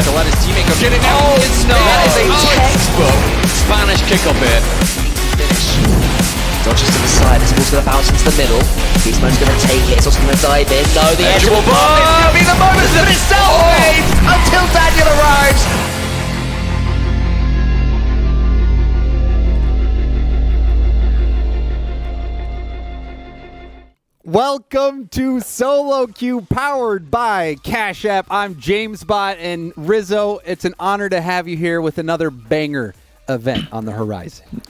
To let his teammate go. Get it now. Oh, it's no. That is a textbook Spanish kickoff here. Finish. Dodges to the side, this ball's going to bounce into the middle. Gizmo's going to take it, it's also going to dive in. No, the edge will bomb. It's going to be the moment of itself, mate, until Daniel arrives. Welcome to SoloQ, powered by Cash App. I'm James Bot and Rizzo. It's an honor to have you here with another banger event on the horizon.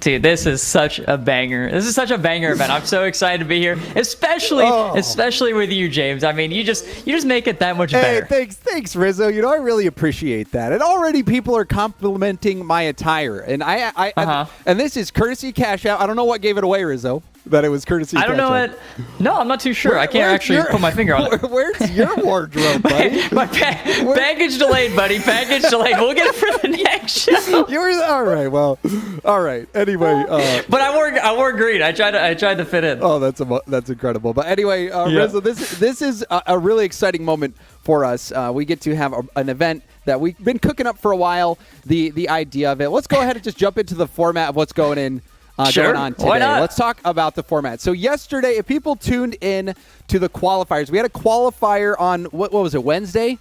Dude, this is such a banger. This is such a banger event. I'm so excited to be here, especially with you, James. I mean, you just make it that much better. Hey, thanks, Rizzo. You know, I really appreciate that. And already people are complimenting my attire, and and this is courtesy Cash App. I don't know what gave it away, Rizzo. That it was courtesy. I don't know what. No, I'm not too sure. I can't actually put my finger on it. Where's your wardrobe, buddy? my package delayed, buddy. Package delayed. We'll get it for the next show. All right. Well, all right. Anyway, but I wore green. I tried to fit in. Oh, that's incredible. But anyway, Rizzo, this is a really exciting moment for us. We get to have an event that we've been cooking up for a while. The idea of it. Let's go ahead and just jump into the format of what's going on today. Why not? Let's talk about the format. So yesterday, if people tuned in to the qualifiers, we had a qualifier on, what was it, Wednesday?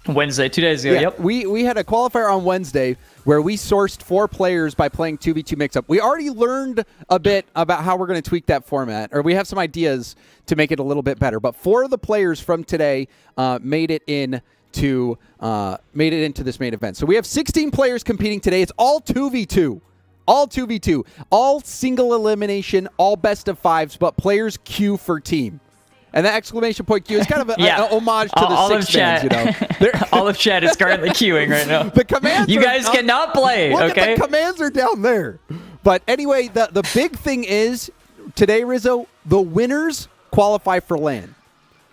Wednesday, 2 days ago, yep. We had a qualifier on Wednesday where we sourced 4 players by playing 2v2 mix-up. We already learned a bit about how we're going to tweak that format, or we have some ideas to make it a little bit better. But 4 of the players from today made it into this main event. So we have 16 players competing today. It's all 2v2. All 2v2, all single elimination, all best of 5s, but players queue for team. And that exclamation point queue is kind of an homage to the Six fans, you know. All of chat is currently queuing right now. The commands you guys cannot play, okay? The commands are down there. But anyway, the big thing is, today, Rizzo, the winners qualify for LAN.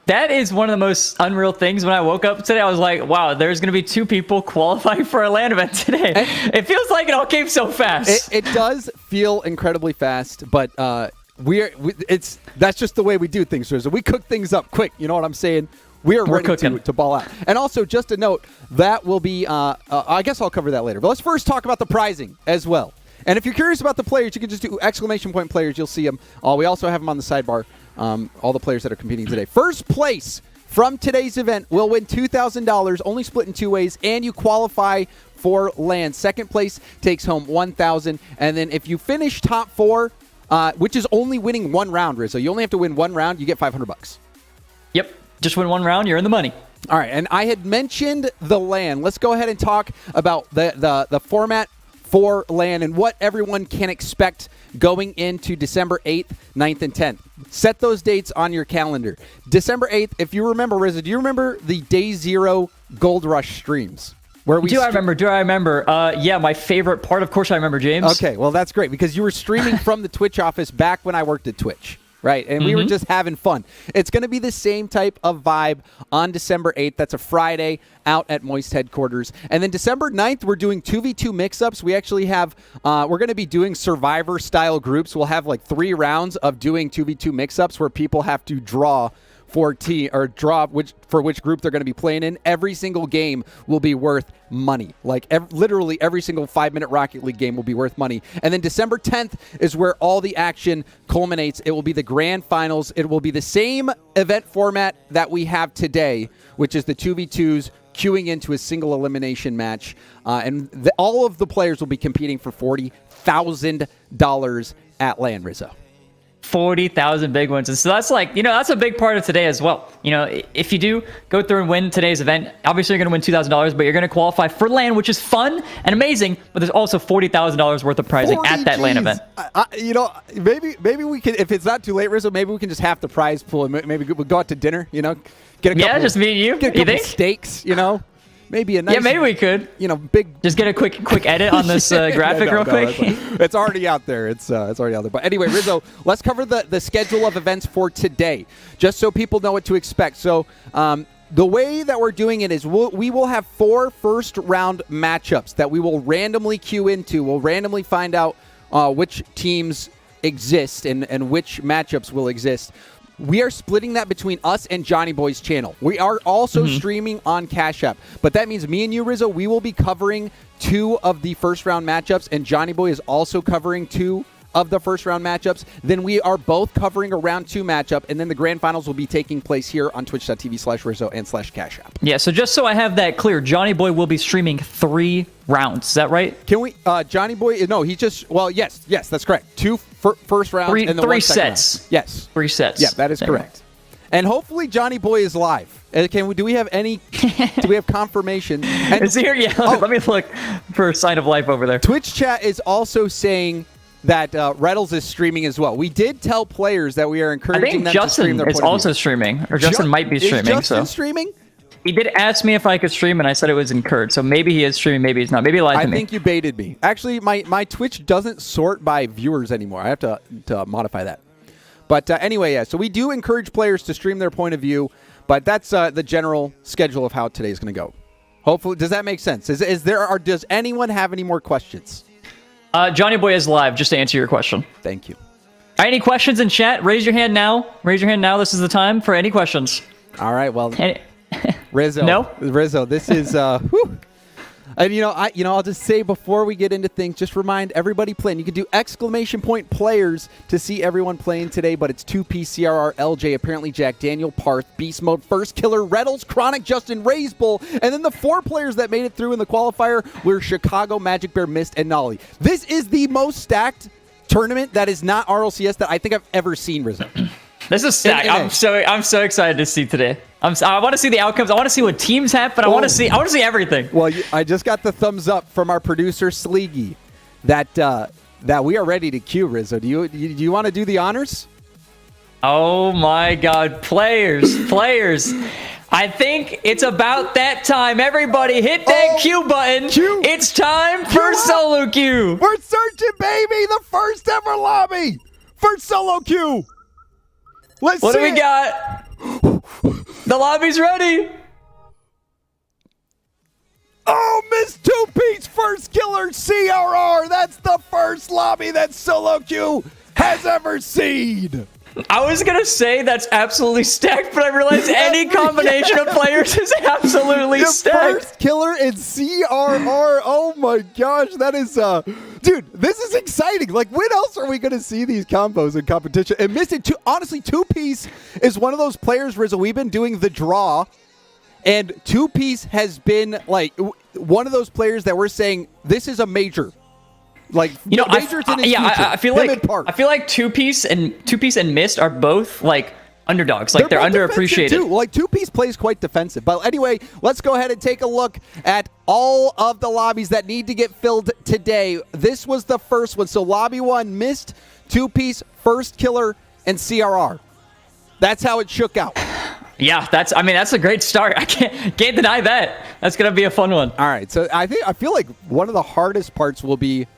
That is one of the most unreal things. When I woke up today, I was like, wow, there's going to be 2 people qualifying for a LAN event today. It feels like it all came so fast. It does feel incredibly fast, but that's just the way we do things, Rizzo. We cook things up quick. You know what I'm saying? We're ready to ball out. And also, just a note, that will be, I guess I'll cover that later. But let's first talk about the prizing as well. And if you're curious about the players, you can just do exclamation point players. You'll see them. We also have them on the sidebar. All the players that are competing today. First place from today's event will win $2,000, only split in 2 ways, and you qualify for LAN. Second place takes home $1,000, and then if you finish top 4, which is only winning 1 round, Rizzo, you only have to win 1 round, you get $500. Yep, just win 1 round, you're in the money. All right, and I had mentioned the LAN. Let's go ahead and talk about the format for LAN and what everyone can expect going into December 8th, 9th, and 10th. Set those dates on your calendar. December 8th, if you remember, Rizzo, do you remember the Day 0 Gold Rush streams? Do I remember? Yeah, my favorite part, of course I remember, James. Okay, well, that's great, because you were streaming from the Twitch office back when I worked at Twitch. Right, and we were just having fun. It's going to be the same type of vibe on December 8th. That's a Friday out at Moist headquarters. And then December 9th, we're doing 2v2 mix-ups. We actually have, we're going to be doing Survivor-style groups. We'll have like 3 rounds of doing 2v2 mix-ups where people have to draw for which group they're going to be playing in. Every single game will be worth money. Like literally every single 5-minute Rocket League game will be worth money. And then December 10th is where all the action culminates. It will be the grand finals. It will be the same event format that we have today, which is the 2v2s queuing into a single elimination match. And all of the players will be competing for $40,000 at LAN, Rizzo. 40,000 big ones. And so that's like, that's a big part of today as well. If you do go through and win today's event, obviously you're going to win $2,000, but you're going to qualify for LAN, which is fun and amazing, but there's also $40,000 worth of prizing at that LAN event. Maybe we can, if it's not too late, Rizzo, maybe we can just half the prize pool and maybe we'll go out to dinner, get a couple, just me and you. Get a couple steaks, Maybe a nice, maybe we could. Big. Just get a quick edit on this graphic real quick. It's already out there. It's already out there. But anyway, Rizzo, let's cover the schedule of events for today, just so people know what to expect. So the way that we're doing it is we will have 4 first-round matchups that we will randomly queue into. We'll randomly find out which teams exist and which matchups will exist. We are splitting that between us and Johnny Boy's channel. We are also streaming on Cash App. But that means me and you, Rizzo, we will be covering 2 of the first-round matchups, and Johnny Boy is also covering 2 of the first-round matchups. Then we are both covering a round 2 matchup, and then the grand finals will be taking place here on twitch.tv/Rizzo and /Cash App. Yeah, so just so I have that clear, Johnny Boy will be streaming 3 rounds. Is that right? Can we, Johnny Boy, no, he just, well, yes, that's correct. 2 first rounds and then 1 second sets. round. Yes. 3 sets. Yeah, that is correct. And hopefully Johnny Boy is live. Do we have confirmation? And, is he here? Yeah, let me look for a sign of life over there. Twitch chat is also saying that Reddles is streaming as well. We did tell players that we are encouraging them to stream their point of view. Justin is also streaming, or Justin might be streaming. Is Justin streaming? He did ask me if I could stream, and I said it was encouraged. So maybe he is streaming, maybe he's not. Maybe he lied to me. I think you baited me. Actually, my Twitch doesn't sort by viewers anymore. I have to modify that. But anyway, yeah. So we do encourage players to stream their point of view, but that's the general schedule of how today is going to go. Hopefully, does that make sense? Does anyone have any more questions? Johnny Boy is live, just to answer your question. Thank you. Any questions in chat? Raise your hand now. Raise your hand now. This is the time for any questions. All right. Well, Rizzo. No? Rizzo, this is whew. And I'll just say before we get into things, just remind everybody playing. You can do ! players to see everyone playing today, but it's 2P, CRR, LJ, apparently Jack, Daniel, Parth, Beast Mode, First Killer, Reddles, Chronic, Justin, Razebull, and then the 4 players that made it through in the qualifier were Chicago, Magic Bear, Mist, and Nolly. This is the most stacked tournament that is not RLCS that I think I've ever seen, Rizzo. This is stacked. I'm so excited to see today. I want to see the outcomes. I want to see what teams have, but I want to see everything. Well, I just got the thumbs up from our producer Sleegy that we are ready to queue, Rizzo. Do you want to do the honors? Oh my God, players! I think it's about that time. Everybody, hit that Q button. It's time for SoloQ. We're searching, baby, the first ever lobby for SoloQ. Let's see. What do we got? The lobby's ready. Oh, Miss Two-Piece First Killer CRR. That's the first lobby that SoloQ has ever seen. I was going to say that's absolutely stacked, but I realized any combination of players is absolutely stacked. First Killer and CRR. Oh my gosh, that is dude, this is exciting. Like, when else are we going to see these combos in competition? And honestly, Two-Piece is one of those players, Rizzo. We've been doing the draw, and Two-Piece has been like one of those players that we're saying this is a major. Like, I feel like Two-Piece and Mist are both like underdogs. Like, they're underappreciated too. Like, Two-Piece plays quite defensive. But anyway, let's go ahead and take a look at all of the lobbies that need to get filled today. This was the first one. So lobby 1, Mist, Two-Piece, First Killer, and CRR. That's how it shook out. Yeah, that's a great start. I can't deny that. That's gonna be a fun one. All right. So I feel like one of the hardest parts will be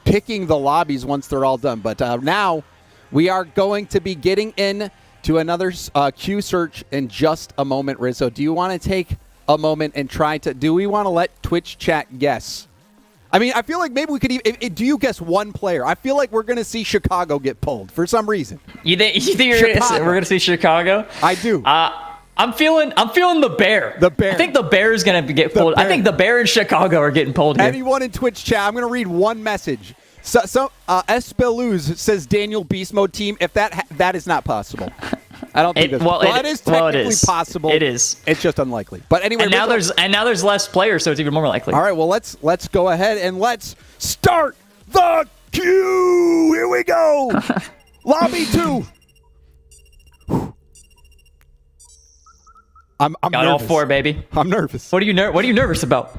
picking the lobbies once they're all done. But now we are going to be getting in to another queue search in just a moment, Rizzo. Do you want to take a moment and do we want to let Twitch chat guess? I mean, I feel like maybe we could even. Do you guess one player? I feel like we're going to see Chicago get pulled for some reason. You think we're going to see Chicago? I do. I'm feeling the Bear. The Bear. I think the Bear is going to get pulled. I think the Bear and Chicago are getting pulled here. Anyone in Twitch chat, I'm going to read one message. So Espeluz says Daniel Beast Mode team. If that is not possible. I don't think it is technically possible. It is. It's just unlikely. But anyway, and now there's less players, so it's even more likely. All right, well let's go ahead and let's start the queue. Here we go. Lobby 2. I'm Got nervous. all 4, baby. I'm nervous. What are you nervous about?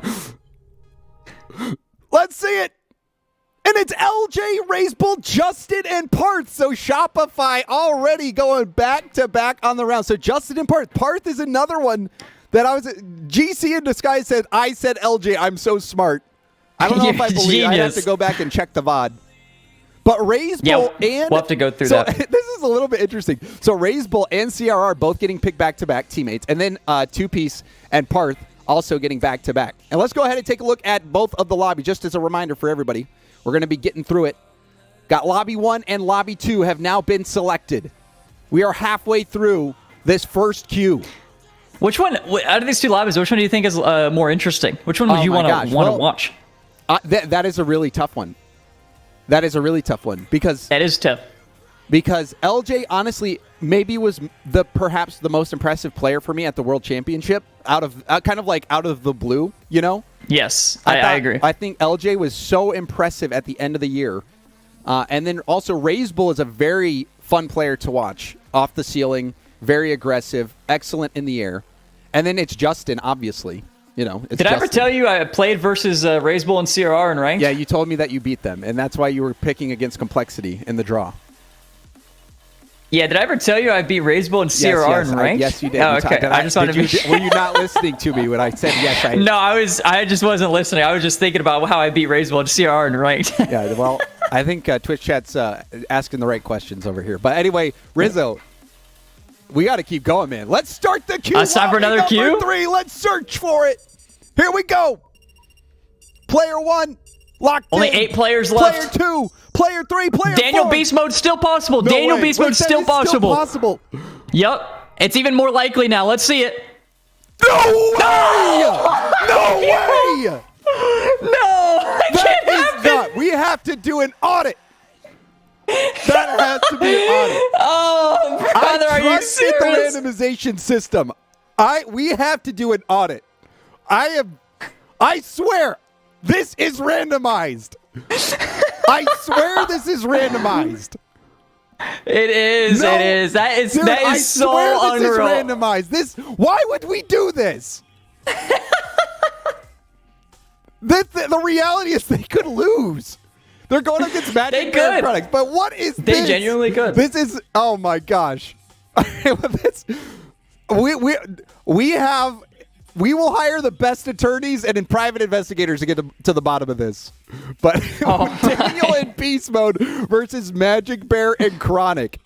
Let's see it. And it's LJ, Razebull, Justin, and Parth. So Shopify already going back-to-back on the round. So Justin and Parth. Parth is another one that GC in Disguise said, I said LJ, I'm so smart. I don't know if I believe it. I have to go back and check the VOD. But Razebull and... We'll have to go through that. This is a little bit interesting. So Razebull and CRR both getting picked back-to-back teammates. And then Two-Piece and Parth also getting back-to-back. And let's go ahead and take a look at both of the lobbies, just as a reminder for everybody. We're going to be getting through it. Got Lobby 1 and Lobby 2 have now been selected. We are halfway through this first queue. Which one, out of these 2 lobbies, which one do you think is more interesting? Which one would you want to watch? That is a really tough one. That is a really tough one because... That is tough. Because LJ, honestly, maybe was perhaps the most impressive player for me at the World Championship out of kind of like out of the blue, you know? Yes, I agree. I think LJ was so impressive at the end of the year. And then also Razebull is a very fun player to watch. Off the ceiling, very aggressive, excellent in the air. And then it's Justin, obviously. You know, it's Did I ever tell you I played versus Razebull and CRR in ranked? Yeah, you told me that you beat them, and that's why you were picking against Complexity in the draw. Yeah, did I ever tell you I beat Razebull and CRR in ranked? Yes, you did. Oh, okay. I just wanted to were you not listening to me when I said yes? No, I just wasn't listening. I was just thinking about how I beat Razebull and CRR in ranked. Yeah, well, I think Twitch chat's asking the right questions over here. But anyway, Rizzo, we got to keep going, man. Let's start the queue. It's time for another queue? 3. Let's search for it. Here we go. Player 1. Locked Only in. 8 players left. Player 2, player 3, player 4. Daniel Beast Mode still possible. No Daniel way. Beast Mode still possible. Still possible. Yep. It's even more likely now. Let's see it. No way! No way! No! That is not. We have to do an audit. That has to be an audit. Oh, brother, are you serious? The randomization system. We have to do an audit. I swear. This is randomized. I swear this is randomized. It is. No, it is. That is. Dude, that is I so swear unreal. This is randomized. Why would we do this? The reality is they could lose. They're going against Magic Bear products. But what is this? They genuinely could. This is. Oh my gosh. We will hire the best attorneys and private investigators to get to the bottom of this. But Daniel in Beast Mode versus Magic Bear and Chronic.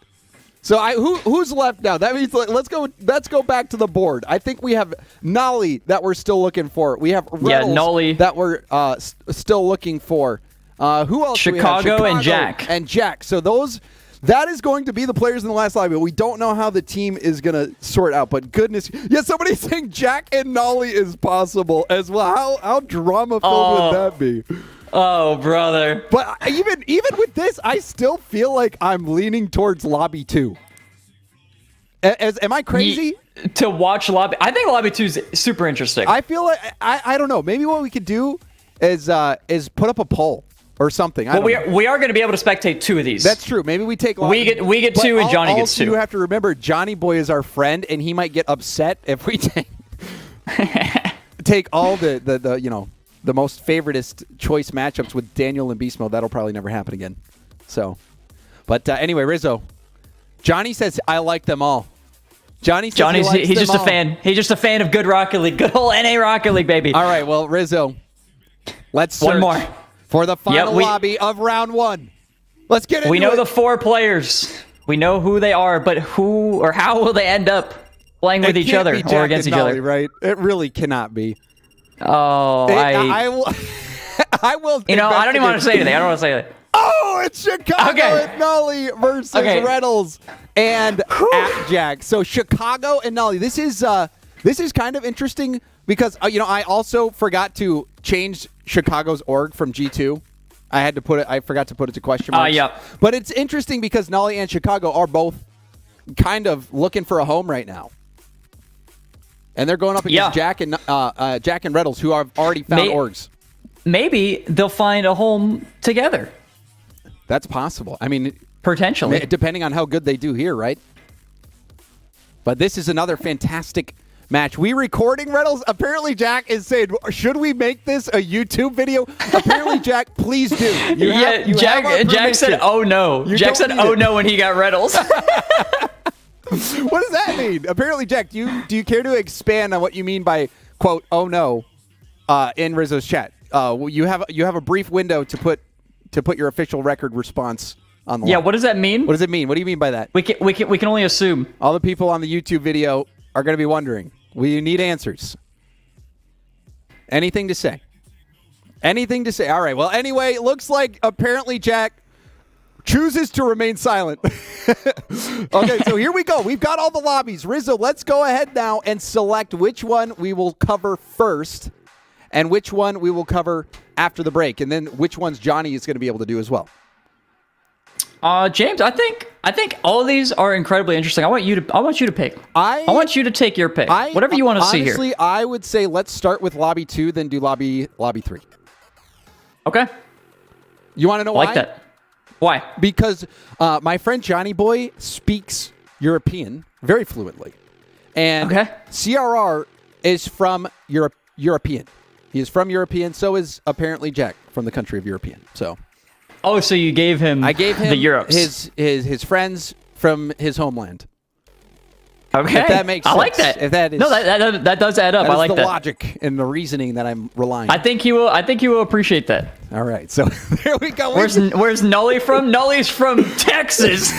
So who's left now? That means let's go back to the board. I think we have Nolly that we're still looking for. We have Reynolds that we're still looking for. Who else? Chicago and Jack. And Jack. So that is going to be the players in the last lobby. We don't know how the team is going to sort out, but goodness. Yeah, somebody's saying Jack and Nolly is possible as well. How drama-filled would that be? Oh, brother. But even with this, I still feel like I'm leaning towards Lobby 2. Am I crazy? To watch Lobby. I think Lobby 2 is super interesting. I feel like, I don't know. Maybe what we could do is put up a poll. Or something. We are going to be able to spectate 2 of these. That's true. Maybe we take. We get 2 and Johnny gets 2. You have to remember, Johnny Boy is our friend, and he might get upset if we take all the most favoritist choice matchups with Daniel and Beast Mode. That'll probably never happen again. So, but anyway, Rizzo, Johnny says I like them all. Johnny's he's just a fan. He's just a fan of good Rocket League, good old NA Rocket League, baby. All right, well, Rizzo, let's search. One more. For the final lobby of round 1. Let's get into it. We know the 4 players. We know who they are, but who or how will they end up playing with each other or against each other? Right? It really cannot be. Oh, I will. You know, I don't even want to say anything. I don't want to say anything. Oh, it's Chicago Okay. and Nolly versus Reynolds and Jack. So Chicago and Nolly. This is kind of interesting because I also forgot to change Chicago's org from G2. I forgot to put it to question marks. Yeah. But it's interesting because Nolly and Chicago are both kind of looking for a home right now. And they're going up against Jack and Reynolds, who have already found orgs. Maybe they'll find a home together. That's possible. I mean, potentially, depending on how good they do here, right? But this is another fantastic match. We recording, Reynolds? Apparently, Jack is saying, should we make this a YouTube video? Apparently, Jack, please do. Jack said, oh no. Jack said, oh no, when he got Reynolds. What does that mean? Apparently, Jack, do you care to expand on what you mean by, quote, oh no, in Rizzo's chat? You have a brief window to put your official record response on the line. What does that mean? What does it mean? What do you mean by that? We can only assume. All the people on the YouTube video are going to be wondering. We need answers. Anything to say? Anything to say? All right. Well, anyway, it looks like apparently Jack chooses to remain silent. Okay, so here we go. We've got all the lobbies. Rizzo, let's go ahead now and select which one we will cover first and which one we will cover after the break, and then which ones Johnny is going to be able to do as well. James, I think all of these are incredibly interesting. I want you to pick. I want you to take your pick. Whatever you want to see here. Honestly, I would say let's start with lobby 2, then do lobby 3. Okay. You want to know why? I like that. Why? Because my friend Johnny Boy speaks European very fluently. And CRR is from European. He is from European. So is apparently Jack from the country of European. So. Oh, so you gave him I gave him the Europes. his friends from his homeland. Okay. If that makes sense. I like that. If that is, no, that does add up. I like that. the logic and the reasoning that I'm relying on. I think you will appreciate that. All right. So there we go. Where's Nolly from? Nolly's from Texas.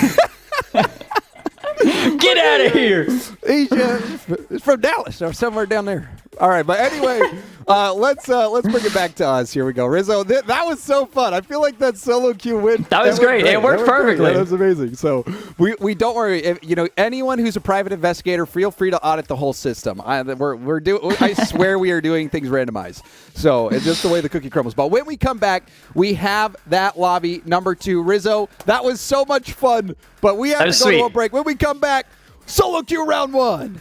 Get out of here. He's from Dallas or somewhere down there. All right, but anyway, let's bring it back to us. Here we go, Rizzo. That was so fun. I feel like that solo queue win. That was great. It worked perfectly. Yeah, that was amazing. So we don't worry. If, anyone who's a private investigator, feel free to audit the whole system. I swear we are doing things randomized. So it's just the way the cookie crumbles. But when we come back, we have that lobby number 2, Rizzo. That was so much fun. But we have to go to a break. When we come back, solo queue round 1.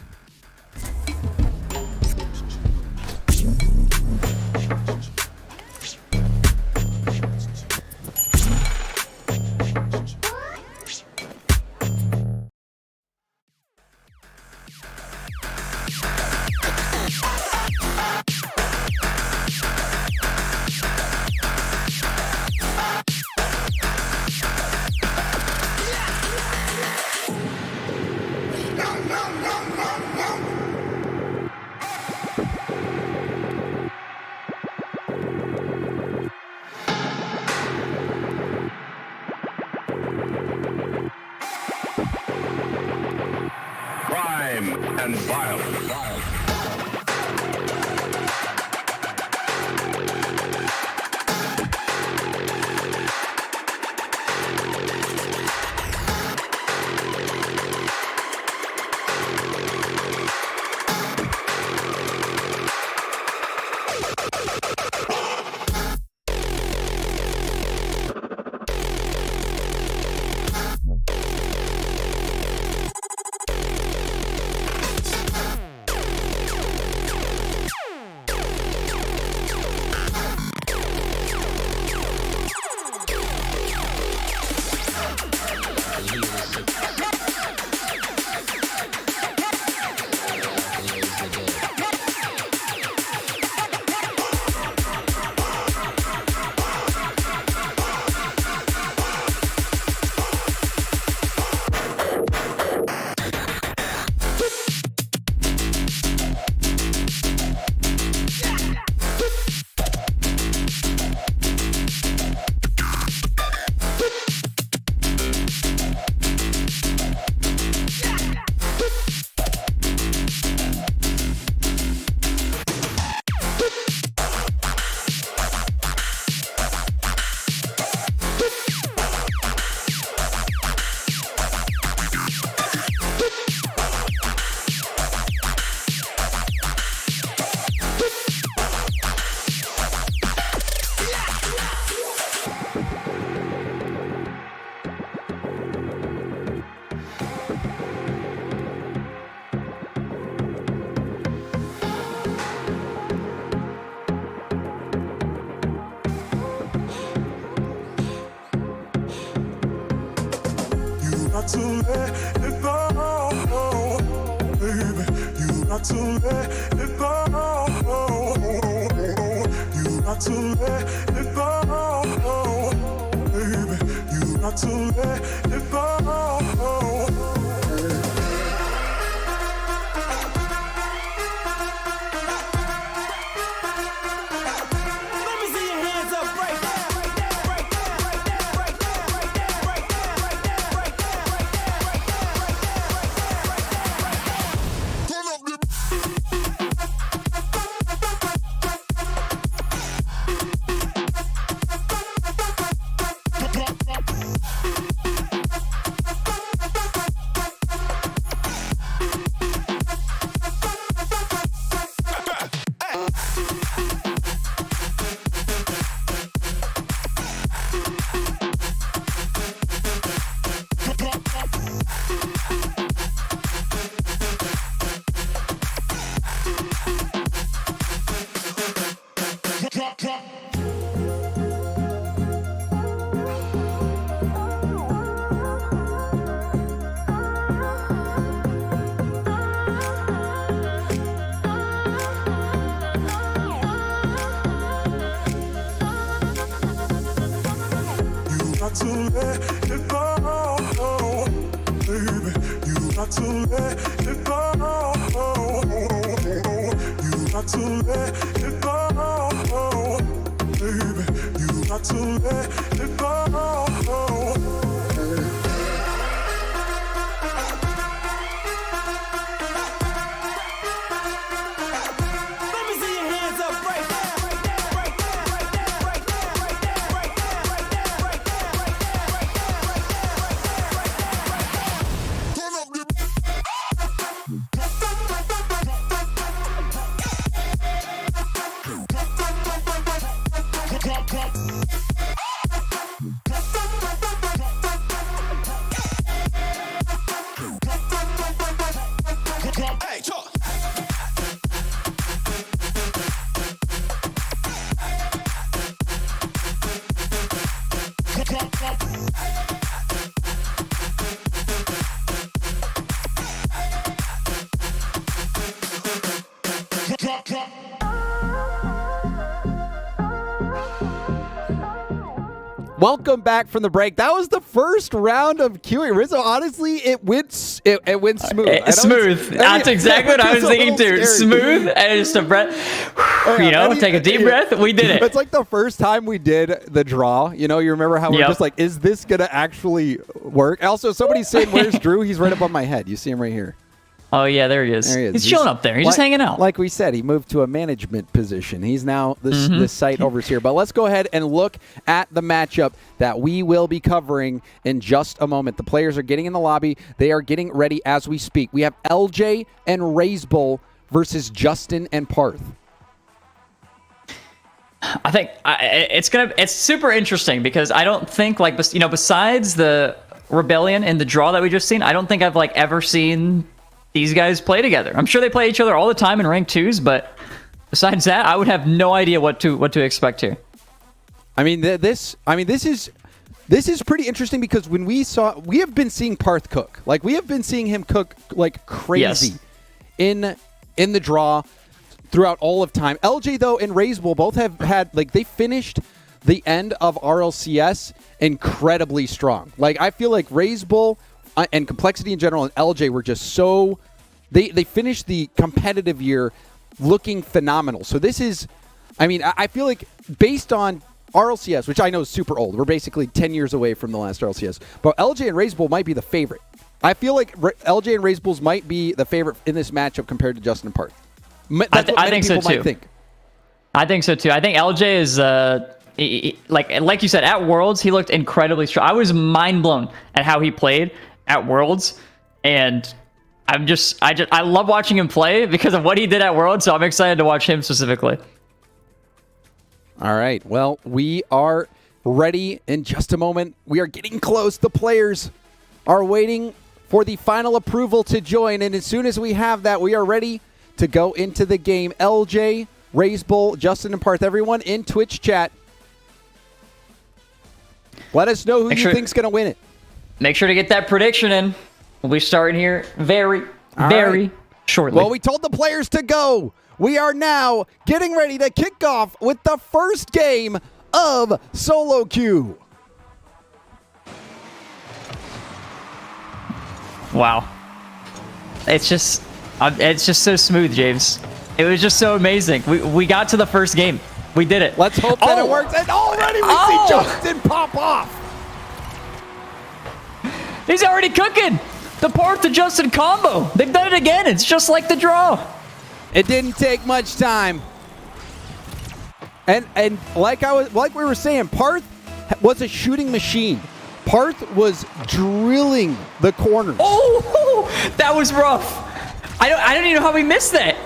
Crime and violence. got to let it go, baby. You got to let it go. You got to let it go, baby. You got to let it go. got to let it go, baby. You got to let it go. You got to let it go, baby. You got to let it go. Welcome back from the break. That was the first round of queuing. Rizzo, honestly, it went smooth. Smooth. That's exactly what I was thinking too. Smooth and just a breath. Take a deep breath. We did it. It's like the first time we did the draw. You remember how we're just like, is this going to actually work? Also, somebody's saying, where's Drew? He's right above my head. You see him right here. Oh, yeah, there he is. There he is. He's chilling up there. He's just hanging out. Like we said, he moved to a management position. He's now this site over here. But let's go ahead and look at the matchup that we will be covering in just a moment. The players are getting in the lobby. They are getting ready as we speak. We have LJ and Rizzo versus Justin and Parth. I think it's super interesting because I don't think besides the Rebellion and the draw that we just seen, I don't think I've ever seen these guys play together. I'm sure they play each other all the time in rank 2s, but besides that, I would have no idea what to expect here. I mean, this is pretty interesting because when we have been seeing Parth cook. We have been seeing him cook like crazy in the draw throughout all of time. LJ though and Rizzo both have had they finished the end of RLCS incredibly strong. I feel like Rizzo and Complexity in general and LJ were just so they finished the competitive year looking phenomenal. So this is, I feel like based on RLCS, which I know is super old, we're basically 10 years away from the last RLCS, but LJ and Rizzo might be the favorite. I feel like LJ and Rizzo might be the favorite in this matchup compared to Justin and Parth. I think so too. I think so too. I think LJ is like you said, at Worlds he looked incredibly strong. I was mind blown at how he played at Worlds, and I love watching him play because of what he did at Worlds, so I'm excited to watch him specifically. All right, well, we are ready in just a moment. We are getting close. The players are waiting for the final approval to join, and as soon as we have that, we are ready to go into the game. LJ, Rizzo, Justin, and Parth, everyone in Twitch chat, let us know who you think's going to win it. make sure to get that prediction in. We'll be starting here very shortly. Well, we told the players to go. We are now getting ready to kick off with the first game of SoloQ. Wow. It's just so smooth, James. It was just so amazing. We got to the first game. We did it. Let's hope that it works. And already we see Justin pop off. He's already cooking. The Parth to Justin combo. They've done it again. It's just like the draw. It didn't take much time. And like we were saying, Parth was a shooting machine. Parth was drilling the corners. Oh, that was rough. I don't even know how we missed that.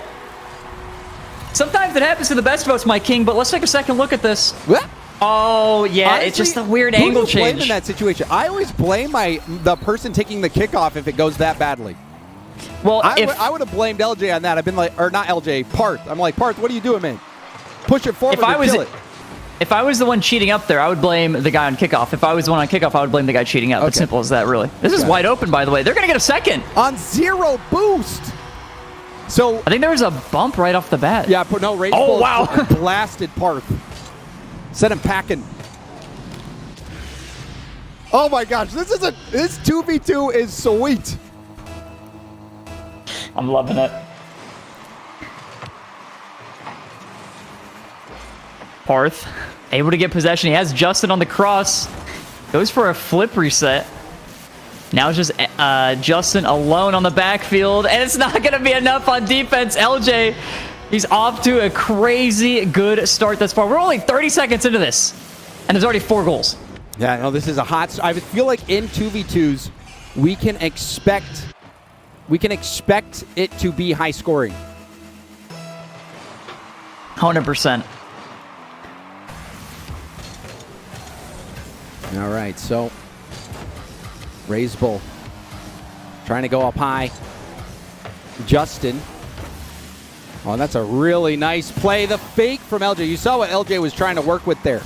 Sometimes it happens to the best of us, my king, but let's take a second look at this. What? Oh, yeah, Honestly, it's just a weird who angle do you blame change. in that situation? I always blame the person taking the kickoff if it goes that badly. Well, I would have blamed LJ on that. I've been like, or not LJ, Parth. I'm like, Parth, what are you doing, man? Push it forward and kill it. If I was the one cheating up there, I would blame the guy on kickoff. If I was the one on kickoff, I would blame the guy cheating up. Okay. It's simple as that, really. This is wide open, by the way. They're going to get a second. On 0 boost. So I think there was a bump right off the bat. yeah, but no, Rage Oh, Bull wow. blasted Parth. Sent him packing. Oh my gosh, this 2v2 is sweet. I'm loving it. Parth, able to get possession. He has Justin on the cross. Goes for a flip reset. Now it's just Justin alone on the backfield, and it's not going to be enough on defense. LJ, he's off to a crazy good start thus far. We're only 30 seconds into this, and there's already 4 goals. Yeah, no, this is a hot. I feel like in 2v2s, we can expect it to be high scoring. 100%. All right, so Raise Bull trying to go up high. Justin. Oh, that's a really nice play. The fake from LJ. You saw what LJ was trying to work with there.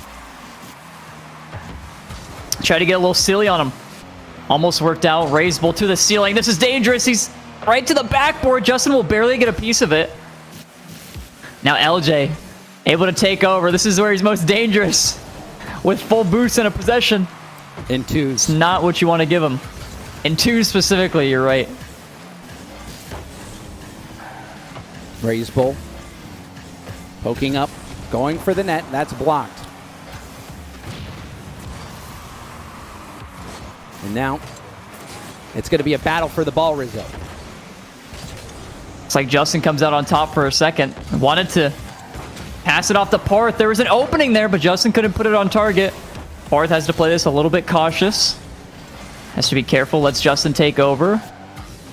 Try to get a little silly on him. Almost worked out. Raise Bull to the ceiling. This is dangerous. He's right to the backboard. Justin will barely get a piece of it. Now LJ able to take over. This is where he's most dangerous. With full boost and a possession. In 2s. It's not what you want to give him. In 2s specifically, you're right. Raise Bull. Poking up. Going for the net. That's blocked. And now, it's going to be a battle for the ball, Rizzo. It's like Justin comes out on top for a second. Wanted to pass it off to Parth. There was an opening there, but Justin couldn't put it on target. Parth has to play this a little bit cautious. Has to be careful. Lets Justin take over.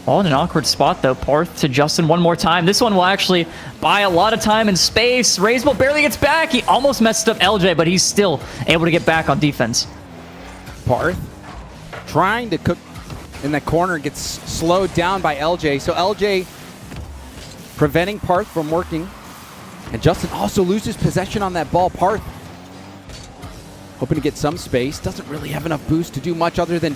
All in an awkward spot, though. Parth to Justin one more time. This one will actually buy a lot of time and space. Raiseball barely gets back. He almost messed up LJ, but he's still able to get back on defense. Parth trying to cook in the corner, gets slowed down by LJ. So LJ preventing Parth from working. And Justin also loses possession on that ball. Parth hoping to get some space. Doesn't really have enough boost to do much other than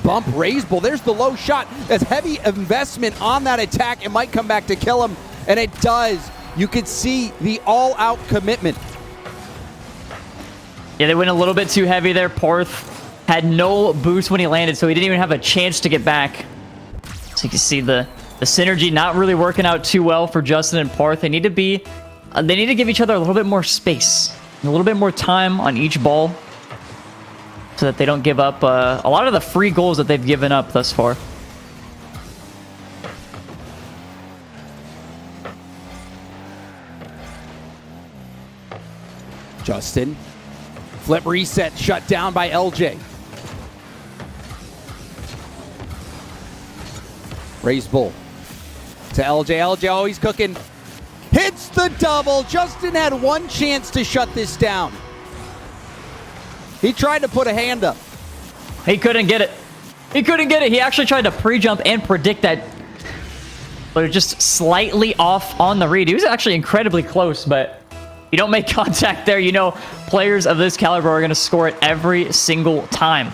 bump Raise Bull. There's the low shot. That's heavy investment on that attack. It might come back to kill him. And it does. You could see the all-out commitment. Yeah, they went a little bit too heavy there. Parth had no boost when he landed, so he didn't even have a chance to get back. So you can see the synergy not really working out too well for Justin and Parth. They need to give each other a little bit more space, a little bit more time on each ball, so that they don't give up a lot of the free goals that they've given up thus far. Justin. Flip reset shut down by LJ. Raise Bull to LJ. LJ, oh, he's cooking. Hits the double. Justin had one chance to shut this down. He tried to put a hand up. He couldn't get it. He couldn't get it. He actually tried to pre-jump and predict that, but it was just slightly off on the read. He was actually incredibly close, but you don't make contact there. You know, players of this caliber are going to score it every single time.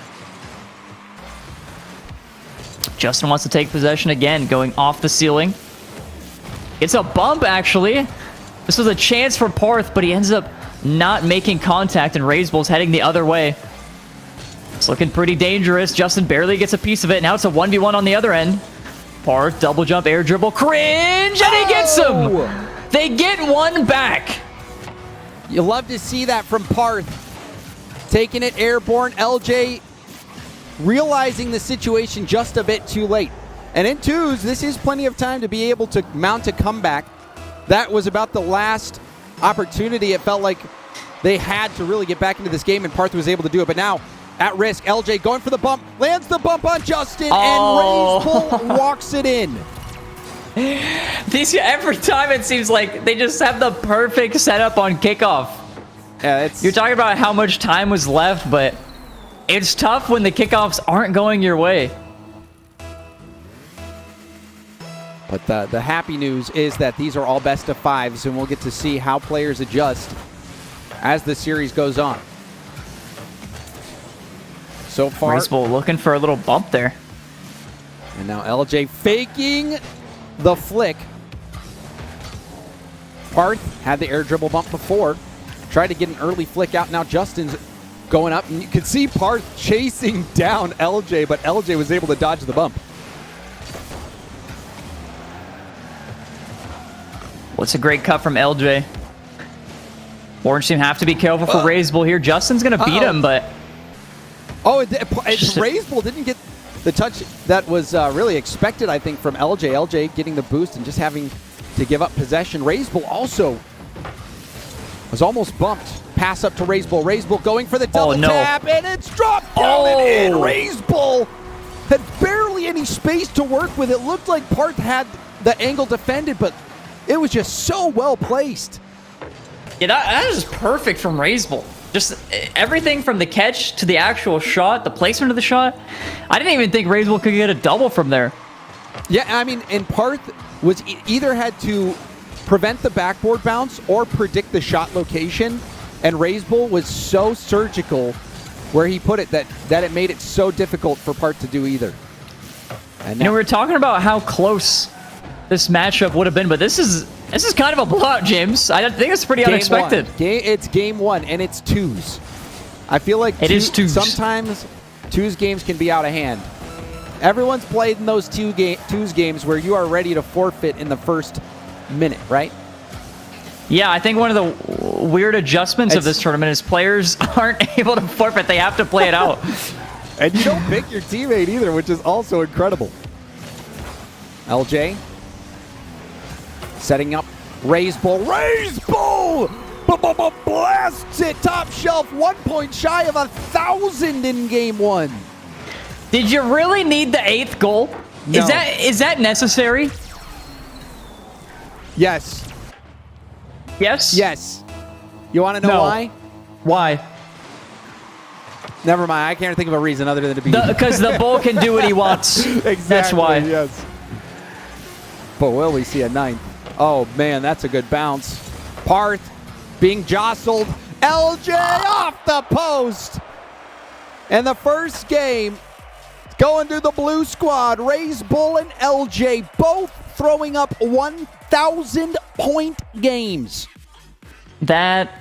Justin wants to take possession again, going off the ceiling. It's a bump, actually. This was a chance for Parth, but he ends up not making contact, and Razebull's heading the other way. It's looking pretty dangerous. Justin barely gets a piece of it. Now it's a 1v1 on the other end. Parth, double jump, air dribble, cringe, and he gets him! They get one back. You love to see that from Parth. Taking it airborne. LJ realizing the situation just a bit too late. And in twos, this is plenty of time to be able to mount a comeback. That was about the last opportunity. It felt like they had to really get back into this game, and Parth was able to do it. But now, at risk, LJ going for the bump, lands the bump on Justin, and Razebull walks it in. Every time it seems like they just have the perfect setup on kickoff. Yeah, You're talking about how much time was left, but it's tough when the kickoffs aren't going your way. But the happy news is that these are all best of fives, and we'll get to see how players adjust as the series goes on. So far, Razebull looking for a little bump there. And now LJ faking the flick. Parth had the air dribble bump before. Tried to get an early flick out. Now Justin's going up, and you can see Parth chasing down LJ, but LJ was able to dodge the bump. What's a great cut from LJ. Orange team have to be careful for Razebull here. Justin's going to beat him, but... Razebull didn't get the touch that was really expected, I think, from LJ. LJ getting the boost and just having to give up possession. Razebull also was almost bumped. Pass up to Razebull. Razebull going for the double tap, and it's dropped down and in. Razebull had barely any space to work with. It looked like Parth had the angle defended, but it was just so well placed. Yeah, that is perfect from Razebull. Just everything from the catch to the actual shot, the placement of the shot. I didn't even think Razebull could get a double from there. Yeah, I mean, and Parth was either had to prevent the backboard bounce or predict the shot location, and Razebull was so surgical where he put it that it made it so difficult for Parth to do either. And we were talking about how close this matchup would have been, but this is kind of a blowout, James. I think it's pretty unexpected. It's game one, and it's twos. I feel like it is twos. Sometimes twos games can be out of hand. Everyone's played in those twos games where you are ready to forfeit in the first minute, right? Yeah, I think one of the weird adjustments of this tournament is players aren't able to forfeit. They have to play it out. And you don't pick your teammate either, which is also incredible. LJ setting up Razebull. Razebull blasts it top shelf. 1 point shy of 1,000 in game one. Did you really need the 8th goal? No. Is that necessary? Yes. Yes? Yes. You want to know why? Why? Never mind. I can't think of a reason other than to be... Because the bull can do what he wants. Exactly. That's why. Yes. But will we see a 9th? Oh, man, that's a good bounce. Parth being jostled. LJ off the post. And the first game going to the blue squad. Razebull and LJ both throwing up 1,000-point games. That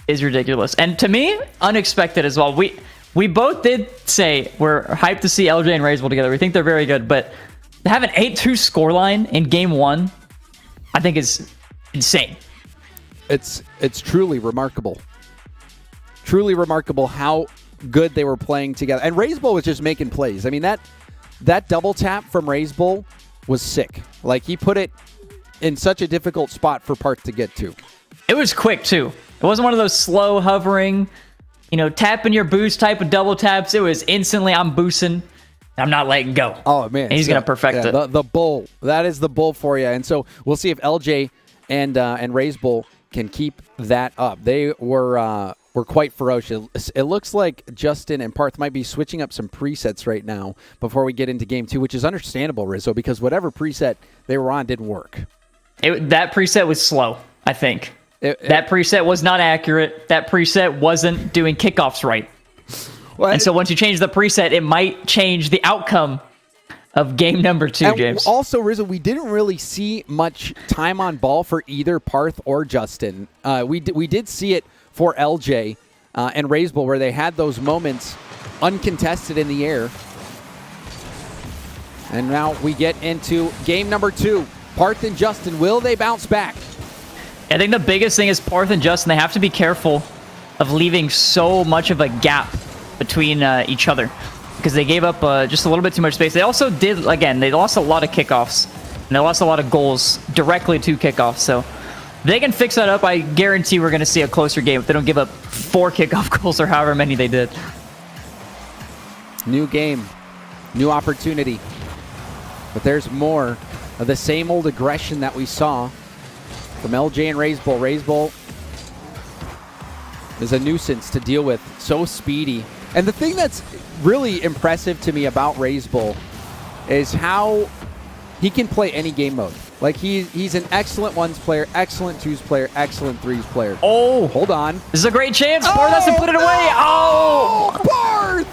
is ridiculous. And to me, unexpected as well. We both did say we're hyped to see LJ and Razebull together. We think they're very good, but to have an 8-2 scoreline in game one, I think is insane. It's truly remarkable. Truly remarkable how good they were playing together. And Razebull was just making plays. I mean, that double tap from Razebull was sick. Like, he put it in such a difficult spot for Parth to get to. It was quick, too. It wasn't one of those slow hovering, tapping your boost type of double taps. It was instantly, I'm boosting. I'm not letting go. Oh, man. And he's going to perfect it. The bull. That is the bull for you. And so we'll see if LJ and Razebull can keep that up. They were quite ferocious. It looks like Justin and Parth might be switching up some presets right now before we get into game two, which is understandable, Rizzo, because whatever preset they were on didn't work. That preset was slow, I think. That preset was not accurate. That preset wasn't doing kickoffs right. And so once you change the preset, it might change the outcome of game number 2, and James. Also, Rizzo, we didn't really see much time on ball for either Parth or Justin. We did see it for LJ and Razebull, where they had those moments uncontested in the air. And now we get into game number 2. Parth and Justin, will they bounce back? I think the biggest thing is Parth and Justin, they have to be careful of leaving so much of a gap between each other, because they gave up just a little bit too much space. They also did, again, they lost a lot of kickoffs, and they lost a lot of goals directly to kickoffs. So if they can fix that up, I guarantee we're going to see a closer game if they don't give up 4 kickoff goals or however many they did. New game, new opportunity. But there's more of the same old aggression that we saw from LJ and Razebull. Razebull is a nuisance to deal with, so speedy. And the thing that's really impressive to me about Razebull is how he can play any game mode. Like, he's an excellent ones player, excellent twos player, excellent threes player. Oh, hold on. This is a great chance. Parth has to put it away. Oh, Parth!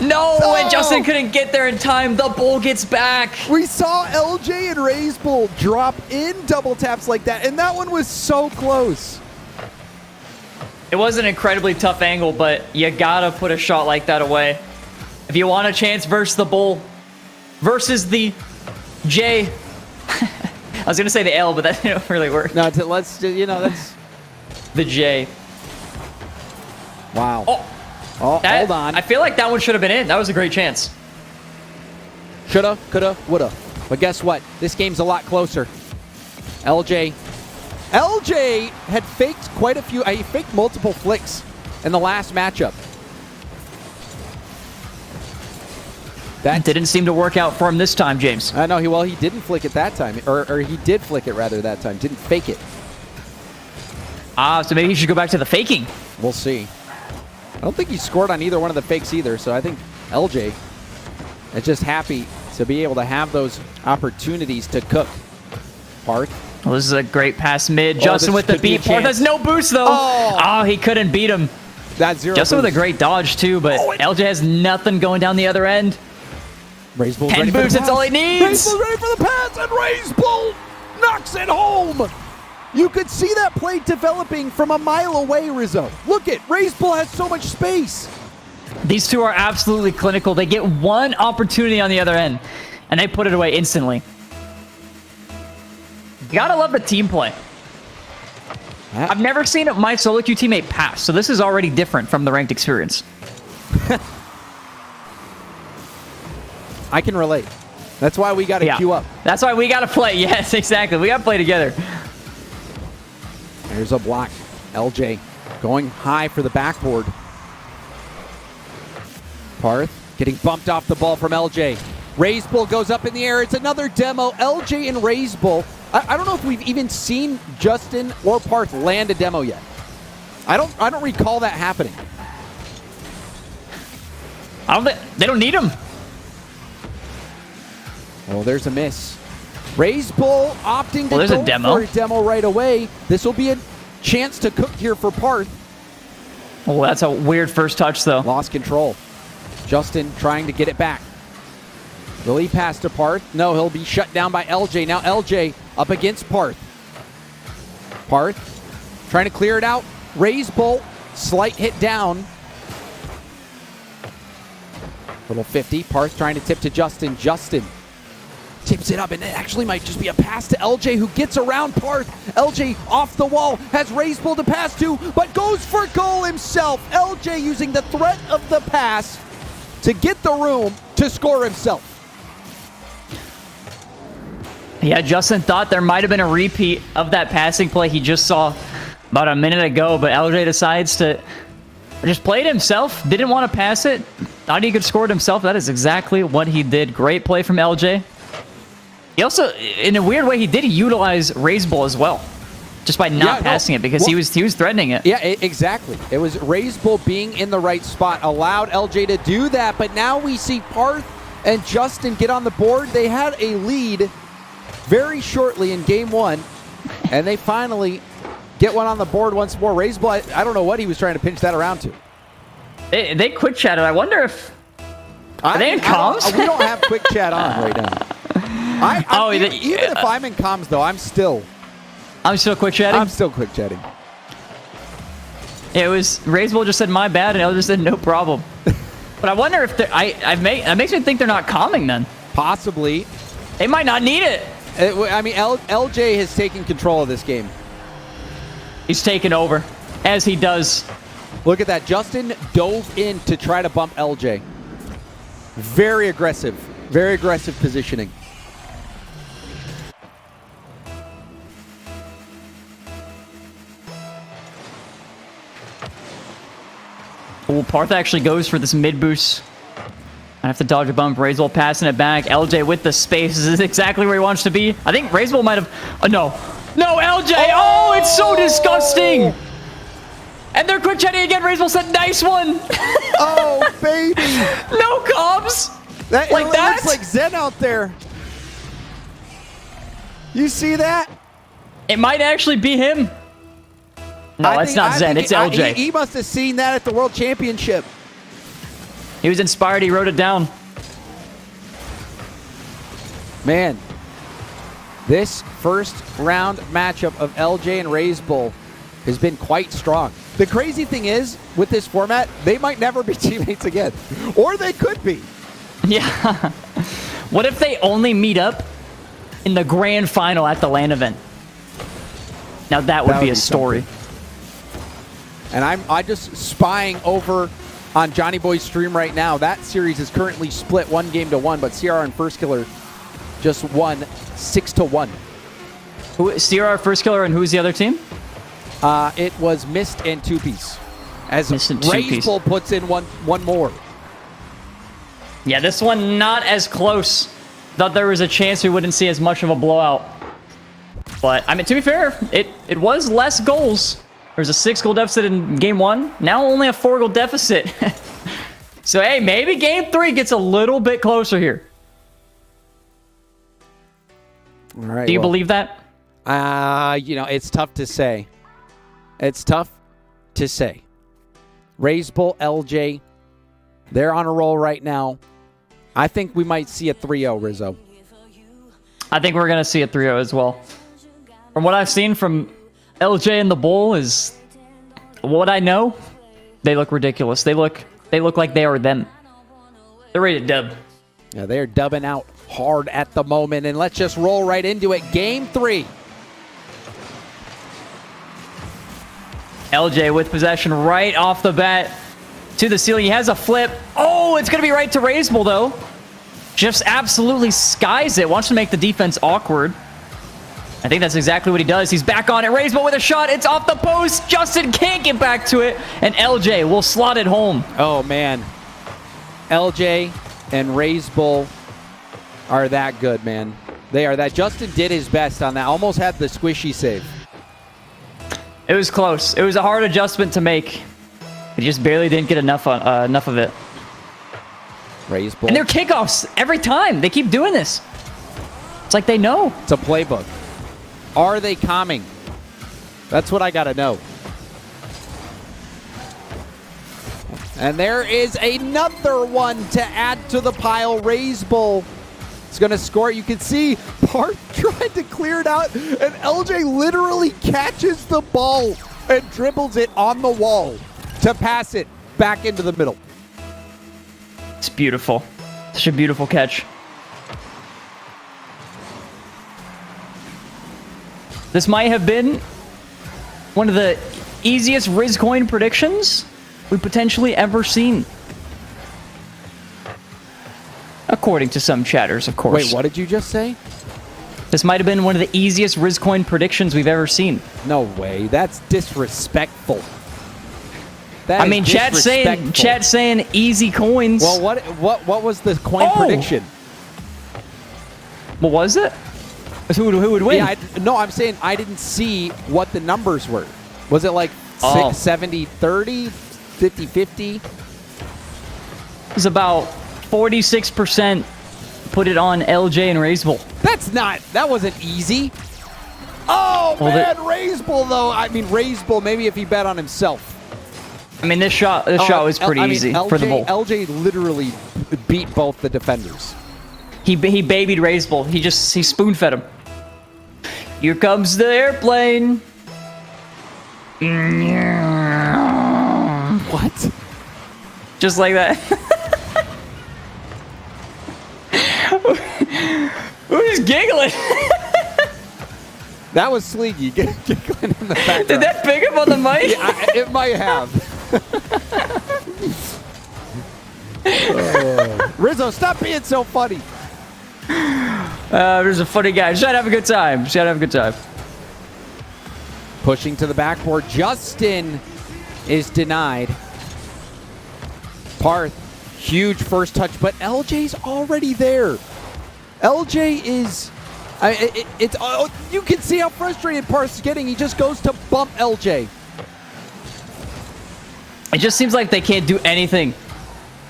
No, and Justin couldn't get there in time. The bull gets back. We saw LJ and Razebull drop in double taps like that, and that one was so close. It was an incredibly tough angle, but you gotta put a shot like that away if you want a chance versus the bull, versus the J. I was gonna say the L, but that didn't really work. No, let's that's the J. Wow. Oh, hold on. I feel like that one should have been in. That was a great chance. Shoulda, coulda, woulda. But guess what? This game's a lot closer. LJ had faked quite a few. He faked multiple flicks in the last matchup. That didn't seem to work out for him this time, James. I know. He didn't flick it that time. Or he did flick it, rather, that time. Didn't fake it. So maybe he should go back to the faking. We'll see. I don't think he scored on either one of the fakes either, so I think LJ is just happy to be able to have those opportunities to cook. Parth. Well, this is a great pass mid. Justin with the beat. Parth has no boost, though. Oh, he couldn't beat him. That's zero. Justin with a great dodge, too, but LJ has nothing going down the other end. Razebull's 10 boosts, that's all he needs. Razebull's ready for the pass, and Razebull knocks it home. You could see that play developing from a mile away, Rizzo. Look at Razebull has so much space. These two are absolutely clinical. They get one opportunity on the other end, and they put it away instantly. You gotta love the team play. I've never seen my SoloQ teammate pass, so this is already different from the ranked experience. I can relate. That's why we got to queue up. That's why we got to play. Yes, exactly. We got to play together. There's a block. LJ going high for the backboard. Parth getting bumped off the ball from LJ. Razebull goes up in the air. It's another demo. LJ and Razebull. I don't know if we've even seen Justin or Parth land a demo yet. I don't recall that happening. They don't need him. Oh, there's a miss. Razebull opting to go a demo. for a demo right away. This will be a chance to cook here for Parth. Oh, that's a weird first touch, though. Lost control. Justin trying to get it back. Will he pass to Parth? No, he'll be shut down by LJ. Now LJ up against Parth. Parth trying to clear it out. Razebull, slight hit down. Little 50. Parth trying to tip to Justin. Justin tips it up, and it actually might just be a pass to LJ, who gets around Parth. LJ off the wall, has Razebull to pass to, but goes for goal himself. LJ using the threat of the pass to get the room to score himself. Yeah, Justin thought there might have been a repeat of that passing play he just saw about a minute ago, but LJ decides to just play it himself. Didn't want to pass it. Thought he could score it himself. That is exactly what he did. Great play from LJ. He also, in a weird way, he did utilize Razebull as well, just by not passing it, because he was threatening it. Yeah, exactly. It was Razebull being in the right spot allowed LJ to do that, but now we see Parth and Justin get on the board. They had a lead very shortly in game one, and they finally get one on the board once more. Razebull, I don't know what he was trying to pinch that around to. They quick chatted. I wonder if Are they in comms? We don't have quick chat on right now. Even if I'm in comms, though, I'm still quick chatting? I'm still quick chatting. It was Rizzo just said my bad, and Elder said no problem. But I wonder if that makes me think they're not calming then. Possibly. They might not need it. I mean, LJ has taken control of this game. He's taken over, as he does. Look at that. Justin dove in to try to bump LJ. Very aggressive positioning. Oh, Parth actually goes for this mid boost. I have to dodge a bump. Rizzo passing it back. LJ with the space. This is exactly where he wants to be. I think Rizzo might have... no. No, LJ! Oh, it's so disgusting! And they're quick chatting again. Rizzo said, nice one! Oh, baby! No comms! That like that? looks like Zen out there. You see that? It might actually be him. No, it's not Zen. It's LJ. He must have seen that at the World Championship. He was inspired. He wrote it down. Man, this first round matchup of LJ and Rizzo has been quite strong. The crazy thing is, with this format, they might never be teammates again. Or they could be. Yeah. What if they only meet up in the grand final at the LAN event? Now that would be a story. Something. And I'm just spying over on Johnny Boy's stream right now. That series is currently split 1-1, but CR and First Killer just won 6-1. Who CR First Killer and who's the other team? It was Mist and Two Piece. As Rizzo puts in one more. Yeah, this one not as close. Thought there was a chance we wouldn't see as much of a blowout. But I mean, to be fair, it was less goals. There was a 6-goal deficit in game 1. Now only a 4-goal deficit. So, hey, maybe game 3 gets a little bit closer here. All right. Do you believe that? It's tough to say. It's tough to say. Rizzo, LJ, they're on a roll right now. I think we might see a 3-0, Rizzo. I think we're going to see a 3-0 as well. From what I've seen from LJ and the Bull is what I know. They look ridiculous. They look like they are them. They're ready to dub. Yeah, they're dubbing out hard at the moment, and let's just roll right into it. Game 3. LJ with possession right off the bat to the ceiling. He has a flip. Oh, it's going to be right to Rizzo, though. Just absolutely skies it. Wants to make the defense awkward. I think that's exactly what he does. He's back on it. Rizzo with a shot. It's off the post. Justin can't get back to it. And LJ will slot it home. Oh, man. LJ and Rizzo are that good, man. They are that. Justin did his best on that. Almost had the squishy save. It was close. It was a hard adjustment to make. He just barely didn't get enough of it. Rizzo. And their kickoffs every time. They keep doing this. It's like they know. It's a playbook. Are they calming? That's what I got to know. And there is another one to add to the pile. Rizzo is going to score. You can see Parth trying to clear it out, and LJ literally catches the ball and dribbles it on the wall to pass it back into the middle. It's beautiful. Such a beautiful catch. This might have been one of the easiest Riz coin predictions we've potentially ever seen. According to some chatters, of course. Wait, what did you just say? This might have been one of the easiest Riz coin predictions we've ever seen. No way. That's disrespectful. I mean, chat's saying easy coins. Well, what was the coin prediction? What was it? Who would win? Yeah, I'm saying I didn't see what the numbers were. Was it like 70-30, 50-50? It was about 46% put it on LJ and Rizzo. That wasn't easy. Oh, well, man, Rizzo, though. I mean, Rizzo, maybe if he bet on himself. I mean, this shot was pretty easy for the bowl. LJ literally beat both the defenders. He babied Rizzo. He spoon fed him. Here comes the airplane. What? Just like that. Who's giggling? That was Sleegy giggling in the background. Did that pick up on the mic? Yeah, it might have. Rizzo, stop being so funny. There's a funny guy. Just try to have a good time. Just try to have a good time. Pushing to the backboard. Justin is denied. Parth, huge first touch, but LJ's already there. LJ is... you can see how frustrated Parth's getting. He just goes to bump LJ. It just seems like they can't do anything.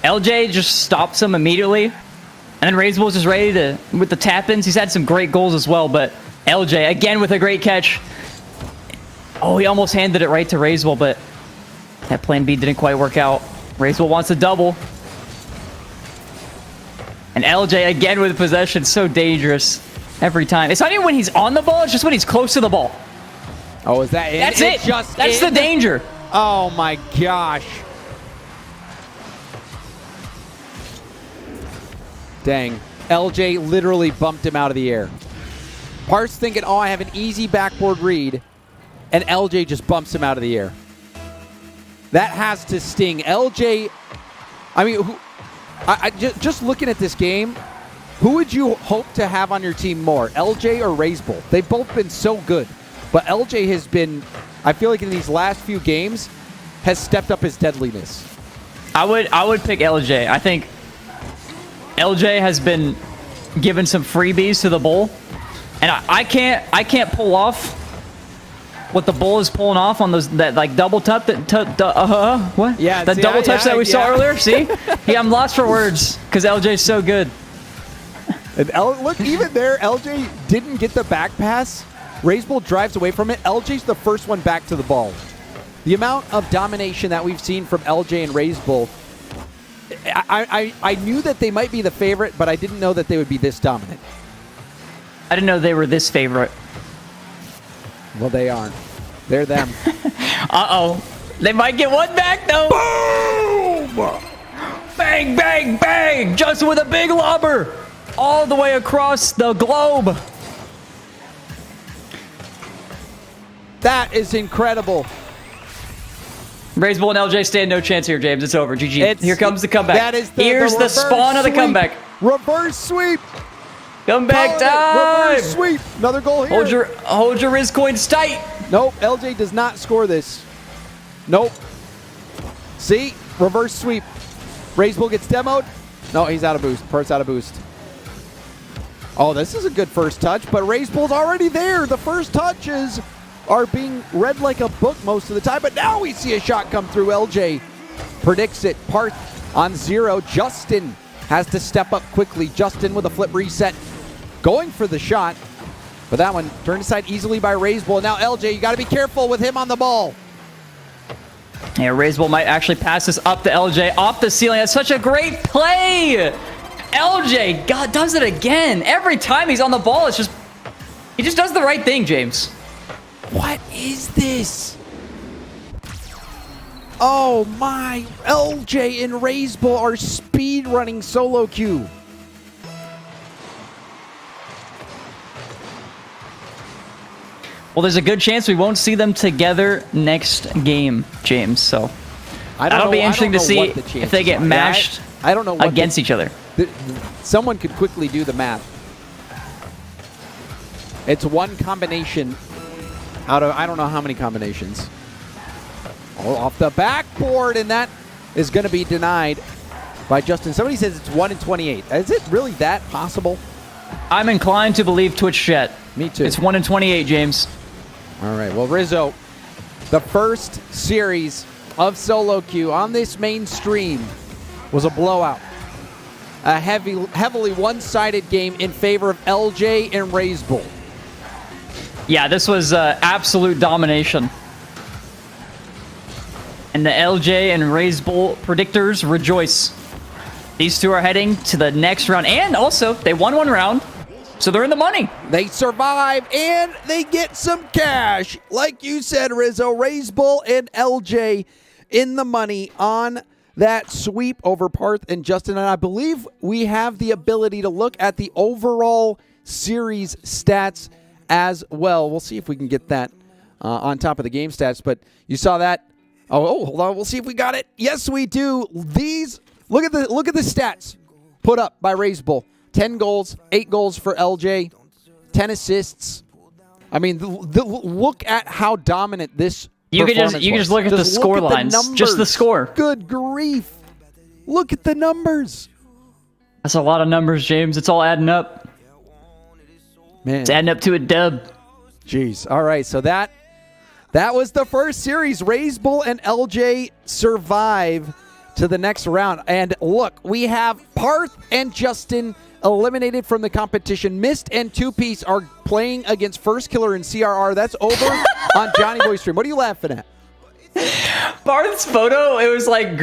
LJ just stops him immediately. And then Rizzo was just ready to, with the tap-ins. He's had some great goals as well, but LJ, again with a great catch. Oh, he almost handed it right to Rizzo, but that plan B didn't quite work out. Rizzo wants a double. And LJ, again with possession, so dangerous every time. It's not even when he's on the ball, it's just when he's close to the ball. Oh, is that it? That's it. That's the danger. Oh, my gosh. Dang. LJ literally bumped him out of the air. Parth's thinking, oh, I have an easy backboard read, and LJ just bumps him out of the air. That has to sting. LJ, I mean, just looking at this game, who would you hope to have on your team more, LJ or Rizzo? They've both been so good, but LJ has been, I feel like in these last few games, has stepped up his deadliness. I would pick LJ. I think LJ has been given some freebies to the bull, and I can't pull off what the bull is pulling off on that like double touch what? Yeah, that double touch that we saw earlier. See, yeah, I'm lost for words because LJ's so good. And look, even there, LJ didn't get the back pass. Rizzo drives away from it. LJ's the first one back to the ball. The amount of domination that we've seen from LJ and Rizzo, I knew that they might be the favorite, but I didn't know that they would be this dominant. I didn't know they were this favorite. Well, they aren't. They're them. Uh-oh. They might get one back, though. Boom! Bang, bang, bang! Just with a big lobber. All the way across the globe. That is incredible. Rizzo and LJ stand no chance here, James. It's over. GG. Here comes the comeback. That is Here's the spawn of the comeback. Reverse sweep. Comeback time. Reverse sweep. Another goal here. Hold your Riz coins tight. Nope. LJ does not score this. Nope. See? Reverse sweep. Rizzo gets demoed. No, he's out of boost. Parth's out of boost. Oh, this is a good first touch, but Rizzo's already there. The first touches are being read like a book most of the time, but now we see a shot come through. LJ predicts it. Parth on 0. Justin has to step up quickly. Justin with a flip reset, going for the shot, but that one turned aside easily by Rizzo. Now LJ, you got to be careful with him on the ball. Yeah, Rizzo might actually pass this up to LJ off the ceiling. That's such a great play. LJ, God, does it again. Every time he's on the ball, he just does the right thing, James. What is this? Oh my, LJ and Rizzo are speed running solo queue. Well, there's a good chance we won't see them together next game, James. So that'll be interesting to see if they get mashed I don't know against each other. Someone could quickly do the math. It's one combination out of I don't know how many combinations. Oh, off the backboard, and that is going to be denied by Justin. Somebody says it's 1 in 28. Is it really that possible? I'm inclined to believe Twitch chat. Me too. It's 1 in 28, James. All right. Well, Rizzo, the first series of solo queue on this main stream was a blowout. A heavily one-sided game in favor of LJ and Rizzo. Yeah, this was absolute domination. And the LJ and Raise Bull predictors rejoice. These two are heading to the next round. And also, they won one round, so they're in the money. They survive, and they get some cash. Like you said, Rizzo, Raise Bull and LJ in the money on that sweep over Parth and Justin. And I believe we have the ability to look at the overall series stats as well. We'll see if we can get that on top of the game stats. But you saw that. Oh, hold on. We'll see if we got it. Yes, we do. These look at the stats put up by Raise Bull. 10 goals, 8 goals for LJ, 10 assists. I mean, look at how dominant this. You can just look at the score lines. Just the score. Good grief! Look at the numbers. That's a lot of numbers, James. It's all adding up. Man, it's adding up to a dub. Jeez. All right, so that was the first series. Raise Bull and LJ survive to the next round. And look, we have Parth and Justin eliminated from the competition. Mist and Two Piece are playing against First Killer and CRR. That's over on Johnny Boy stream. What are you laughing at? Parth's photo, it was like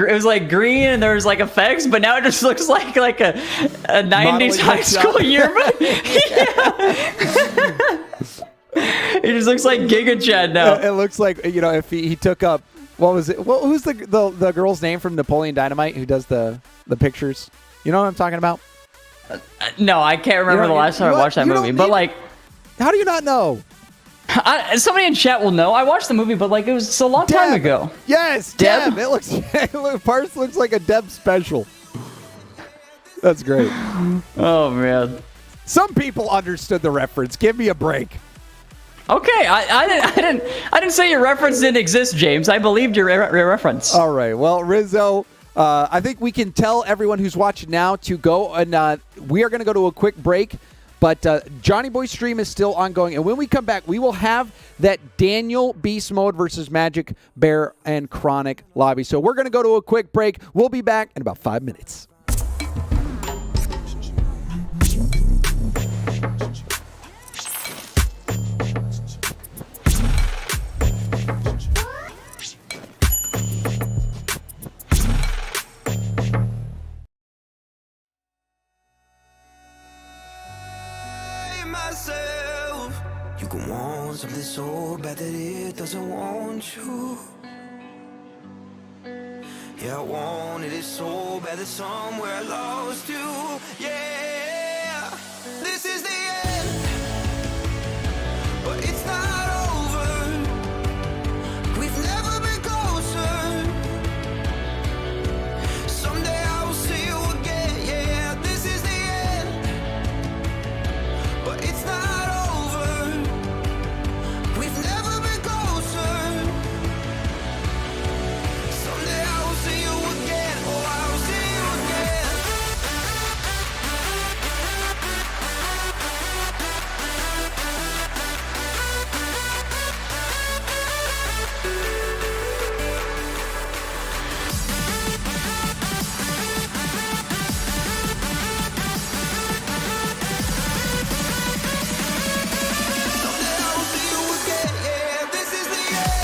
green and there was like effects, but now it just looks like a 90s high school yearbook. It just looks like Giga Chad now. It looks like, if he took up, what was it? Well, who's the girl's name from Napoleon Dynamite who does the pictures? You know what I'm talking about? No, I can't remember the last time I watched that movie. But how do you not know? Somebody in chat will know. I watched the movie, but it was a long time ago. Yes, Deb. Parth looks like a Deb special. That's great. Oh man. Some people understood the reference. Give me a break. Okay, I didn't say your reference didn't exist, James. I believed your reference. All right. Well, Rizzo, I think we can tell everyone who's watching now to go, and we are going to go to a quick break. But Johnny Boy stream is still ongoing, and when we come back, we will have that Daniel Beast Mode versus Magic Bear and Chronic lobby. So we're going to go to a quick break. We'll be back in about 5 minutes. You can want something so bad that it doesn't want you. Yeah, I wanted it so bad that somewhere I lost you. Yeah, this is the end, but it's not over. We've never been closer. Someday I will see you again. Yeah, this is the end, but it's not over. We've never been closer. Someday I will see you again. Oh, I will see you again. Someday I will see you again. Yeah, this is the end.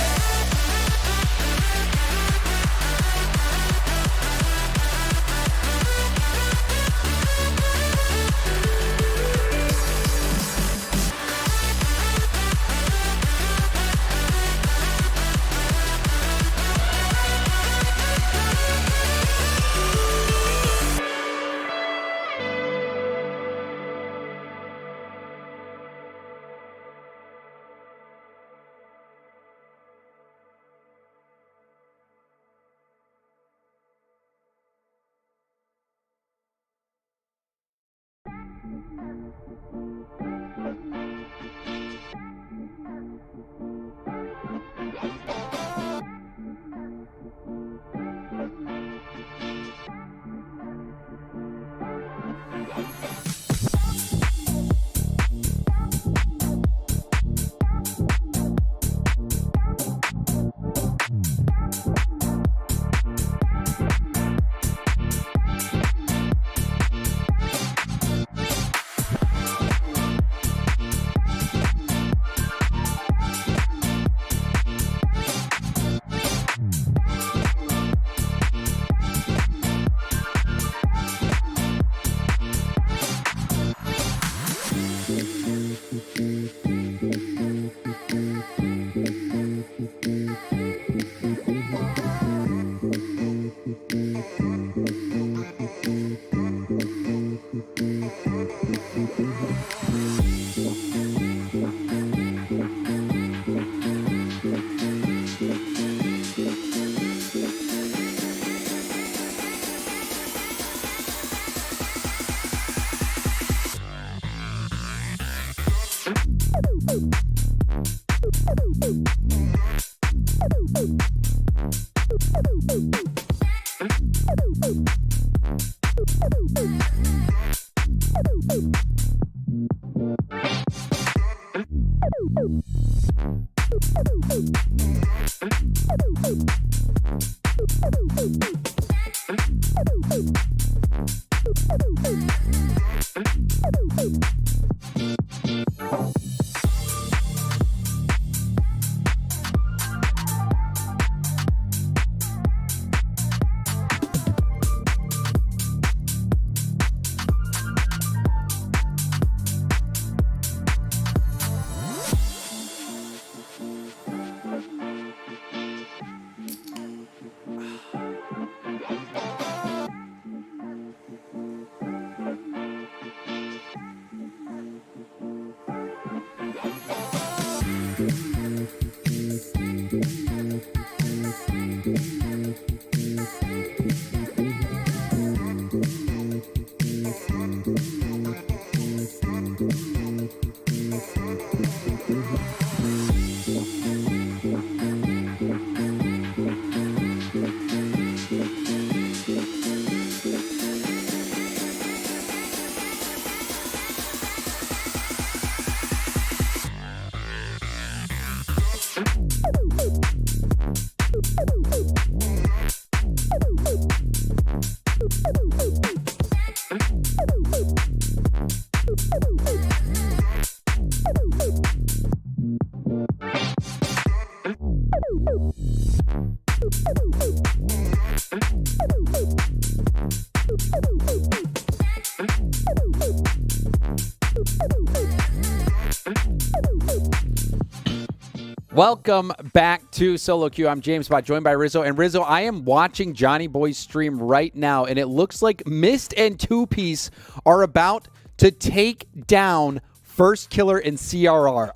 Welcome back to SoloQ. I'm James Bott, joined by Rizzo. And Rizzo, I am watching Johnny Boy's stream right now, and it looks like Mist and Two Piece are about to take down First Killer and CRR.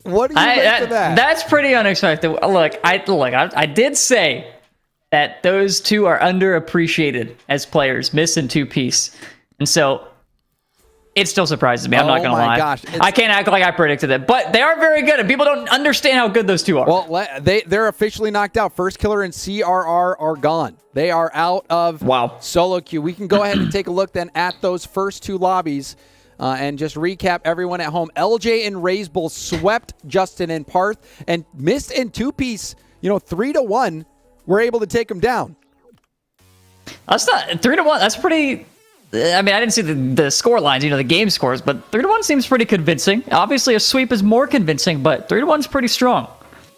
What do you make of that? That's pretty unexpected. I did say that those two are underappreciated as players, Mist and Two Piece, and so it still surprises me. I'm not going to lie. Gosh. I can't act like I predicted it, but they are very good, and people don't understand how good those two are. Well, they're officially knocked out. First Killer and CRR are gone. They are out of SoloQ. We can go ahead and take a look then at those first two lobbies and just recap everyone at home. LJ and Razebull swept Justin and Parth, and Mist and Two Piece, 3-1, were able to take them down. That's not 3-1. That's pretty. I mean, I didn't see the score lines, the game scores, but 3-1 seems pretty convincing. Obviously, a sweep is more convincing, but 3-1 is pretty strong.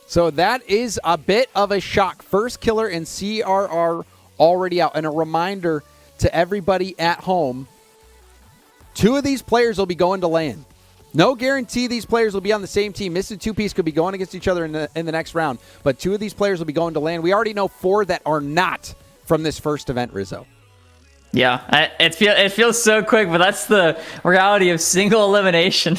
So that is a bit of a shock. First Killer and CRR already out. And a reminder to everybody at home, two of these players will be going to LAN. No guarantee these players will be on the same team. Mist and Two Piece could be going against each other in the next round, but two of these players will be going to LAN. We already know 4 that are not from this first event, Rizzo. Yeah, it feels so quick, but that's the reality of single elimination.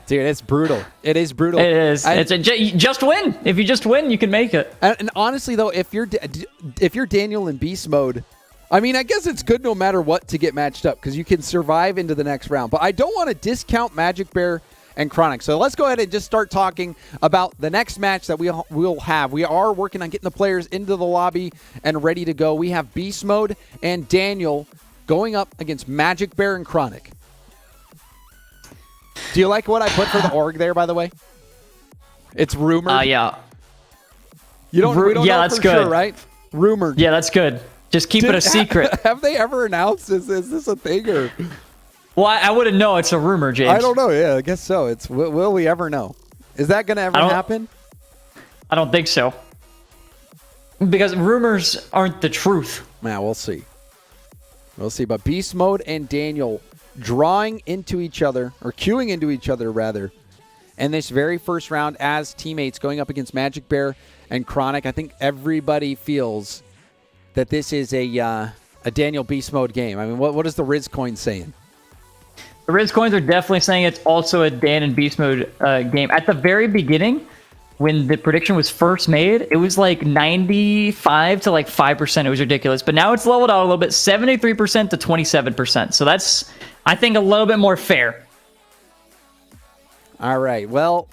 Dude, it's brutal. It is brutal. It is. Just win. If you just win, you can make it. And honestly, though, if you're Daniel in beast mode, I mean, I guess it's good no matter what to get matched up because you can survive into the next round. But I don't want to discount Magic Bear and Chronic. So let's go ahead and just start talking about the next match that we'll have. We are working on getting the players into the lobby and ready to go. We have Beast Mode and Daniel going up against Magic Bear and Chronic. Do you like what I put for the org there, by the way? It's rumored. Yeah. We don't know that's for good. sure, right? Rumored. Yeah, that's good. Just keep it a secret. Have they ever announced this? Is this a thing or? Well, I wouldn't know. It's a rumor, James. I don't know. Yeah, I guess so. It's will we ever know? Is that going to ever happen? I don't think so. Because rumors aren't the truth. Yeah, we'll see. We'll see. But Beast Mode and Daniel drawing into each other, or queuing into each other, rather, in this very first round as teammates going up against Magic Bear and Chronic. I think everybody feels that this is a Daniel Beast Mode game. I mean, what is the Riz coin saying? The Riz coins are definitely saying it's also a Dan and Beast Mode game. At the very beginning, when the prediction was first made, it was like 95 to like 5%. It was ridiculous. But now it's leveled out a little bit, 73% to 27%. So that's, I think, a little bit more fair. All right. Well,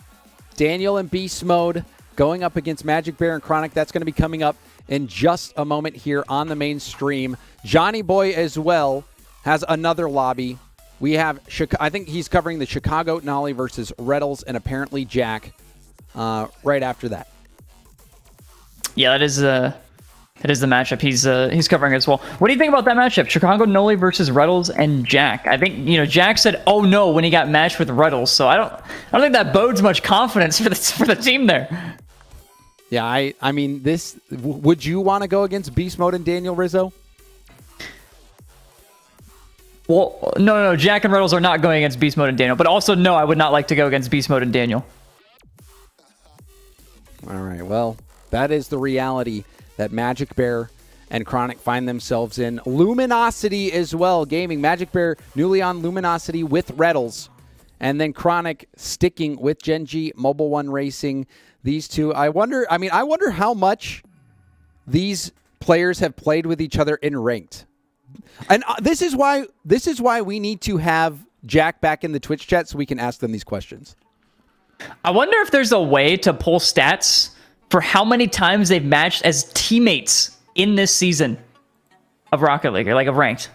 Daniel and Beast Mode going up against Magic Bear and Chronic. That's going to be coming up in just a moment here on the main stream. Johnny Boy as well has another lobby. We have, I think he's covering the Chicago Nolly versus Reddles and apparently Jack right after that. Yeah, that is the matchup he's covering as well. What do you think about that matchup? Chicago Nolly versus Reddles and Jack. I think Jack said, "Oh no," when he got matched with Reddles. So I don't think that bodes much confidence for the team there. Yeah, I mean this. Would you want to go against Beast Mode and Daniel Rizzo? Well, no. Jack and Reddles are not going against Beast Mode and Daniel. But also, no, I would not like to go against Beast Mode and Daniel. All right, well, that is the reality that Magic Bear and Chronic find themselves in. Luminosity as well, gaming. Magic Bear newly on Luminosity with Reddles. And then Chronic sticking with Genji, Mobile One Racing. These two, I wonder how much these players have played with each other in ranked. And this is why we need to have Jack back in the Twitch chat so we can ask them these questions. I wonder if there's a way to pull stats for how many times they've matched as teammates in this season of Rocket League, or like of ranked.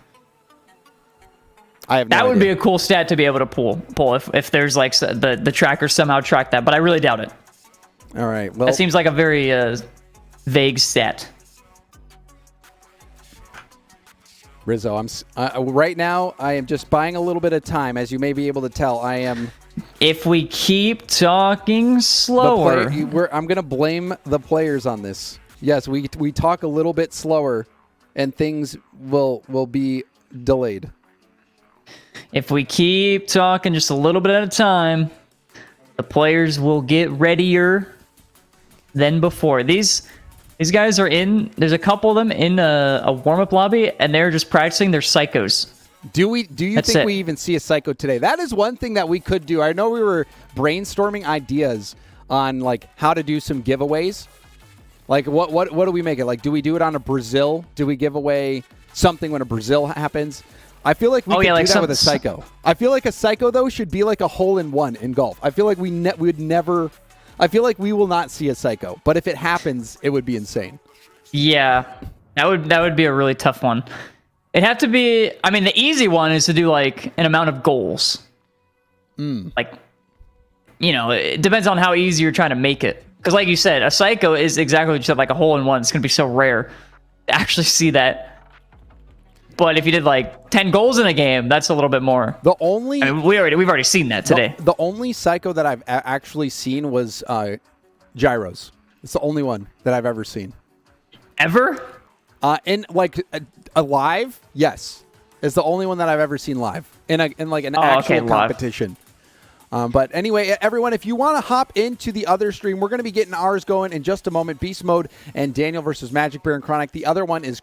I have no that would idea. be a cool stat to be able to pull if there's like the trackers somehow track that, but I really doubt it. All right, well, that seems like a very vague stat. Rizzo, right now I am just buying a little bit of time, as you may be able to tell. I am. If we keep talking slower, I'm going to blame the players on this. Yes, we talk a little bit slower, and things will be delayed. If we keep talking just a little bit at a time, the players will get readier than before. These guys are in. There's a couple of them in a warm-up lobby, and they're just practicing their psychos. Do you think we even see a psycho today? That is one thing that we could do. I know we were brainstorming ideas on like how to do some giveaways. Like what do we make it? Like, do we do it on a Brazil? Do we give away something when a Brazil happens? I feel like we could do that with a psycho. I feel like a psycho though should be like a hole-in-one in golf. I feel like we would never. I feel like we will not see a psycho, but if it happens, it would be insane. Yeah, that would be a really tough one. It'd have to be. I mean, the easy one is to do like an amount of goals. Like, it depends on how easy you're trying to make it. Because, like you said, a psycho is exactly what you said, like a hole-in-one. It's gonna be so rare to actually see that. But if you did like 10 goals in a game, that's a little bit more. The only we've already seen that today. The only psycho that I've actually seen was Gyros. It's the only one that I've ever seen. Ever? In like live, yes, it's the only one that I've ever seen live in like an actual competition. But anyway, everyone, if you want to hop into the other stream, we're going to be getting ours going in just a moment. Beast Mode and Daniel versus Magic Bear and Chronic. The other one is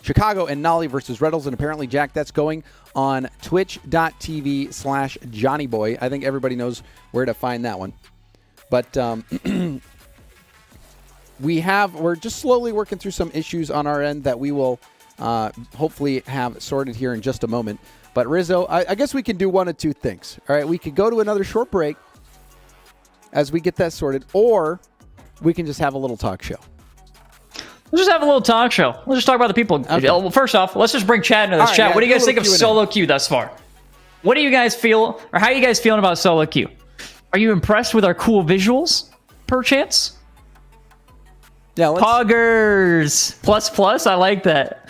Chicago and Nolly versus Reddles and apparently Jack. That's going on twitch.tv/JohnnyBoy. I think everybody knows where to find that one. But we're just slowly working through some issues on our end that we will hopefully have sorted here in just a moment. But Rizzo, I guess we can do one of two things. All right, we could go to another short break as we get that sorted, or we can just have a little talk show. Let's just have a little talk show. Let's just talk about the people. Okay. Well, first off, let's just bring Chad into this chat. Yeah, what do you guys think of SoloQ thus far? What do you guys feel, or how are you guys feeling about SoloQ? Are you impressed with our cool visuals, perchance? Yeah, Poggers plus. I like that.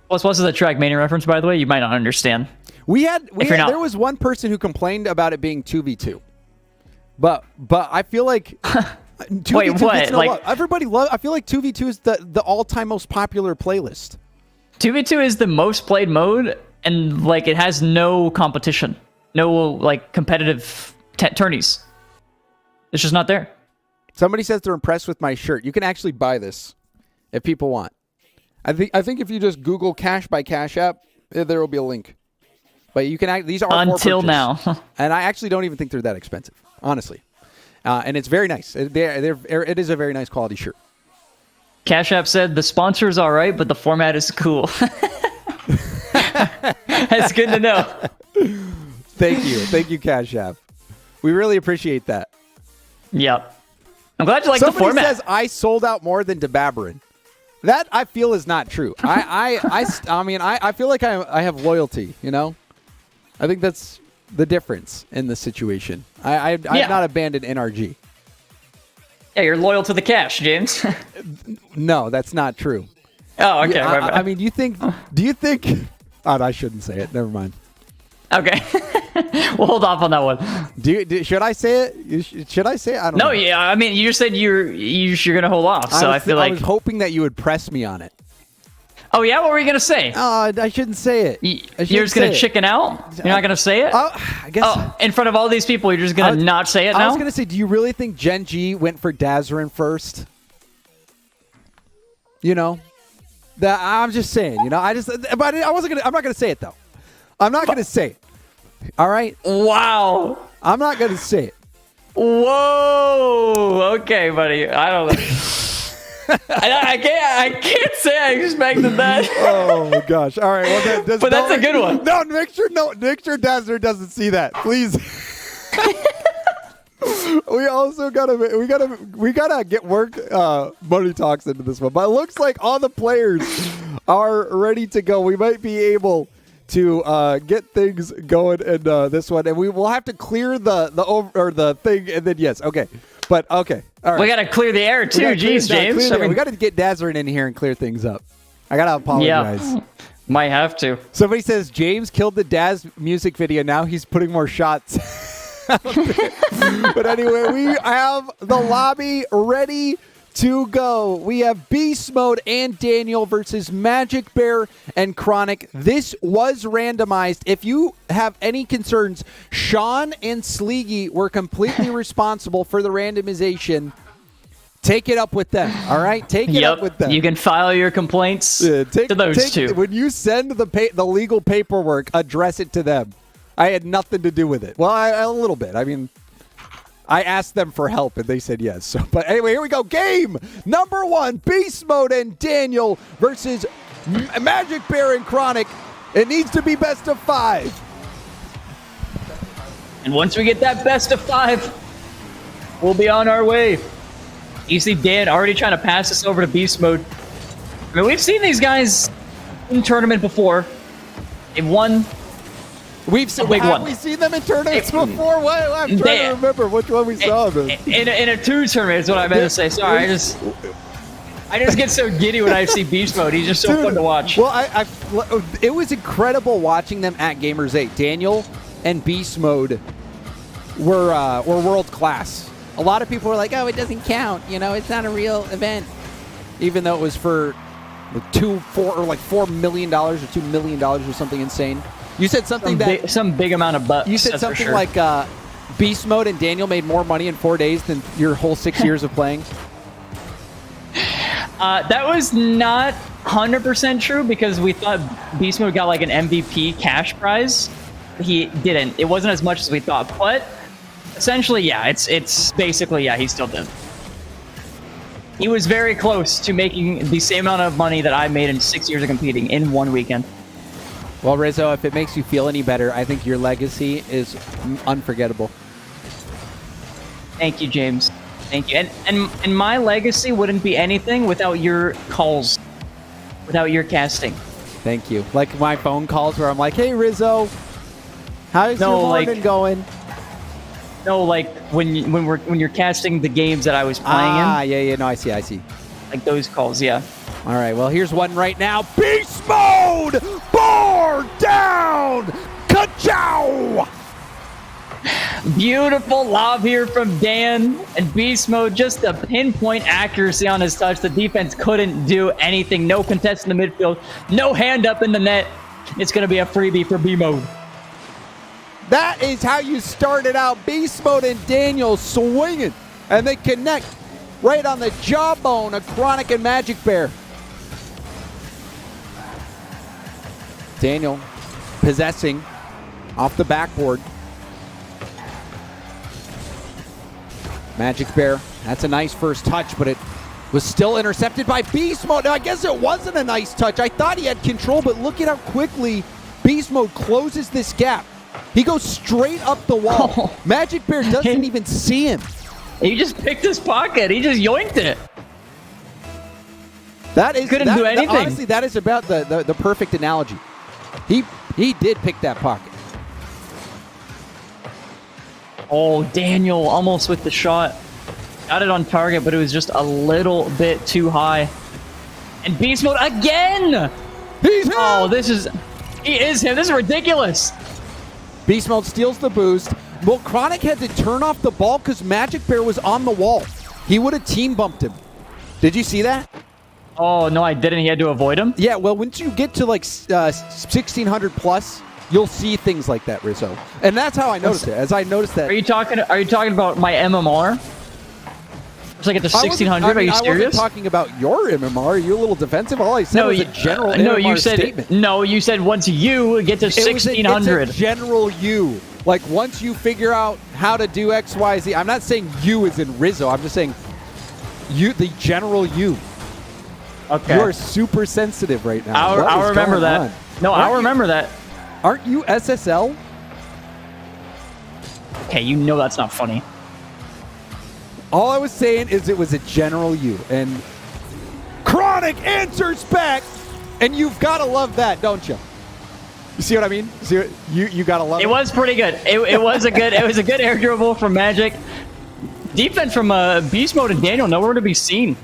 Plus is a Trackmania reference, by the way. You might not understand. There was one person who complained about it being 2v2, but I feel like 2v2 Wait, what? Gets everybody love. I feel like 2v2 is the all-time most popular playlist. 2v2 is the most played mode, and like it has no competition, no like competitive tourneys. It's just not there. Somebody says they're impressed with my shirt. You can actually buy this if people want. I think if you just Google Cash by Cash App, there will be a link. But you can these are until now, and I actually don't even think they're that expensive, honestly. And it's very nice. It is a very nice quality shirt. Cash App said the sponsor is all right, but the format is cool. That's good to know. Thank you, Cash App. We really appreciate that. Yep. I'm glad you like the format. Somebody says I sold out more than Debabarin. That I feel is not true. I mean, I feel like I have loyalty, you know? I think that's the difference in this situation. I've not abandoned NRG. Yeah, you're loyal to the cash, James. No, that's not true. Oh, okay. Yeah, I mean, do you think, oh, I shouldn't say it. Never mind. Okay. We'll hold off on that one. Should I say it? Should I say it? I don't know. No, yeah. I mean, you just said you're going to hold off. So I feel like. I was hoping that you would press me on it. Oh, yeah? What were you going to say? Oh, I shouldn't say it. You're just going to chicken out? You're not going to say it? I guess. Oh, in front of all these people, you're just going to not say it now? I was going to say, do you really think Gen G went for Dazarin first? You know? I'm just saying, you know? But I wasn't going to, I'm not going to say it, though. I'm not going to say it. All right? Wow. I'm not going to say it. Whoa. Okay, buddy. I don't know. I can't say I expected that. Oh gosh! All right, well, but that's a good one. No, make sure Dazzler doesn't see that, please. We also gotta get work money talks into this one. But it looks like all the players are ready to go. We might be able to get things going in this one, and we will have to clear the thing, and then yes, okay. But okay, all right. We got to clear the air too. Jeez, James. We got to get Dazzler in here and clear things up. I gotta apologize. Yeah, might have to. Somebody says James killed the Daz music video. Now he's putting more shots. But anyway, we have the lobby ready to go. We have Beast Mode and Daniel versus Magic Bear and Chronic. This was randomized. If you have any concerns, Sean and Sleegy were completely responsible for the randomization. Take it up with them, all right? Take it up with them. You can file your complaints to those two. When you send the legal paperwork, address it to them. I had nothing to do with it. Well, a little bit. I mean, I asked them for help, and they said yes. So, but anyway, here we go. Game number 1, Beast Mode and Daniel versus Magic Bear and Chronic. It needs to be best of 5. And once we get that best of 5, we'll be on our way. You see Dan already trying to pass this over to Beast Mode. I mean, we've seen these guys in tournament before. They've won. Have we seen them in tournaments before? I'm trying to remember which one we saw them in a 2 tournament is what I meant to say. Sorry, I just get so giddy when I see Beast Mode. He's just so fun to watch. Well, it was incredible watching them at Gamers 8. Daniel and Beast Mode were world class. A lot of people were like, "Oh, it doesn't count. You know, it's not a real event," even though it was for $4 million or $2 million or something insane. You said something some big amount of bucks. You said something like Beast Mode and Daniel made more money in 4 days than your whole 6 years of playing. That was not 100% true because we thought Beast Mode got like an MVP cash prize. He didn't. It wasn't as much as we thought, but essentially, yeah, it's basically, yeah, he still did. He was very close to making the same amount of money that I made in 6 years of competing in 1 weekend. Well, Rizzo, if it makes you feel any better, I think your legacy is unforgettable. Thank you, James. Thank you. And my legacy wouldn't be anything without your calls, without your casting. Thank you. Like my phone calls where I'm like, "Hey, Rizzo, how's your morning going?" No, like when you're casting the games that I was playing in. Yeah. No, I see. Like those calls, yeah. All right, well, here's one right now. Beast Mode! Bar down! Ka-chow! Beautiful lob here from Dan. And Beast Mode, just a pinpoint accuracy on his touch. The defense couldn't do anything. No contest in the midfield. No hand up in the net. It's going to be a freebie for B-Mode. That is how you started out. Beast Mode and Daniel swinging. And they connect right on the jawbone of Chronic and Magic Bear. Daniel possessing off the backboard. Magic Bear, that's a nice first touch, but it was still intercepted by Beast Mode. Now, I guess it wasn't a nice touch. I thought he had control, but look at how quickly Beast Mode closes this gap. He goes straight up the wall. Oh. Magic Bear doesn't even see him. He just picked his pocket. He just yoinked it. That is couldn't do anything. Honestly, that is about the perfect analogy. He did pick that pocket. Oh, Daniel almost with the shot. Got it on target, but it was just a little bit too high. And beast mode again! He's him! Oh, he is him. This is ridiculous. Beast mode steals the boost. Well, Chronic had to turn off the ball because Magic Bear was on the wall. He would have team bumped him. Did you see that? Oh, no, I didn't. He had to avoid him? Yeah, well, once you get to like 1600 plus, you'll see things like that, Rizzo. And that's how I noticed it. As I noticed that. Are you talking about my MMR? It's like at the 1600. Are you serious? I wasn't talking about your MMR. Are you a little defensive? All I said was a general MMR statement. No, you said once you get to 1600. It's a general you. Like once you figure out how to do X, Y, Z. I'm not saying you as in Rizzo. I'm just saying you, the general you. Okay. You're super sensitive right now. I'll remember that. No, I'll remember that. Aren't you SSL? Okay, you know that's not funny. All I was saying is it was a general you. And Chronic answers back. And you've got to love that, don't you? You see what I mean? See what, you got to love it. It was pretty good. It was a good air dribble from Magic. Defense from Beast Mode and Daniel, nowhere to be seen.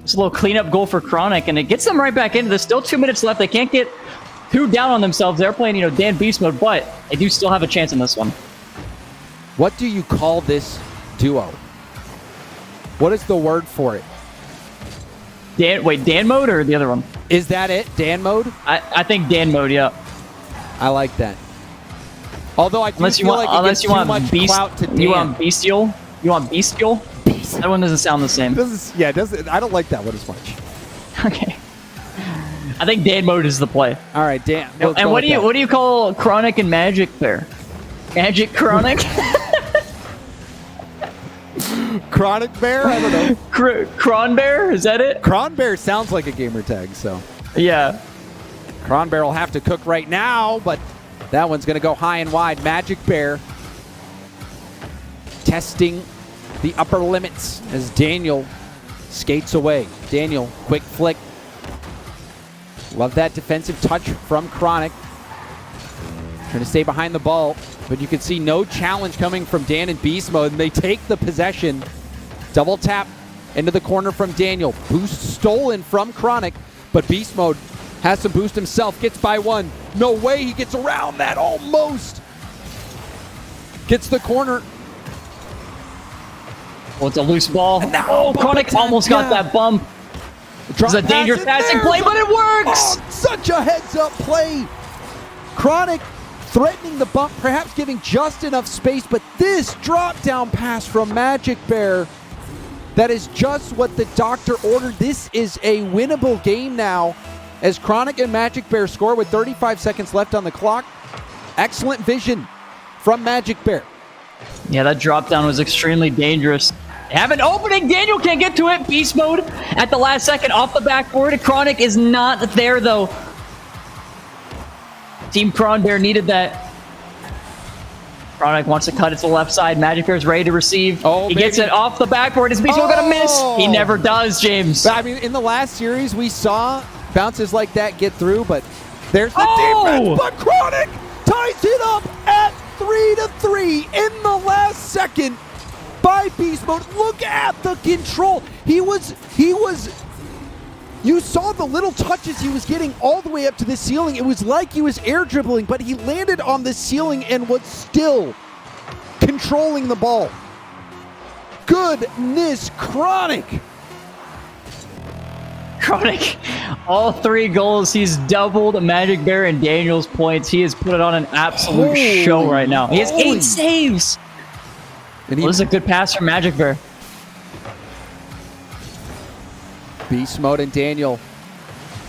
It's a little cleanup goal for Chronic, and it gets them right back into this. Still 2 minutes left. They can't get too down on themselves. They're playing, Dan Beast Mode, but they do still have a chance in this one. What do you call this duo? What is the word for it? Dan Mode or the other one? Is that it? Dan Mode? I think Dan Mode, yeah. I like that. Although I do unless you feel want, like it unless gets you too want much beast, clout to Dan. You want Bestial? You want Bestial? That one doesn't sound the same. I don't like that one as much. Okay. I think Dan Mode is the play. All right, Dan. And what do you call Chronic and Magic there? Magic Chronic? Chronic Bear? I don't know. Cron Bear? Is that it? Cron Bear sounds like a gamer tag, so. Yeah. Cron Bear will have to cook right now, but that one's going to go high and wide. Magic Bear testing the upper limits as Daniel skates away. Daniel, quick flick. Love that defensive touch from Chronic. Trying to stay behind the ball, but you can see no challenge coming from Dan in beast mode, and they take the possession. Double tap into the corner from Daniel. Boost stolen from Chronic, but beast mode has some boost himself. Gets by one. No way he gets around that. Almost. Gets the corner. Well, it's a loose ball. Chronic almost got that bump. It's a dangerous passing play, but it works! Oh, such a heads-up play. Chronic threatening the bump, perhaps giving just enough space, but this drop-down pass from Magic Bear, that is just what the doctor ordered. This is a winnable game now as Chronic and Magic Bear score with 35 seconds left on the clock. Excellent vision from Magic Bear. Yeah, that drop down was extremely dangerous. They have an opening. Daniel can't get to it. Beast mode at the last second off the backboard. Chronic is not there, though. Team Cron Bear needed that. Chronic wants to cut it to the left side. Magic Bear's ready to receive. He gets it off the backboard. Is Beast mode going to miss? He never does, James. I mean, in the last series, we saw bounces like that get through, but there's the defense. But Chronic ties it up at 3-3 in the last second by Beast Mode. Look at the control. He was, you saw the little touches he was getting all the way up to the ceiling. It was like he was air dribbling, but he landed on the ceiling and was still controlling the ball. Goodness, Chronic. Chronic, all 3 goals. He's doubled Magic Bear and Daniel's points. He has put it on an absolute show right now. He has 8 saves. And this is a good pass from Magic Bear. Beast Mode and Daniel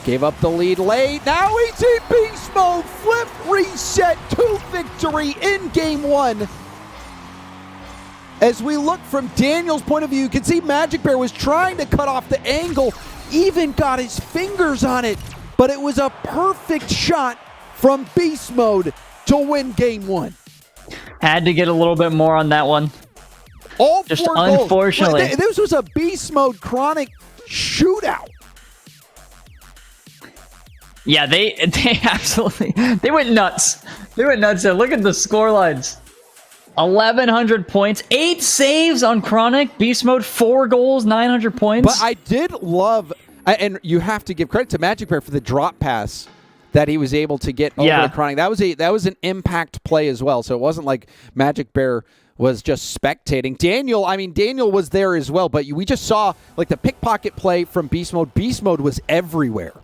gave up the lead late. Now he's in Beast Mode. Flip, reset to victory in Game 1. As we look from Daniel's point of view, you can see Magic Bear was trying to cut off the angle, even got his fingers on it, but it was a perfect shot from Beast Mode to win Game 1. Had to get a little bit more on that one. All just 4 goals. Unfortunately. This was a Beast Mode Chronic shootout. Yeah, they absolutely, they went nuts. They went nuts there. Look at the score lines. 1,100 points, 8 saves on Chronic. Beast Mode, 4 goals, 900 points. But I did love, and you have to give credit to Magic Bear for the drop pass that he was able to get over to Chronic. That was an impact play as well. So it wasn't like Magic Bear was just spectating. Daniel was there as well, but we just saw like the pickpocket play from Beast Mode. Beast Mode was everywhere.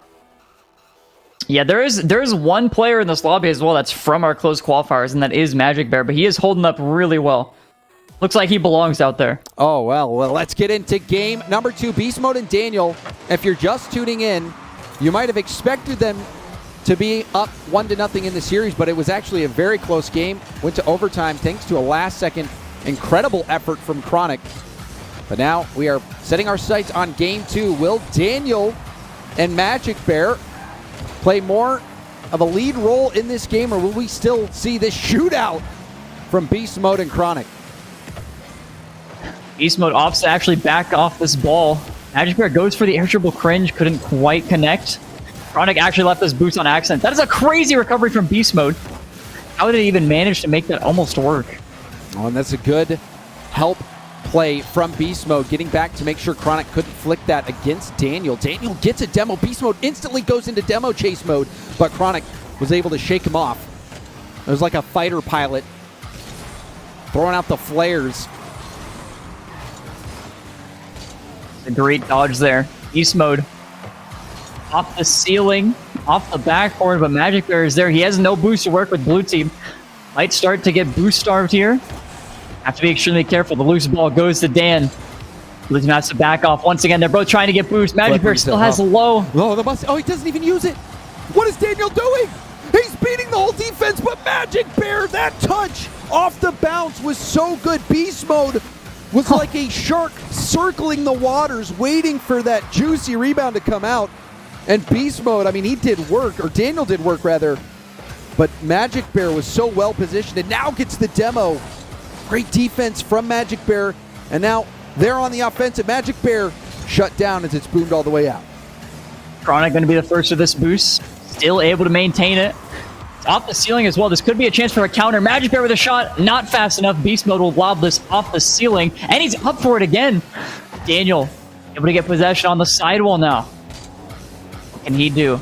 Yeah, there's one player in this lobby as well that's from our closed qualifiers, and that is Magic Bear, but he is holding up really well. Looks like he belongs out there. Oh, well, let's get into game number 2, Beast Mode and Daniel. If you're just tuning in, you might have expected them to be up 1-0 in the series, but it was actually a very close game. Went to overtime thanks to a last-second incredible effort from Chronic. But now we are setting our sights on game 2. Will Daniel and Magic Bear play more of a lead role in this game, or will we still see this shootout from Beast Mode and Chronic? Beast Mode opts to actually back off this ball. Magic Bear goes for the air dribble cringe, couldn't quite connect. Chronic actually left his boots on accident. That is a crazy recovery from Beast Mode. How did he even manage to make that almost work? Oh, and that's a good help play from Beast Mode, getting back to make sure Chronic couldn't flick that against Daniel. Daniel gets a demo. Beast Mode instantly goes into demo chase mode, but Chronic was able to shake him off. It was like a fighter pilot throwing out the flares. A great dodge there. Beast Mode off the ceiling, off the backboard, but Magic Bear is there. He has no boost to work with blue team. Might start to get boost starved here. Have to be extremely careful. The loose ball goes to Dan. Blue team has to back off. Once again, they're both trying to get boost. Magic Bear still has low. Oh, he doesn't even use it. What is Daniel doing? He's beating the whole defense, but Magic Bear, that touch off the bounce was so good. Beast Mode was like a shark circling the waters, waiting for that juicy rebound to come out. And Beast Mode, I mean, he did work, or Daniel did work rather, but Magic Bear was so well positioned and now gets the demo. Great defense from Magic Bear, and now they're on the offensive. Magic Bear shut down as it's boomed all the way out. Chronic going to be the first of this boost. Still able to maintain it. It's off the ceiling as well. This could be a chance for a counter. Magic Bear with a shot. Not fast enough. Beast Mode will lob this off the ceiling, and he's up for it again. Daniel able to get possession on the sidewall now. What can he do?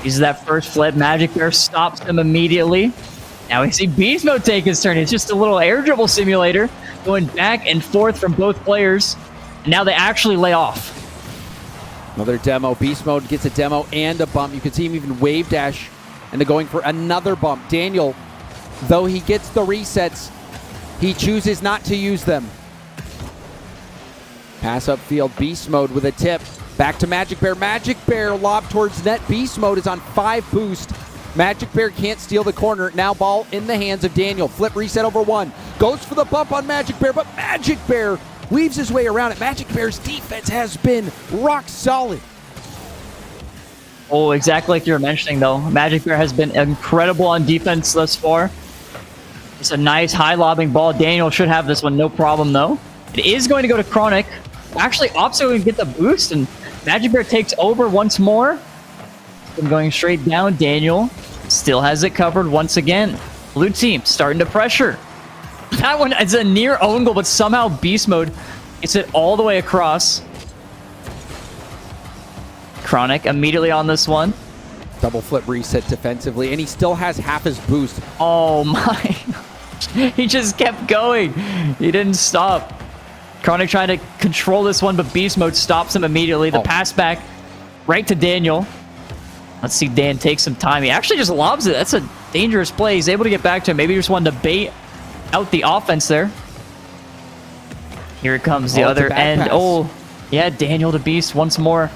Uses that first flip. Magic Bear stops him immediately. Now we see Beast Mode take his turn. It's just a little air dribble simulator going back and forth from both players. And now they actually lay off. Another demo. Beast Mode gets a demo and a bump. You can see him even wave dash into going for another bump. Daniel, though he gets the resets, he chooses not to use them. Pass upfield. Beast Mode with a tip. Back to Magic Bear. Magic Bear lob towards net. Beast Mode is on 5 boost. Magic Bear can't steal the corner. Now ball in the hands of Daniel. Flip reset over 1. Goes for the bump on Magic Bear, but Magic Bear weaves his way around it. Magic Bear's defense has been rock solid. Oh, exactly like you were mentioning, though. Magic Bear has been incredible on defense thus far. It's a nice high lobbing ball. Daniel should have this one, no problem, though. It is going to go to Chronic. Actually, Opso can get the boost, and Magic Bear takes over once more. Been going straight down. Daniel still has it covered once again. Blue team starting to pressure. That one is a near own goal, but somehow Beast Mode gets it all the way across. Chronic immediately on this one. Double flip reset defensively, and he still has half his boost. Oh my. He just kept going. He didn't stop. Chronic trying to control this one, but Beast Mode stops him immediately. The pass back right to Daniel. Let's see Dan take some time. He actually just lobs it. That's a dangerous play. He's able to get back to him. Maybe he just wanted to bait out the offense there. Here it comes, the other end. Pass. Oh, yeah, Daniel to Beast once more.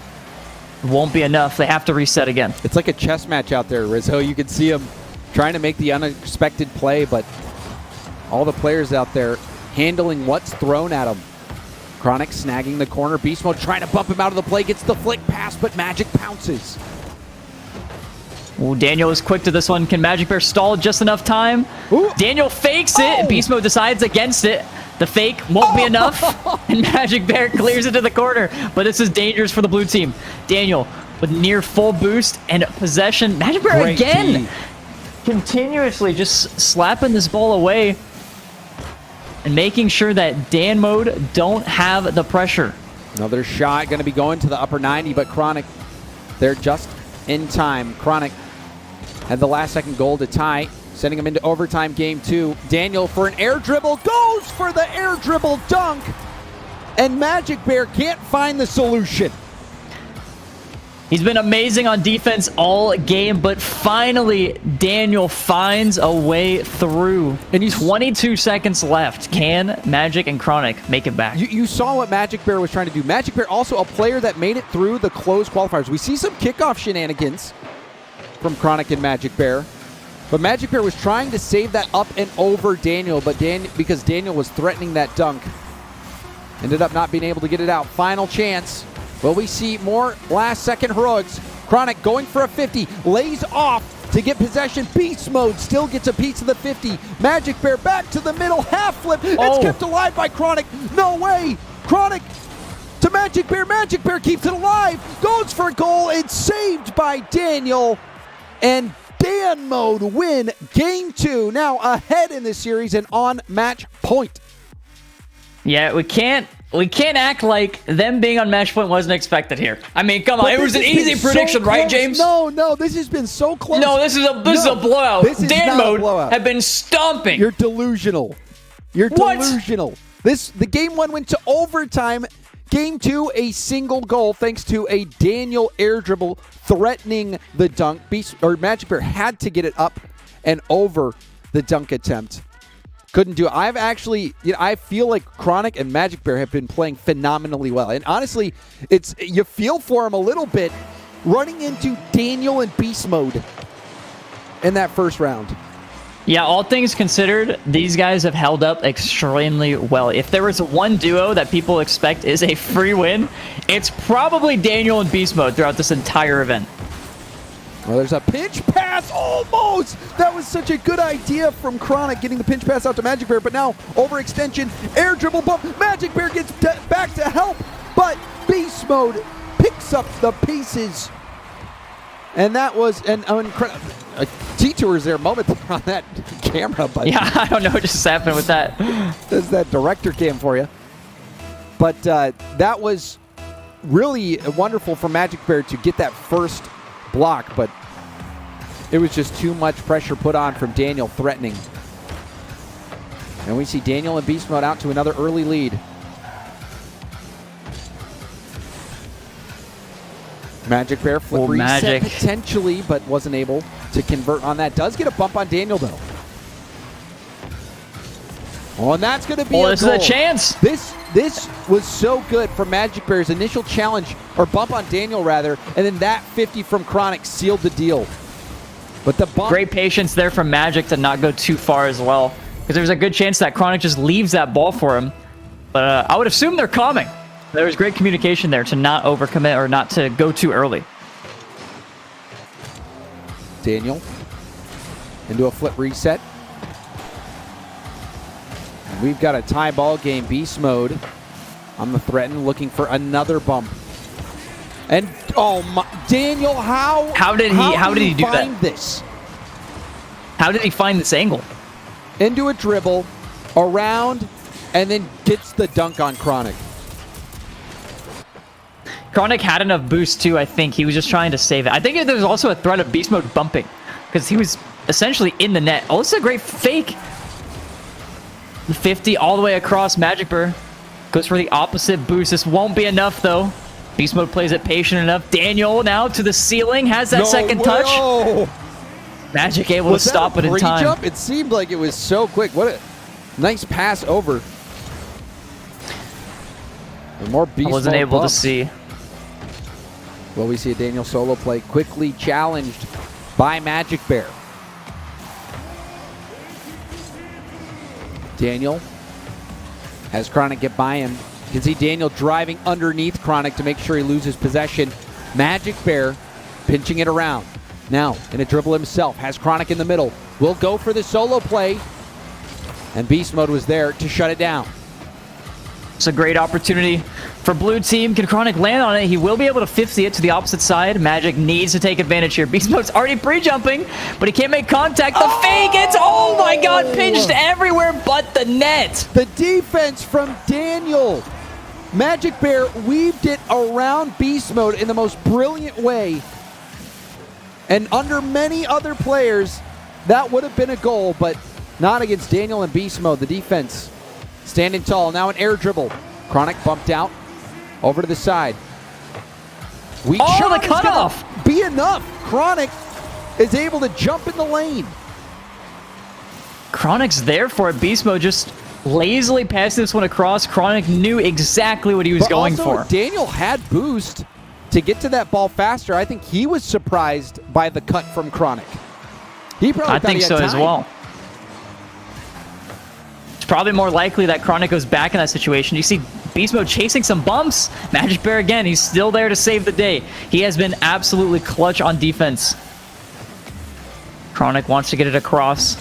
Won't be enough. They have to reset again. It's like a chess match out there, Rizzo. You can see him trying to make the unexpected play, but all the players out there handling what's thrown at them. Chronic snagging the corner. Beast Mode trying to bump him out of the play. Gets the flick pass, but Magic pounces. Ooh, Daniel is quick to this one. Can Magic Bear stall just enough time? Ooh. Daniel fakes it. Beast Mode decides against it. The fake won't be enough. And Magic Bear clears it to the corner. But this is dangerous for the blue team. Daniel with near full boost and possession. Magic Bear Great again, D. continuously just slapping this ball away and making sure that Dan Mode don't have the pressure. Another shot going to be going to the upper 90, but Chronic, they're just in time. Chronic had the last second goal to tie, sending him into overtime game 2. Daniel for an air dribble, goes for the air dribble dunk, and Magic Bear can't find the solution. He's been amazing on defense all game, but finally Daniel finds a way through. And he's 22 seconds left. Can Magic and Chronic make it back? You saw what Magic Bear was trying to do. Magic Bear also a player that made it through the closed qualifiers. We see some kickoff shenanigans from Chronic and Magic Bear, but Magic Bear was trying to save that up and over Daniel, but because Daniel was threatening that dunk, ended up not being able to get it out. Final chance. Will we see more last-second heroics? Chronic going for a 50, lays off to get possession. Beast Mode still gets a piece of the 50. Magic Bear back to the middle, half flip. It's kept alive by Chronic. No way. Chronic to Magic Bear. Magic Bear keeps it alive. Goes for a goal. It's saved by Daniel. And Dan Mode win game 2. Now ahead in this series and on match point. Yeah, we can't act like them being on match point wasn't expected here. I mean, come on, it was an easy prediction, right, James? No, this has been so close. No, this is a blowout. This is Dan not a Mode blowout. have been stomping. You're delusional. You're What? delusional. The game 1 went to overtime. Game 2, a single goal thanks to a Daniel air dribble threatening the dunk. Magic Bear had to get it up and over the dunk attempt. Couldn't do it. I feel like Chronic and Magic Bear have been playing phenomenally well. And honestly, you feel for them a little bit running into Daniel and Beast Mode in that first round. Yeah, all things considered, these guys have held up extremely well. If there was one duo that people expect is a free win, it's probably Daniel and Beast Mode throughout this entire event. Well, there's a pinch pass, almost! That was such a good idea from Chronic, getting the pinch pass out to Magic Bear, but now overextension, air dribble bump, Magic Bear gets back to help, but Beast Mode picks up the pieces. And that was an incredible... Detours there a moment on that camera, but... Yeah, I don't know what just happened with that. There's that director cam for you. But that was really wonderful for Magic Bear to get that first block, but it was just too much pressure put on from Daniel threatening. And we see Daniel and Beast Mode out to another early lead. Magic Bear flip reset potentially, but wasn't able to convert on that. Does get a bump on Daniel though. Oh, and that's going to be a this goal. is a chance. This was so good for Magic Bear's initial challenge, or bump on Daniel rather, and then that 50 from Chronic sealed the deal. But the bump... Great patience there from Magic to not go too far as well, because there's a good chance that Chronic just leaves that ball for him. But I would assume they're coming. There was great communication there to not overcommit or not to go too early. Daniel into a flip reset. And we've got a tie ball game. Beast Mode on the threaten, looking for another bump. And oh my, Daniel, how did he do that? This? How did he find this angle? Into a dribble, around, and then gets the dunk on Chronic. Chronic had enough boost too, I think. He was just trying to save it. I think there was also a threat of Beast Mode bumping, because he was essentially in the net. Oh, this is a great fake. The 50 all the way across. Magic Bear goes for the opposite boost. This won't be enough, though. Beast Mode plays it patient enough. Daniel now to the ceiling. Has that second touch. Magic able to stop it in time. Jump? It seemed like it was so quick. What a nice pass over. And more Beast Mode I wasn't able bump. to see. Well, we see a Daniel solo play quickly challenged by Magic Bear. Daniel has Chronic get by him. You can see Daniel driving underneath Chronic to make sure he loses possession. Magic Bear pinching it around. Now, in a dribble himself, has Chronic in the middle. Will go for the solo play. And Beast Mode was there to shut it down. It's a great opportunity for blue team. Can Chronic land on it? He will be able to 50 it to the opposite side. Magic needs to take advantage here. Beast Mode's already pre-jumping, but he can't make contact. The fake, it's, oh my god, pinched everywhere but the net. The defense from Daniel. Magic Bear weaved it around Beast Mode in the most brilliant way. And under many other players, that would have been a goal, but not against Daniel and Beast Mode. The defense standing tall. Now an air dribble. Chronic bumped out. Over to the side. Weak shot the cutoff! Be enough. Chronic is able to jump in the lane. Chronic's there for it. Beast Mode just lazily passed this one across. Chronic knew exactly what he was going also, for. Daniel had boost to get to that ball faster. I think he was surprised by the cut from Chronic. He probably I think so as well. It's probably more likely that Chronic goes back in that situation. You see Beast Mode chasing some bumps. Magic Bear again, he's still there to save the day. He has been absolutely clutch on defense. Chronic wants to get it across.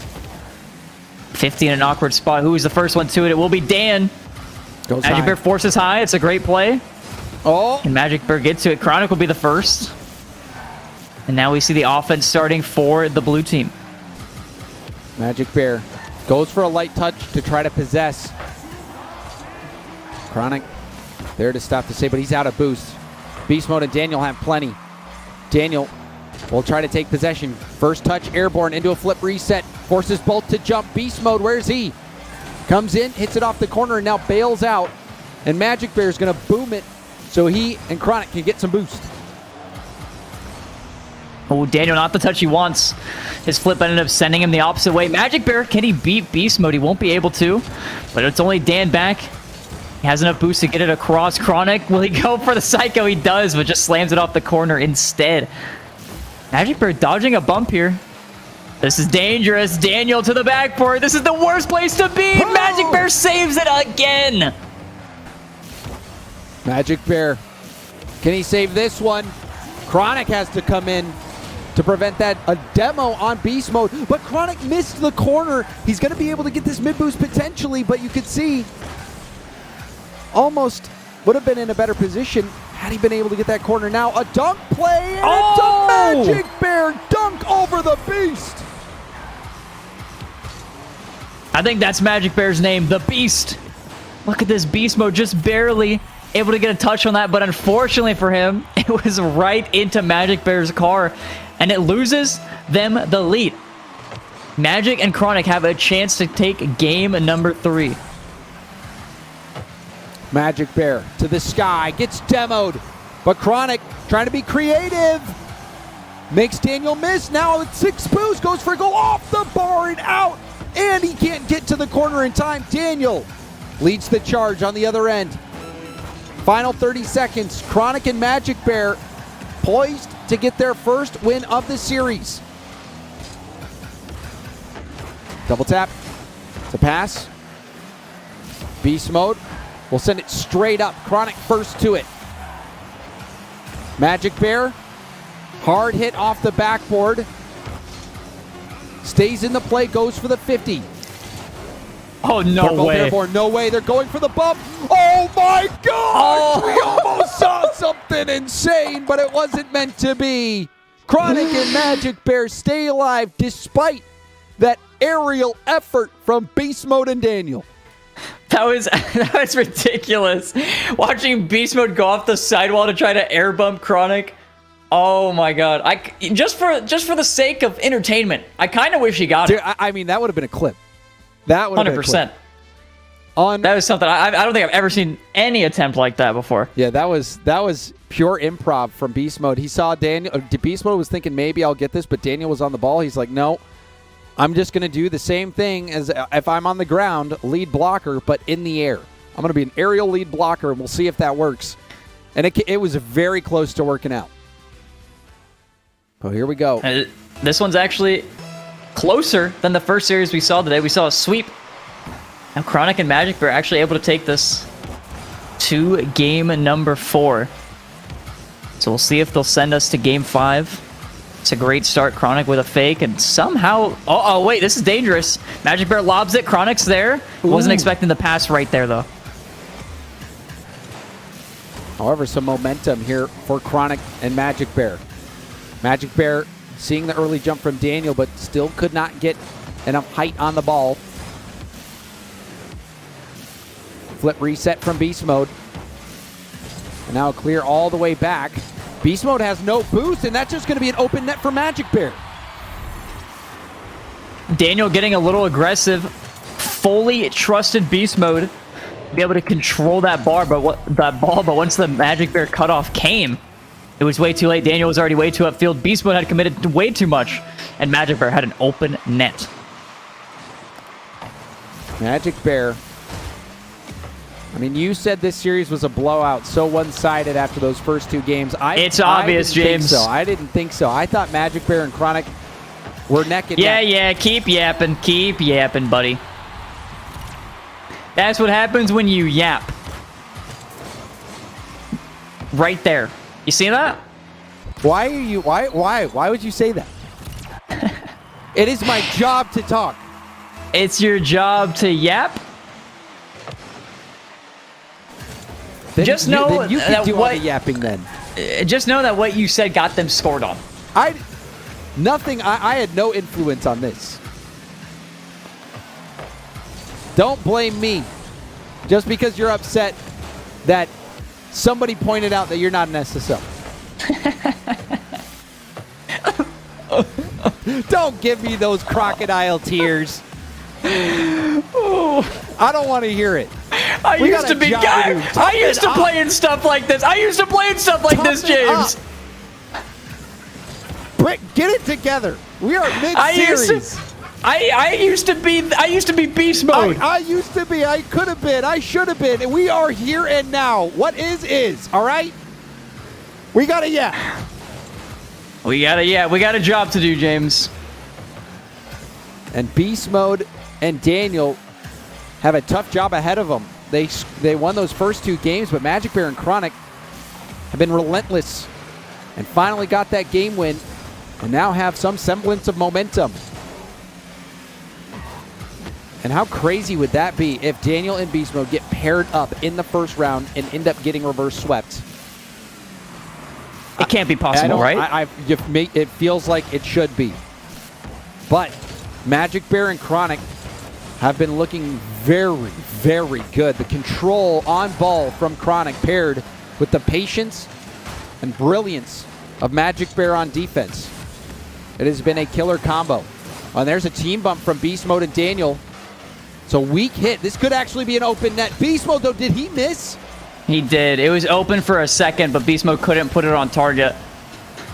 50 in an awkward spot. Who is the first one to it? It will be Dan. Goes Magic high. Bear forces high. It's a great play. Oh. And Magic Bear gets to it. Chronic will be the first. And now we see the offense starting for the blue team. Magic Bear goes for a light touch to try to possess. Chronic there to stop the save, but he's out of boost. Beast Mode and Daniel have plenty. Daniel will try to take possession. First touch airborne into a flip reset. Forces both to jump. Beast Mode, where's he? Comes in, hits it off the corner, and now bails out. And Magic Bear is going to boom it so he and Chronic can get some boost. Oh, Daniel, not the touch he wants. His flip ended up sending him the opposite way. Magic Bear, can he beat Beast Mode? He won't be able to, but it's only Dan back. He has enough boost to get it across. Chronic, will he go for the Psycho? He does, but just slams it off the corner instead. Magic Bear dodging a bump here. This is dangerous. Daniel to the backboard. This is the worst place to be. Oh! Magic Bear saves it again. Magic Bear, can he save this one? Chronic has to come in to prevent that. A demo on Beast Mode, but Chronic missed the corner. He's going to be able to get this mid boost potentially, but you could see almost would have been in a better position had he been able to get that corner. Now a dunk play, and it's a Magic Bear dunk over the Beast. I think that's Magic Bear's name, the Beast. Look at this. Beast Mode just barely able to get a touch on that, but unfortunately for him, it was right into Magic Bear's car, and it loses them the lead. Magic and Chronic have a chance to take game number 3. Magic Bear to the sky, gets demoed, but Chronic trying to be creative. Makes Daniel miss. Now it's 6 boost, goes for a goal off the bar and out, and he can't get to the corner in time. Daniel leads the charge on the other end. Final 30 seconds. Chronic and Magic Bear poised to get their first win of the series. Double tap to pass. Beast Mode will send it straight up. Chronic first to it. Magic Bear, hard hit off the backboard. Stays in the play, goes for the 50. Oh, no way. Airborne. No way. They're going for the bump. Oh, my God. We almost saw something insane, but it wasn't meant to be. Chronic and Magic Bear stay alive despite that aerial effort from Beast Mode and Daniel. That was ridiculous. Watching Beast Mode go off the sidewall to try to air bump Chronic. Oh my god. Just for the sake of entertainment, I kind of wish he got it. I mean, that would have been a clip. That would have 100%. been a clip. That was something I don't think I've ever seen any attempt like that before. Yeah, that was pure improv from Beast Mode. He saw Daniel. Beast Mode was thinking maybe I'll get this, but Daniel was on the ball. He's like, no, I'm just going to do the same thing as if I'm on the ground, lead blocker, but in the air. I'm going to be an aerial lead blocker, and we'll see if that works. And it was very close to working out. Oh, here we go. This one's actually closer than the first series we saw today. We saw a sweep. Now Chronic and Magic Bear actually able to take this to game number 4. So we'll see if they'll send us to game 5. It's a great start. Chronic with a fake, and somehow... Oh, wait, this is dangerous. Magic Bear lobs it. Chronic's there. Wasn't expecting the pass right there, though. However, some momentum here for Chronic and Magic Bear. Magic Bear seeing the early jump from Daniel, but still could not get enough height on the ball. Flip reset from Beast Mode. And now clear all the way back. Beast Mode has no boost, and that's just going to be an open net for Magic Bear. Daniel getting a little aggressive. Fully trusted Beast Mode to be able to control that ball, but once the Magic Bear cutoff came, it was way too late. Daniel was already way too upfield. Beast Mode had committed to way too much, and Magic Bear had an open net. Magic Bear. I mean, you said this series was a blowout, so one-sided after those first two games. It's obvious, James. I didn't think so. I thought Magic Bear and Chronic were neck and neck. Yeah, keep yapping, buddy. That's what happens when you yap. Right there. You see that? Why would you say that? It is my job to talk. It's your job to yap? Then just know you can do all the yapping then. Just know that what you said got them scored on. I had no influence on this. Don't blame me. Just because you're upset that somebody pointed out that you're not an SSO. Don't give me those crocodile tears. I don't want to hear it. I used to play in stuff like this. James. Brick, get it together. We are mid-series. I used to be beast mode. I used to be. I could have been. I should have been. And we are here and now. What is. All right? We got a yap. We got a job to do, James. And Beast Mode and Daniel have a tough job ahead of them. They won those first two games, but Magic Bear and Chronic have been relentless and finally got that game win and now have some semblance of momentum. And how crazy would that be if Daniel and Beast Mode get paired up in the first round and end up getting reverse swept? It can't be possible, right? It feels like it should be. But Magic Bear and Chronic have been looking very, very good. The control on ball from Chronic paired with the patience and brilliance of Magic Bear on defense. It has been a killer combo. And there's a team bump from Beast Mode and Daniel. It's a weak hit. This could actually be an open net. Beast Mode, though, did he miss? He did. It was open for a second, but Beast Mode couldn't put it on target.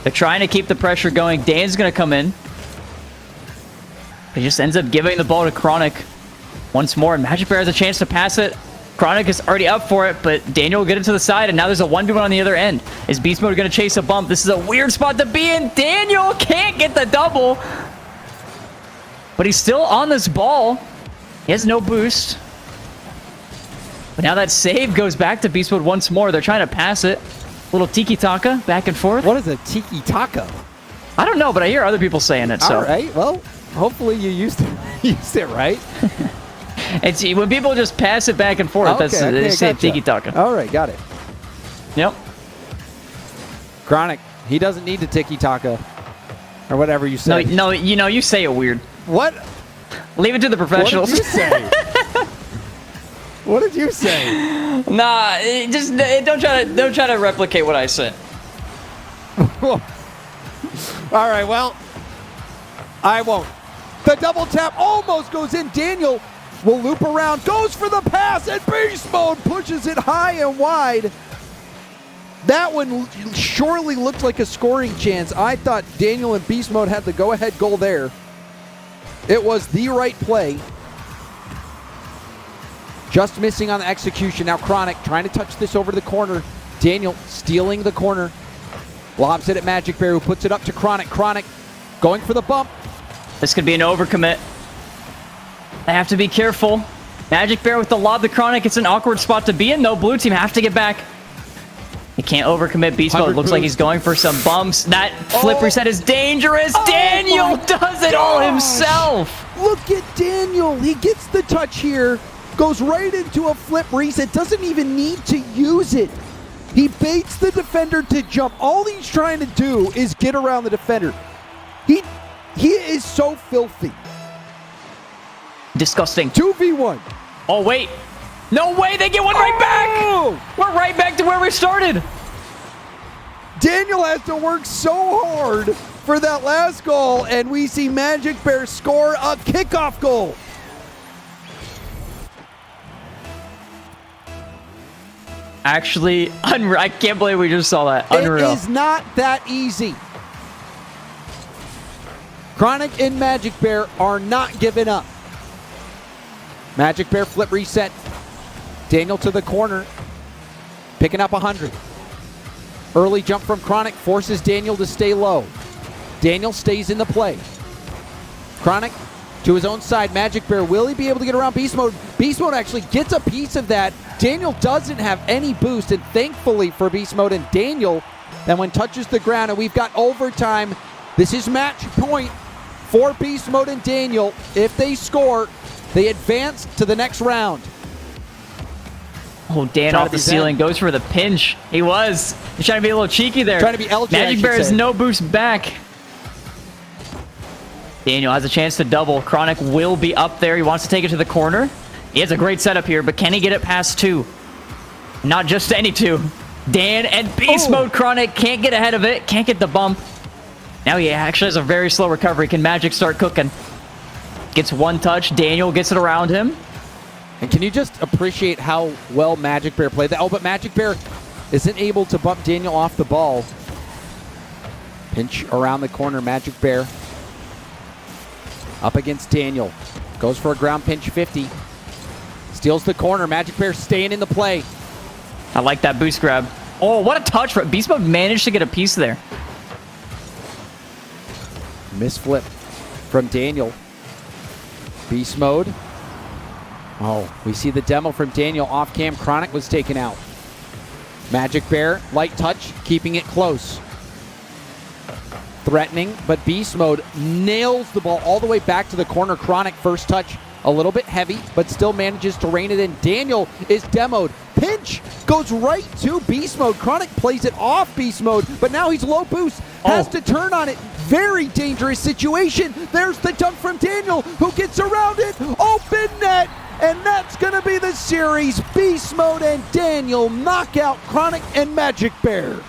They're trying to keep the pressure going. Dan's going to come in. He just ends up giving the ball to Chronic once more, and Magic Bear has a chance to pass it. Chronic is already up for it, but Daniel will get it to the side, and now there's a 1v1 on the other end. Is Beast Mode going to chase a bump? This is a weird spot to be in. Daniel can't get the double, but he's still on this ball. He has no boost. But now that save goes back to Beast Mode once more. They're trying to pass it. Little tiki-taka back and forth. What is a tiki-taka? I don't know, but I hear other people saying it. So. All right, well, hopefully you used it right. It's when people just pass it back and forth. They say tiki-taka. All right, got it. Yep. Chronic, he doesn't need the tiki-taka or whatever you say. No, you say it weird. What? Leave it to the professionals. What did you say? What did you say? Nah, don't try to replicate what I said. All right, well, I won't. The double tap almost goes in. Daniel will loop around, goes for the pass, and Beast Mode pushes it high and wide. That one surely looked like a scoring chance. I thought Daniel and Beast Mode had the go-ahead goal there. It was the right play. Just missing on the execution. Now Chronic trying to touch this over to the corner. Daniel stealing the corner. Lobs it at Magic Bear, who puts it up to Chronic. Chronic going for the bump. This could be an overcommit. They have to be careful. Magic Bear with the lob to Chronic. It's an awkward spot to be in, though. Blue team have to get back. He can't overcommit. Beast Mode looks like he's going for some bumps. That flip reset is dangerous. Daniel does it all himself. Look at Daniel. He gets the touch here. Goes right into a flip reset. Doesn't even need to use it. He baits the defender to jump. All he's trying to do is get around the defender. He is so filthy. Disgusting. 2v1. Oh, wait. No way, they get one right back! We're right back to where we started. Daniel has to work so hard for that last goal, and we see Magic Bear score a kickoff goal. Actually, I can't believe we just saw that. Unreal. It is not that easy. Chronic and Magic Bear are not giving up. Magic Bear flip reset. Daniel to the corner. Picking up 100. Early jump from Chronic forces Daniel to stay low. Daniel stays in the play. Chronic to his own side. Magic Bear, will he be able to get around Beast Mode? Beast Mode actually gets a piece of that. Daniel doesn't have any boost, and thankfully for Beast Mode and Daniel, that one touches the ground, and we've got overtime. This is match point for Beast Mode and Daniel. If they score, they advance to the next round. Oh, Dan off the ceiling, goes for the pinch. He was. He's trying to be a little cheeky there. Trying to be LJ, Magic Bear has no boost back. Daniel has a chance to double. Chronic will be up there. He wants to take it to the corner. He has a great setup here, but can he get it past two? Not just any two. Dan and Beast Mode. Chronic can't get ahead of it. Can't get the bump. Now he actually has a very slow recovery. Can Magic start cooking? Gets one touch. Daniel gets it around him. And can you just appreciate how well Magic Bear played that? Oh, but Magic Bear isn't able to bump Daniel off the ball. Pinch around the corner. Magic Bear up against Daniel. Goes for a ground pinch 50. Steals the corner. Magic Bear staying in the play. I like that boost grab. Oh, what a touch. Beast Mode managed to get a piece there. Misflip from Daniel. Beast Mode. Oh, we see the demo from Daniel. Off cam, Chronic was taken out. Magic Bear, light touch, keeping it close. Threatening, but Beast Mode nails the ball all the way back to the corner. Chronic, first touch, a little bit heavy, but still manages to rein it in. Daniel is demoed. Pinch goes right to Beast Mode. Chronic plays it off Beast Mode, but now he's low boost. Has to turn on it. Very dangerous situation. There's the dunk from Daniel, who gets around it. Open net. And that's going to be the series. Beast Mode and Daniel knock out Chronic and Magic Bear.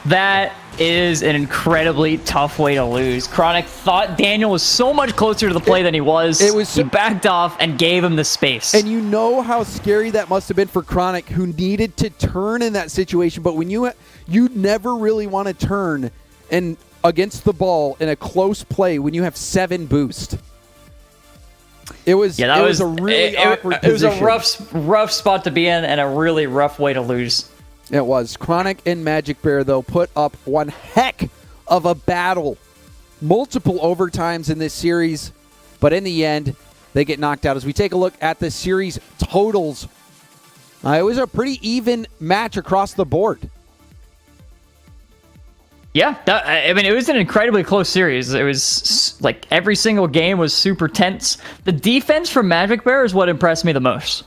That is an incredibly tough way to lose. Chronic thought Daniel was so much closer to the play than he was. He backed off and gave him the space. And you know how scary that must have been for Chronic, who needed to turn in that situation. But when you never really want to turn and against the ball in a close play when you have 7 boost. It was a really awkward position. It was a rough spot to be in and a really rough way to lose. It was. Chronic and Magic Bear, though, put up one heck of a battle. Multiple overtimes in this series, but in the end, they get knocked out. As we take a look at the series totals, it was a pretty even match across the board. Yeah, I mean, it was an incredibly close series. It was like every single game was super tense. The defense from Magic Bear is what impressed me the most.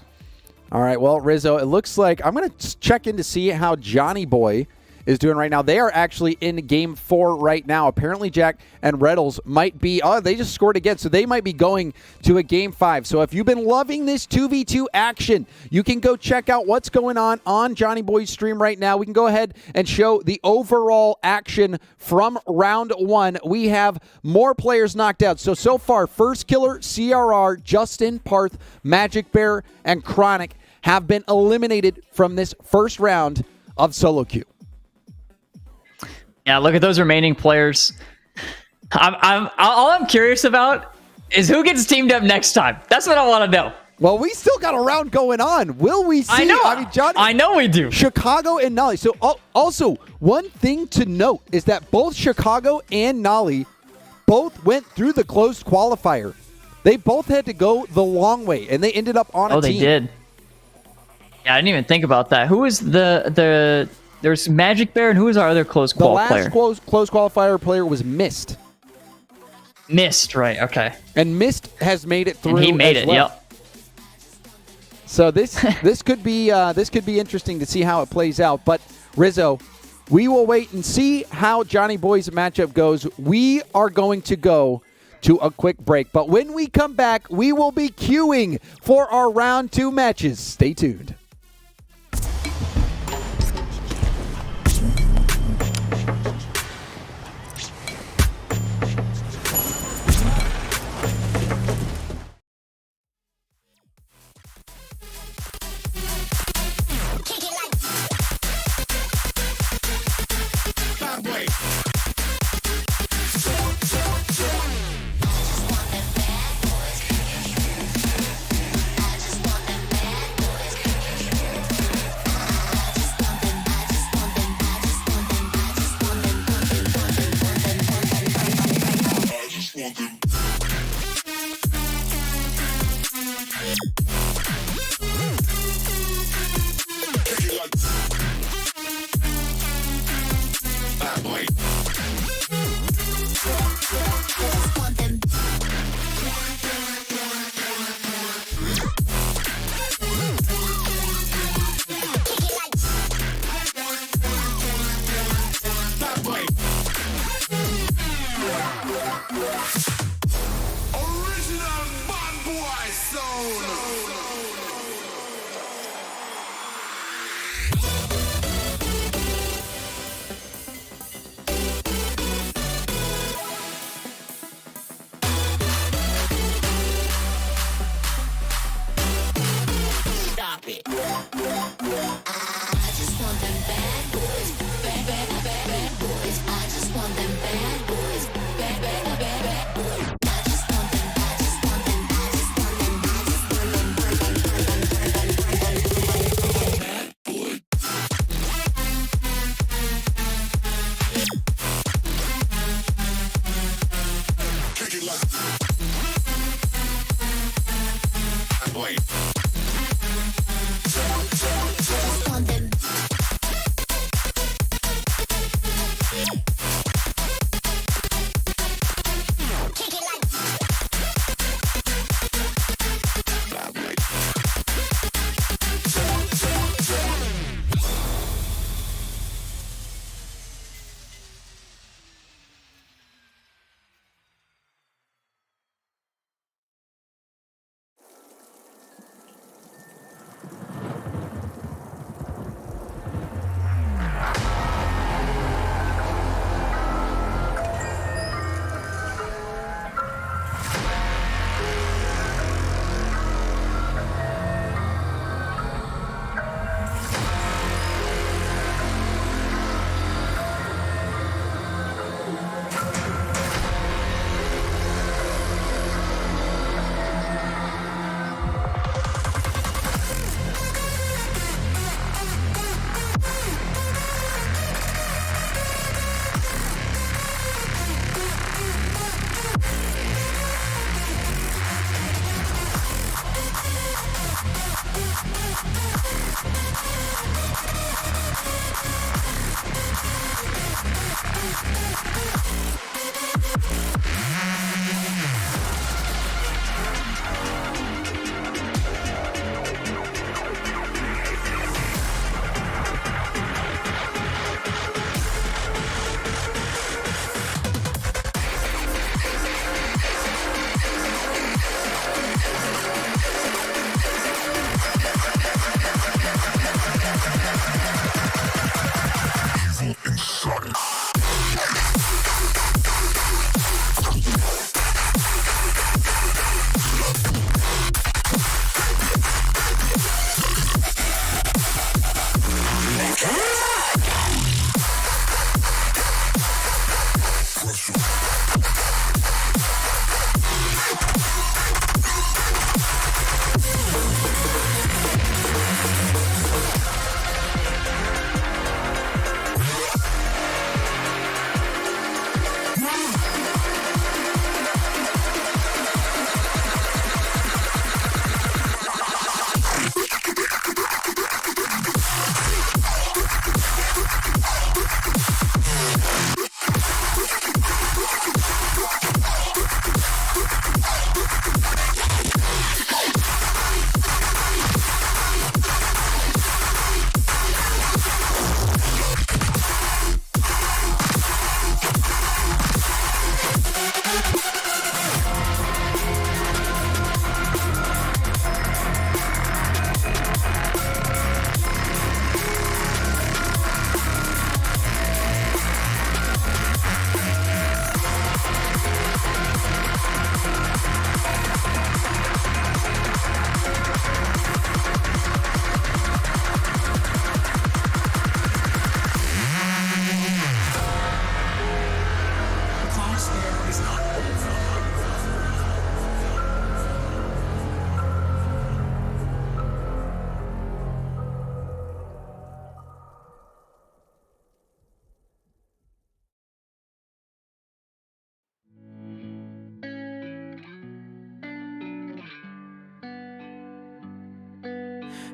All right, well, Rizzo, it looks like I'm going to check in to see how Johnny Boy is doing right now. They are actually in game 4 right now. Apparently, Jack and Reddles might be, they just scored again, so they might be going to a game 5. So if you've been loving this 2v2 action, you can go check out what's going on Johnny Boy's stream right now. We can go ahead and show the overall action from round 1. We have more players knocked out. So far, First Killer, CRR, Justin, Parth, Magic Bear, and Chronic have been eliminated from this first round of SoloQ. Yeah, look at those remaining players. All I'm curious about is who gets teamed up next time. That's what I want to know. Well, we still got a round going on. Will we see? I know. Johnny, I know we do. Chicago and Nolly. So also, one thing to note is that both Chicago and Nolly both went through the closed qualifier. They both had to go the long way, and they ended up on a team. Oh, they did. Yeah, I didn't even think about that. Who was there's Magic Bear, and who was our other close qualifier? The last close qualifier player was Mist. Mist, right? Okay. And Mist has made it through. And he made it. Well. Yep. So this could be interesting to see how it plays out. But Rizzo, we will wait and see how Johnny Boy's matchup goes. We are going to go to a quick break. But when we come back, we will be queuing for our round 2 matches. Stay tuned.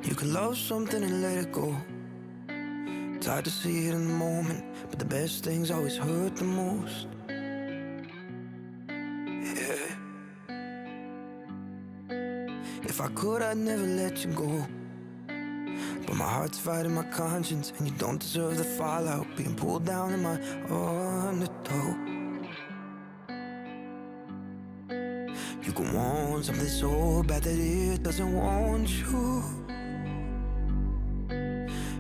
You can love something and let it go. It's hard to see it in the moment, but the best things always hurt the most. Yeah. If I could, I'd never let you go. But my heart's fighting my conscience, and you don't deserve the fallout, being pulled down in my undertow. You can want something so bad that it doesn't want you.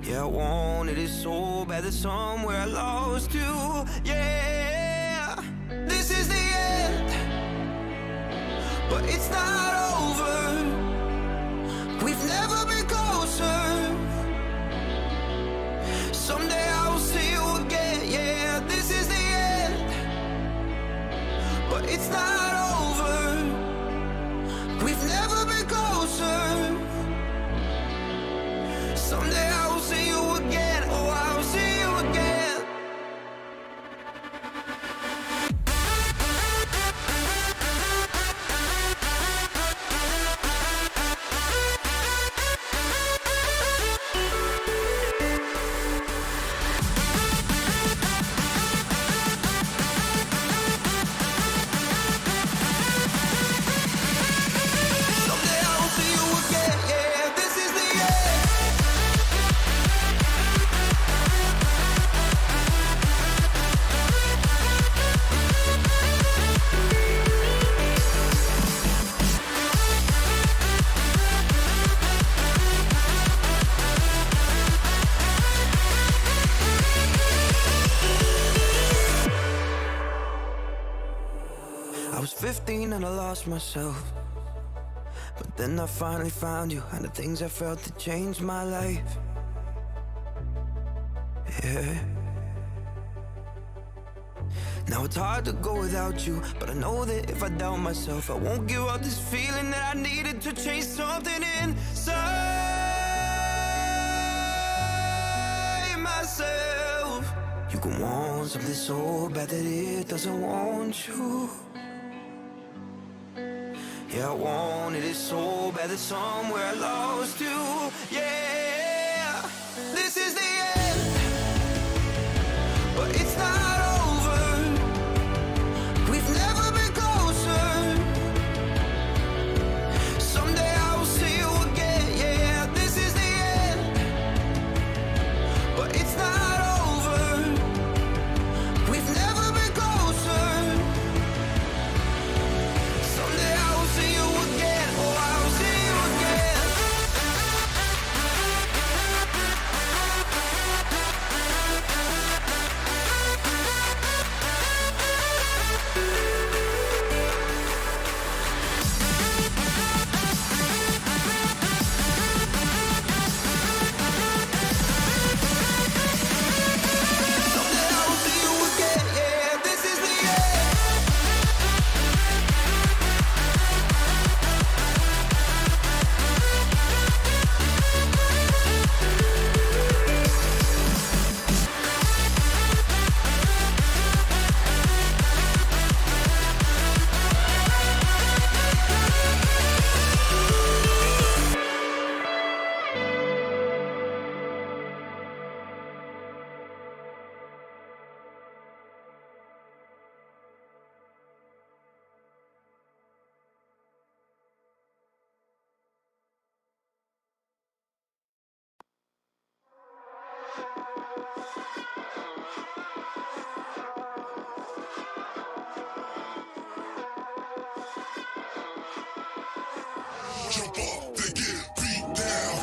Yeah, I wanted it so bad that somewhere I lost you. Yeah, this is the end, but it's not over. We've never been closer. Someday I will see you again. Yeah, this is the end, but it's not over. We've never been closer. Someday I will see you again. Oh, I will see you again. Someday I will see you again. Yeah, this is the end. I was 15 and I lost myself, but then I finally found you, and the things I felt that changed my life. Yeah. Now it's hard to go without you, but I know that if I doubt myself, I won't give up this feeling that I needed to change something inside myself. You can want something so bad that it doesn't want you. Yeah, I wanted it so bad that somewhere I lost you. Yeah, this is the end, but it's not over. We've never been closer. Someday I will see you again. Yeah, this is the end, but it's not over. We've never been closer. Someday I will see you again. Oh, I will see you again. Someday I will see you again. Yeah, this is the end. Jump up, they get beat down.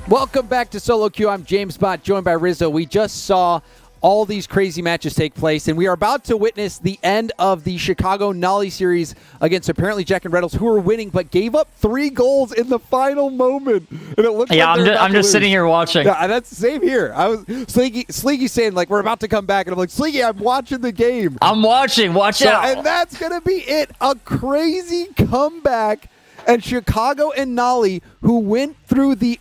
Welcome back to SoloQ. I'm James Bott, joined by Rizzo. We just saw all these crazy matches take place, and we are about to witness the end of the Chicago Nolly series against apparently Jack and Reynolds, who were winning but gave up 3 goals in the final moment. And it looked Yeah, like I'm just sitting here watching. Yeah, that's the same here. I was Sleeky saying like we're about to come back, and I'm like, Sleeky, I'm watching the game. I'm watching. Watch out. And that's gonna be it. A crazy comeback. and Chicago and Nolly, who went through the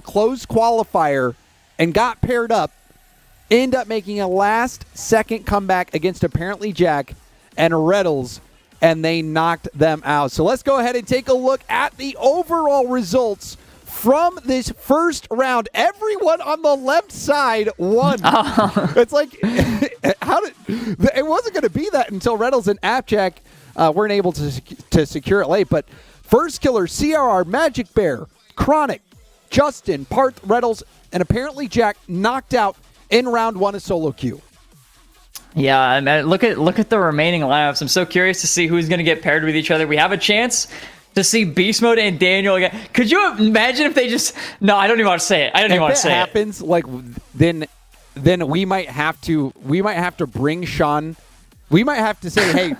closed qualifier and got paired up, end up making a last-second comeback against apparently Jack and Reddles, and they knocked them out. So let's go ahead and take a look at the overall results from this first round. Everyone on the left side won. Oh. It's like, it wasn't going to be that until Reddles and Appjack weren't able to secure it late. But First Killer, CRR, Magic Bear, Chronic, Justin, Parth, Reddles, and apparently Jack knocked out in round 1 of SoloQ. Yeah, I mean, look at the remaining lineups. I'm so curious to see who's going to get paired with each other. We have a chance to see Beast Mode and Daniel again. Could you imagine if they just... No, I don't even want to say it. I don't even want to say it. If it happens, like, then we might have to bring Sean... We might have to say, hey,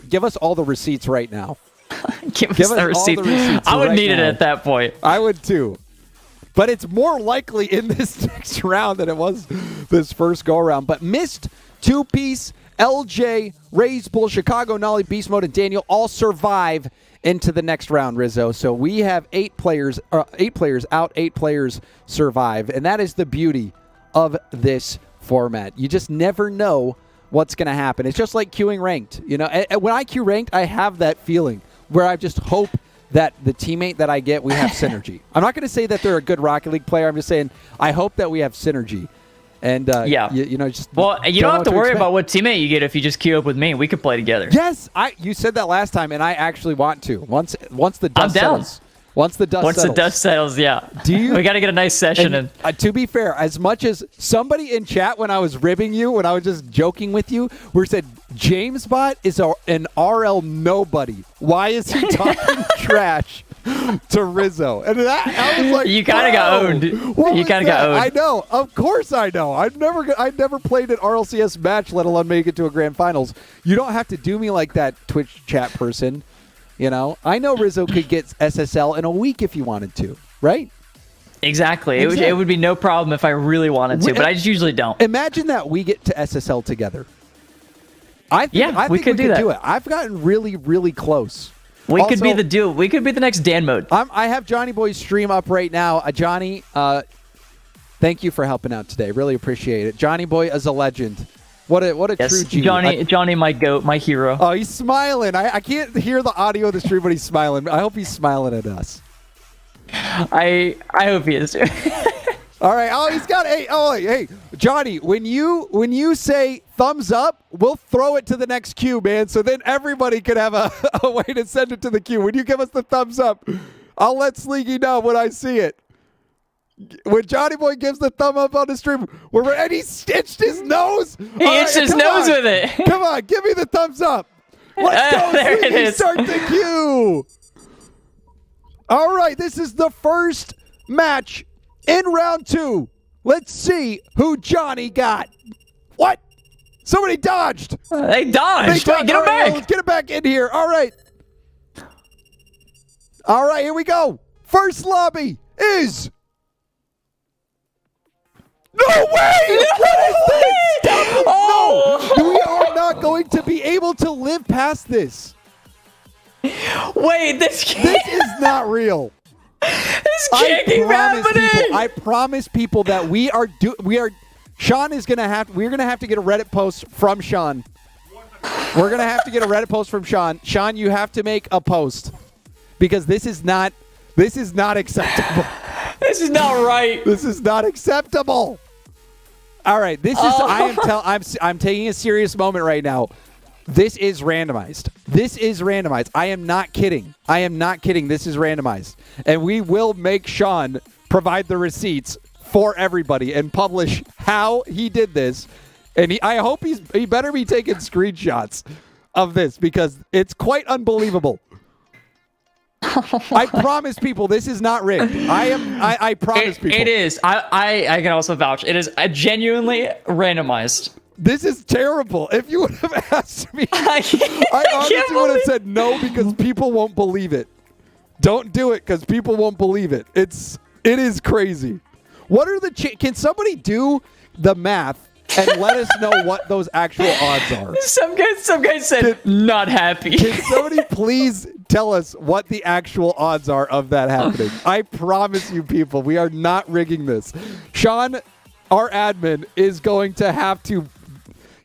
give us all the receipts right now. Give us the receipts. I would need it at that point. I would too. But it's more likely in this next round than it was this first go-around. But Mist, Two-Piece, LJ, Raise Bull, Chicago, Nolly, Beast Mode, and Daniel all survive into the next round, Rizzo. So we have 8 players out, 8 players survive. And that is the beauty of this format. You just never know what's going to happen. It's just like queuing ranked. You know, when I queue ranked, I have that feeling where I just hope that the teammate that I get, we have synergy. I'm not going to say that they're a good Rocket League player. I'm just saying I hope that we have synergy. And, you know, just... Well, you don't have to worry about what teammate you get if you just queue up with me. We could play together. Yes! You said that last time, and I actually want to. Once the dust settles. Once the dust settles, yeah. We got to get a nice session in. To be fair, as much as somebody in chat when I was ribbing you, when I was just joking with you, where said JamesBot is an RL nobody. Why is he talking trash to Rizzo? And I was like, you kind of got owned. You kind of got owned. I know. Of course I know. I've never played an RLCS match, let alone make it to a grand finals. You don't have to do me like that, Twitch chat person. You know, I know Rizzo could get SSL in a week if he wanted to, right? Exactly. It would be no problem if I really wanted to, but I just usually don't. Imagine that we get to SSL together. I think we could do it. I've gotten really, really close. We could be the duo. We could be the next Dan mode. I have Johnny Boy's stream up right now. Johnny, thank you for helping out today. Really appreciate it. Johnny Boy is a legend. What a true G. Johnny, my goat, my hero. Oh, he's smiling. I can't hear the audio of the stream, but he's smiling. I hope he's smiling at us. I hope he is too. All right. Oh, he's got hey, Johnny. When you say thumbs up, we'll throw it to the next queue, man. So then everybody could have a way to send it to the queue. When you give us the thumbs up, I'll let Sleeky know when I see it. When Johnny Boy gives the thumb up on the stream, and he stitched his nose. He itched his nose with it. Come on, give me the thumbs up. Let's go, there Sleeky. it is. Start the queue. All right, this is the first match in round 2. Let's see who Johnny got. What? Somebody dodged. They dodged. Wait, get him back. Let's get him back in here. All right. All right, here we go. First lobby is... No way! What is this? Oh! No! We are not going to be able to live past this. Wait, this is not real. This can't keep happening. I promise people that Sean is gonna have. We're gonna have to get a Reddit post from Sean. We're gonna have to get a Reddit post from Sean. Sean, you have to make a post because this is not acceptable. This is not right. This is not acceptable. All right, this is I'm taking a serious moment right now. This is randomized. I am not kidding. This is randomized. And we will make Sean provide the receipts for everybody and publish how he did this. And I hope he better be taking screenshots of this because it's quite unbelievable. I promise people this is not rigged. I promise people. It is. I can also vouch. It is genuinely randomized. This is terrible. If you would have asked me, I honestly would have said no because people won't believe it. Don't do it because people won't believe it. It is crazy. What are can somebody do the math and let us know what those actual odds are? Some guy said not happy. Can somebody please tell us what the actual odds are of that happening. I promise you, people, we are not rigging this. Sean, our admin, is going to have to.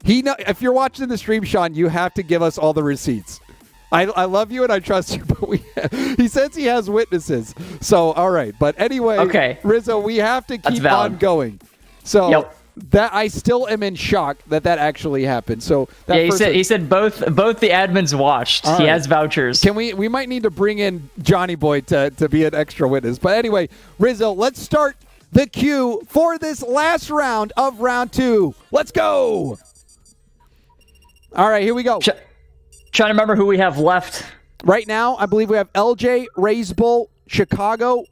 If you're watching the stream, Sean, you have to give us all the receipts. I love you and I trust you, but he says he has witnesses. So, all right. But anyway, okay. Rizzo, we have to keep on going. So that I still am in shock that actually happened. So that he said both the admins watched. He has vouchers. We might need to bring in Johnny Boy to be an extra witness. But anyway, Rizzo, let's start the queue for this last round of round 2. Let's go. All right, here we go. Trying to remember who we have left. Right now, I believe we have LJ, Rizzo, Chicago,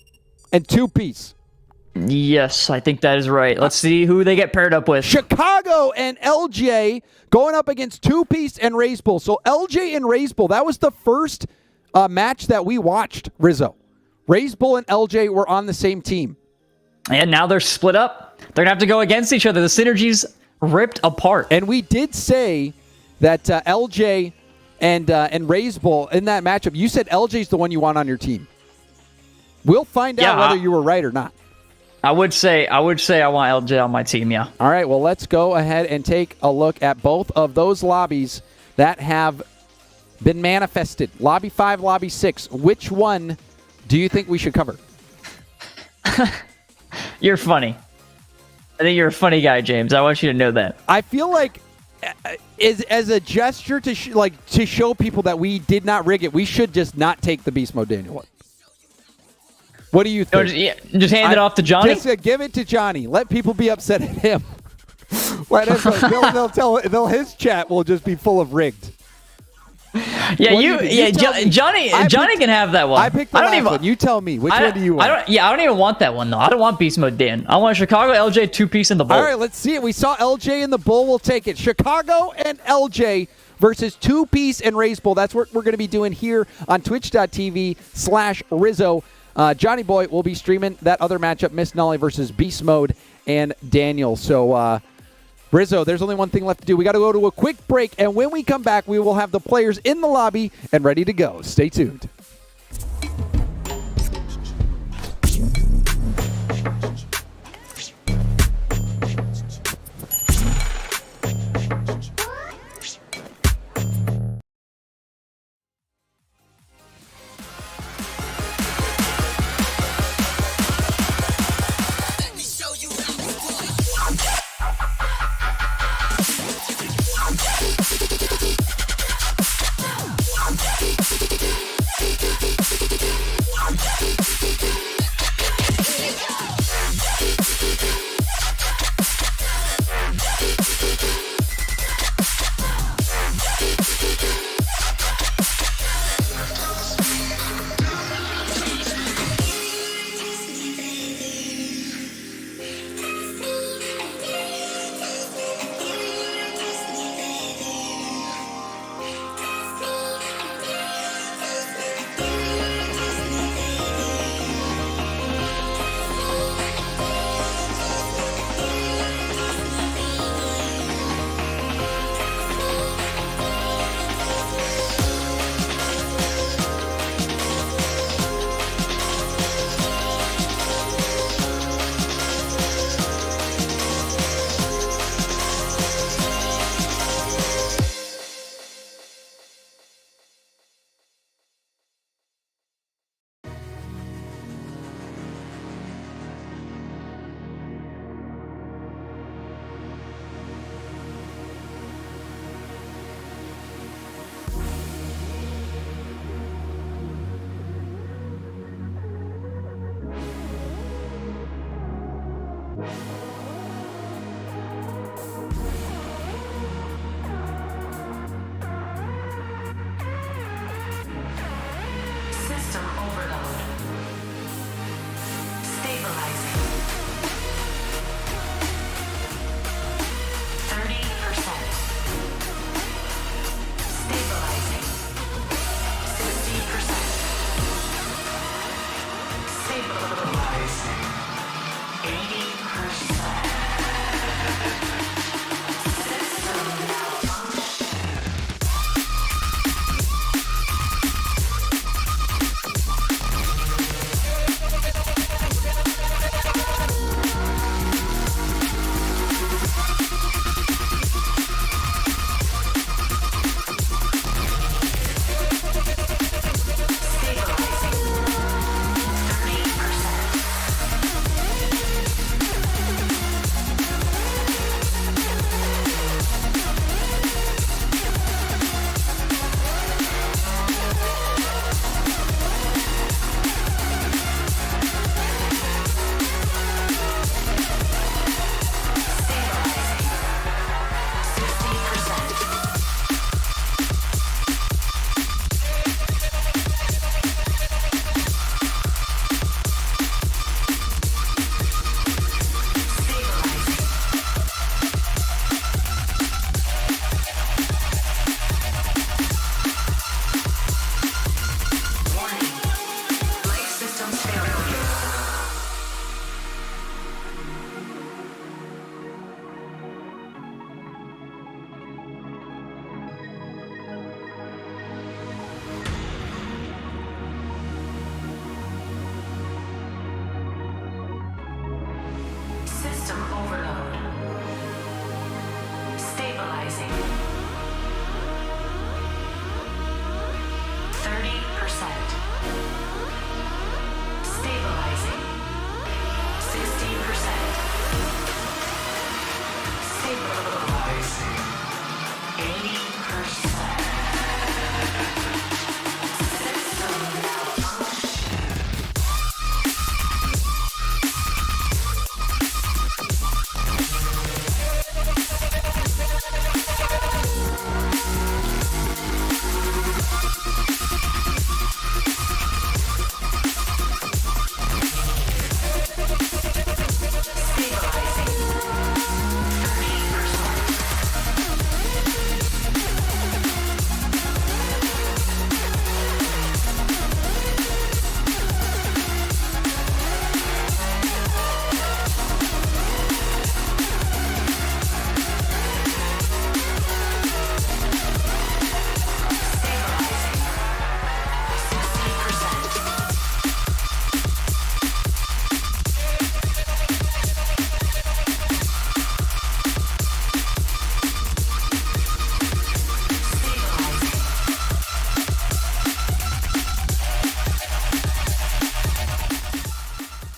and 2-Piece. Yes, I think that is right. Let's see who they get paired up with. Chicago and LJ going up against 2-Piece and Rizzo. So LJ and Rizzo, that was the first match that we watched, Rizzo. Rizzo and LJ were on the same team. And now they're split up. They're going to have to go against each other. The synergy's ripped apart. And we did say that LJ and Rizzo in that matchup, you said LJ's the one you want on your team. We'll find out whether you were right or not. I would say I want LJ on my team, yeah. All right, well, let's go ahead and take a look at both of those lobbies that have been manifested. Lobby 5, Lobby 6. Which one do you think we should cover? You're funny. I think you're a funny guy, James. I want you to know that. I feel like as a gesture to show people that we did not rig it, we should just not take the Beast Mode Daniel one. What do you think? Just hand it off to Johnny? Just give it to Johnny. Let people be upset at him. His chat will just be full of rigged. Yeah, Johnny can have that one. I picked the last one. You tell me. Which one do you want? I don't even want that one, though. I don't want Beast Mode Dan. I want Chicago, LJ, 2-Piece in the Bull. All right, let's see it. We saw LJ in the Bull. We'll take it. Chicago and LJ versus 2-Piece and Rizzo. That's what we're going to be doing here on twitch.tv/Rizzo. Johnny Boy will be streaming that other matchup, Miss Nolly versus Beast Mode and Daniel. So, Rizzo, there's only one thing left to do. We got to go to a quick break, and when we come back, we will have the players in the lobby and ready to go. Stay tuned.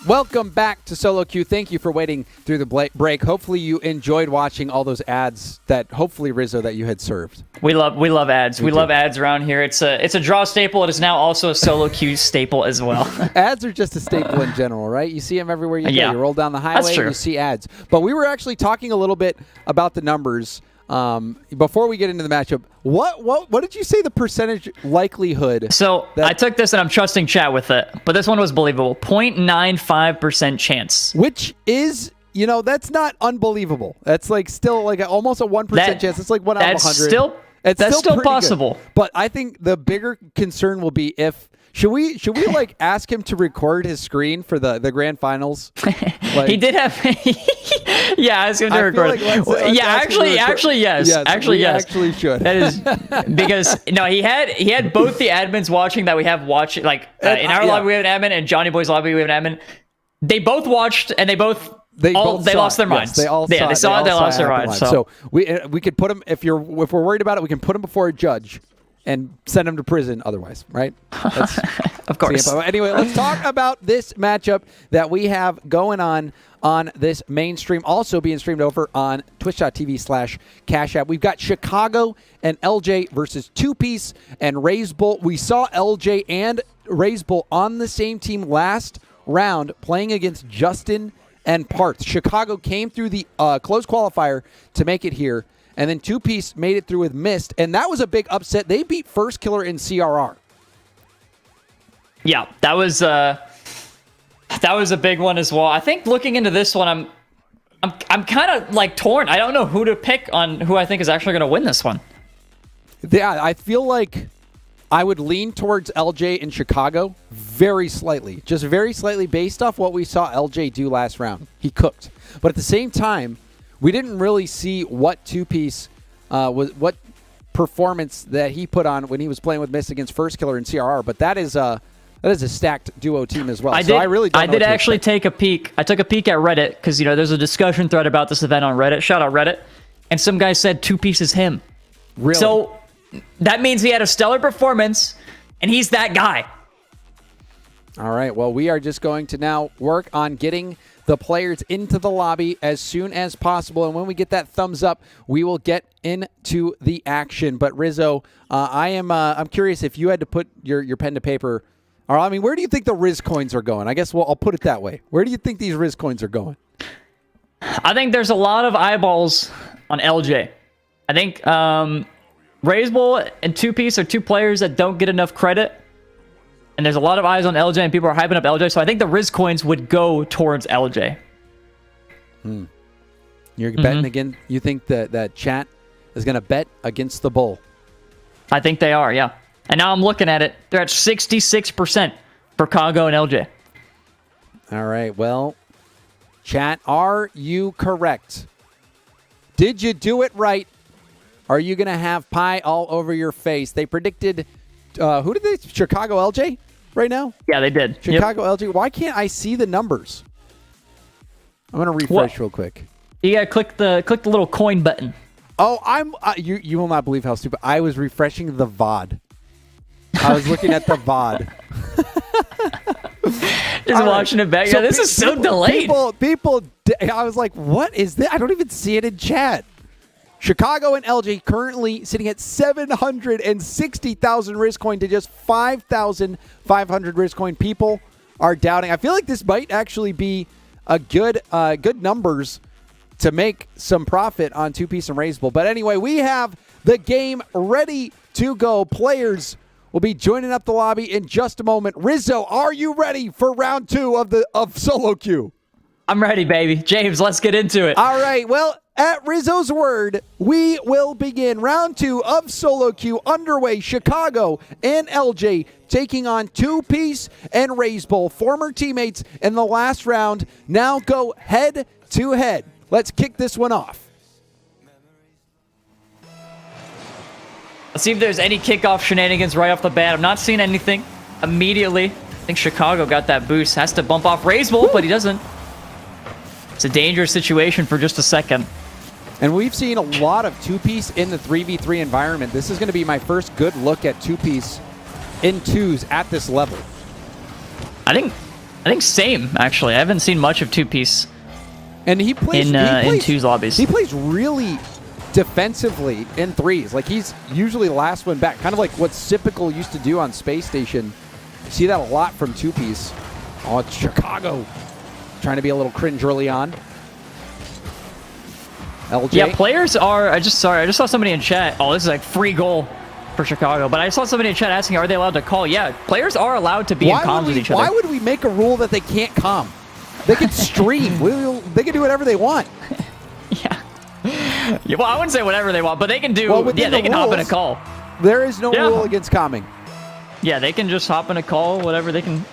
Welcome back to SoloQ. Thank you for waiting through the break. Hopefully you enjoyed watching all those ads that hopefully, Rizzo, that you had served. We love ads. We love ads around here. It's a draw staple. It is now also a SoloQ staple as well. Ads are just a staple in general, right? You see them everywhere you go. Yeah. You roll down the highway, you see ads. But we were actually talking a little bit about the numbers before we get into the matchup. What did you say the percentage likelihood? So I took this and I'm trusting chat with it, but this one was believable. 0.95% chance. Which is, that's not unbelievable. That's like still like almost a 1% chance. It's like 1 out of 100. That's still possible. Good. But I think the bigger concern will be if should we like ask him to record his screen for the grand finals? He did have yeah, ask him to record. Actually yes. Yes. Actually should. That is because he had both the admins watching that we have watching, like in our lobby we have an admin and Johnny Boy's lobby we have an admin. They both watched and they lost their minds. Yes, they saw they lost their minds. So we could put him if we're worried about it, we can put him before a judge and send him to prison otherwise, right? Of course. Anyway, let's talk about this matchup that we have going on this main stream, also being streamed over on twitch.tv/Cash App. We've got Chicago and LJ versus Two Piece and Raise Bull. We saw LJ and Raise Bull on the same team last round playing against Justin and Parth. Chicago came through the close qualifier to make it here. And then Two Piece made it through with Mist, and that was a big upset. They beat First Killer in CRR. Yeah, that was a big one as well. I think looking into this one, I'm kind of like torn. I don't know who to pick on who I think is actually going to win this one. Yeah, I feel like I would lean towards LJ in Chicago very slightly, just very slightly based off what we saw LJ do last round. He cooked, but at the same time, we didn't really see what Two Piece what performance that he put on when he was playing with Mist against First Killer in CRR. But that is a stacked duo team as well. I did actually take a peek. I took a peek at Reddit because there's a discussion thread about this event on Reddit. Shout out Reddit. And some guy said Two Piece is him. Really? So that means he had a stellar performance, and he's that guy. All right. Well, we are just going to now work on getting the players into the lobby as soon as possible. And when we get that thumbs up, we will get into the action. But Rizzo, I'm curious if you had to put your pen to paper. Or, I mean, where do you think the Riz coins are going? I guess I'll put it that way. Where do you think these Riz coins are going? I think there's a lot of eyeballs on LJ. I think Raise Bull and Two Piece are two players that don't get enough credit. And there's a lot of eyes on LJ, and people are hyping up LJ. So I think the Riz coins would go towards LJ. You're betting again? You think that chat is going to bet against the Bull? I think they are, yeah. And now I'm looking at it. They're at 66% for Congo and LJ. All right. Well, chat, are you correct? Did you do it right? Are you going to have pie all over your face? They predicted... who did they? Chicago LJ right now? Yeah, they did. Chicago LJ. Why can't I see the numbers? I'm going to refresh real quick. You got to click the little coin button. Oh, you will not believe how stupid. I was refreshing the VOD. I was looking at the VOD. Just watching it back. So this is so delayed. People, I was like, what is this? I don't even see it in chat. Chicago and LJ currently sitting at 760,000 Riz coin to just 5,500 Riz coin. People are doubting. I feel like this might actually be a good numbers to make some profit on Two Piece and Raise Bull. But anyway, we have the game ready to go. Players will be joining up the lobby in just a moment. Rizzo, are you ready for round 2 of SoloQ? I'm ready, baby. James, let's get into it. All right. Well, at Rizzo's word, we will begin round 2 of SoloQ underway. Chicago and LJ taking on Two Piece and Raise Bull, former teammates in the last round, now go head to head. Let's kick this one off. Let's see if there's any kickoff shenanigans right off the bat. I'm not seeing anything immediately. I think Chicago got that boost. Has to bump off Raise Bull, but he doesn't. It's a dangerous situation for just a second. And we've seen a lot of Two Piece in the 3v3 environment. This is going to be my first good look at Two Piece in twos at this level. I think I think same, actually. I haven't seen much of Two-Piece And he plays in twos lobbies. He plays really defensively in threes. Like, he's usually the last one back. Kind of like what Sipical used to do on Space Station. You see that a lot from Two-Piece. Oh, it's Chicago. Trying to be a little cringe early on. LJ. Yeah, players are... I just saw somebody in chat. Oh, this is like free goal for Chicago. But I saw somebody in chat asking, are they allowed to call? Yeah, players are allowed to be in comms with each other. Why would we make a rule that they can't comm? They can stream. They can do whatever they want. Yeah. Yeah. Well, I wouldn't say whatever they want, but they can do... Well, yeah, they can hop in a call. There is no rule against comming. Yeah, they can just hop in a call, whatever. They can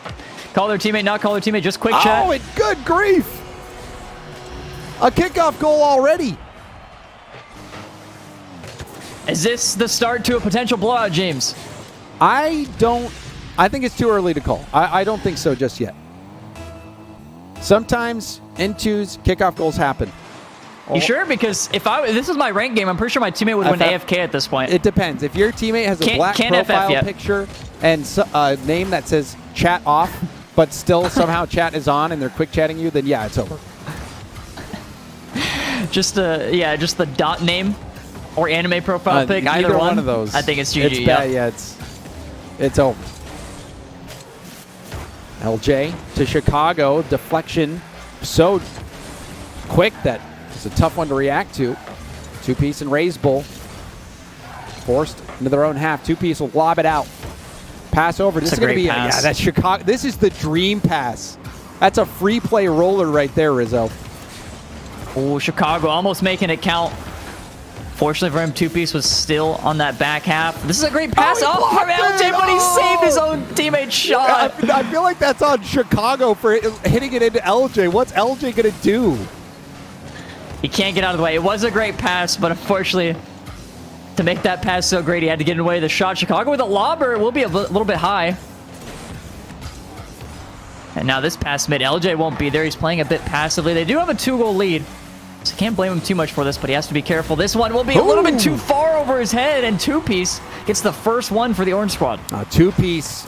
call their teammate, not call their teammate, just quick chat. Oh, and good grief. A kickoff goal already. Is this the start to a potential blowout, James? I think it's too early to call. I don't think so just yet. Sometimes in twos, kickoff goals happen. You sure? Because if this is my rank game, I'm pretty sure my teammate would win AFK at this point. It depends. If your teammate has a black profile picture and a name that says chat off, but still somehow chat is on and they're quick chatting you, then yeah, it's over. just the dot name or anime profile pic. Either one of those. I think it's GG. It's bad. Yeah, it's over. LJ to Chicago. Deflection so quick that it's a tough one to react to. Two-Piece and Raise Bull forced into their own half. Two-Piece will lob it out. Pass over. This is going to be that's Chicago. This is the dream pass. That's a free play roller right there, Rizzo. Oh, Chicago almost making it count. Fortunately for him, Two-Piece was still on that back half. This is a great pass off from LJ, but he saved his own teammate's shot. I feel like that's on Chicago for hitting it into LJ. What's LJ going to do? He can't get out of the way. It was a great pass, but unfortunately, to make that pass so great, he had to get in the way of the shot. Chicago with a lobber. It will be a little bit high. And now this pass mid. LJ won't be there. He's playing a bit passively. They do have a 2-goal lead. So can't blame him too much for this, but he has to be careful. This one will be a little bit too far over his head, and Two-Piece gets the first one for the Orange Squad. Two-Piece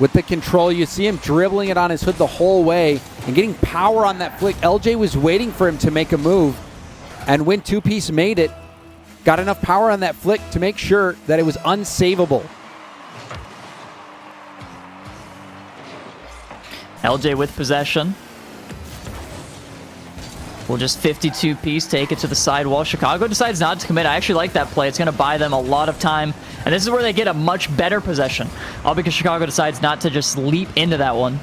with the control. You see him dribbling it on his hood the whole way and getting power on that flick. LJ was waiting for him to make a move, and when Two-Piece made it, got enough power on that flick to make sure that it was unsavable. LJ with possession. We'll just 52-piece, take it to the sidewall. Chicago decides not to commit. I actually like that play. It's going to buy them a lot of time. And this is where they get a much better possession. All because Chicago decides not to just leap into that one.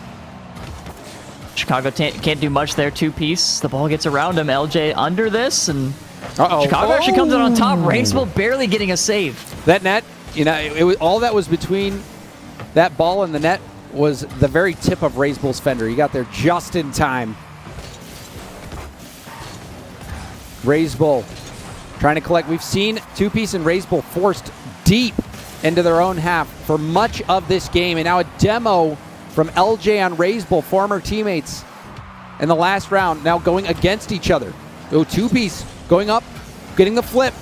Chicago can't do much there. Two-piece. The ball gets around him. LJ under this. And Chicago actually comes out on top. Raiseville barely getting a save. That net, you know, all that was between that ball and the net was the very tip of Raiseville's fender. He got there just in time. Raiseville trying to collect. We've seen Two-Piece and Raiseville forced deep into their own half for much of this game. And now a demo from LJ on Raiseville, former teammates in the last round, now going against each other. Oh, Two-Piece going up, getting the flip.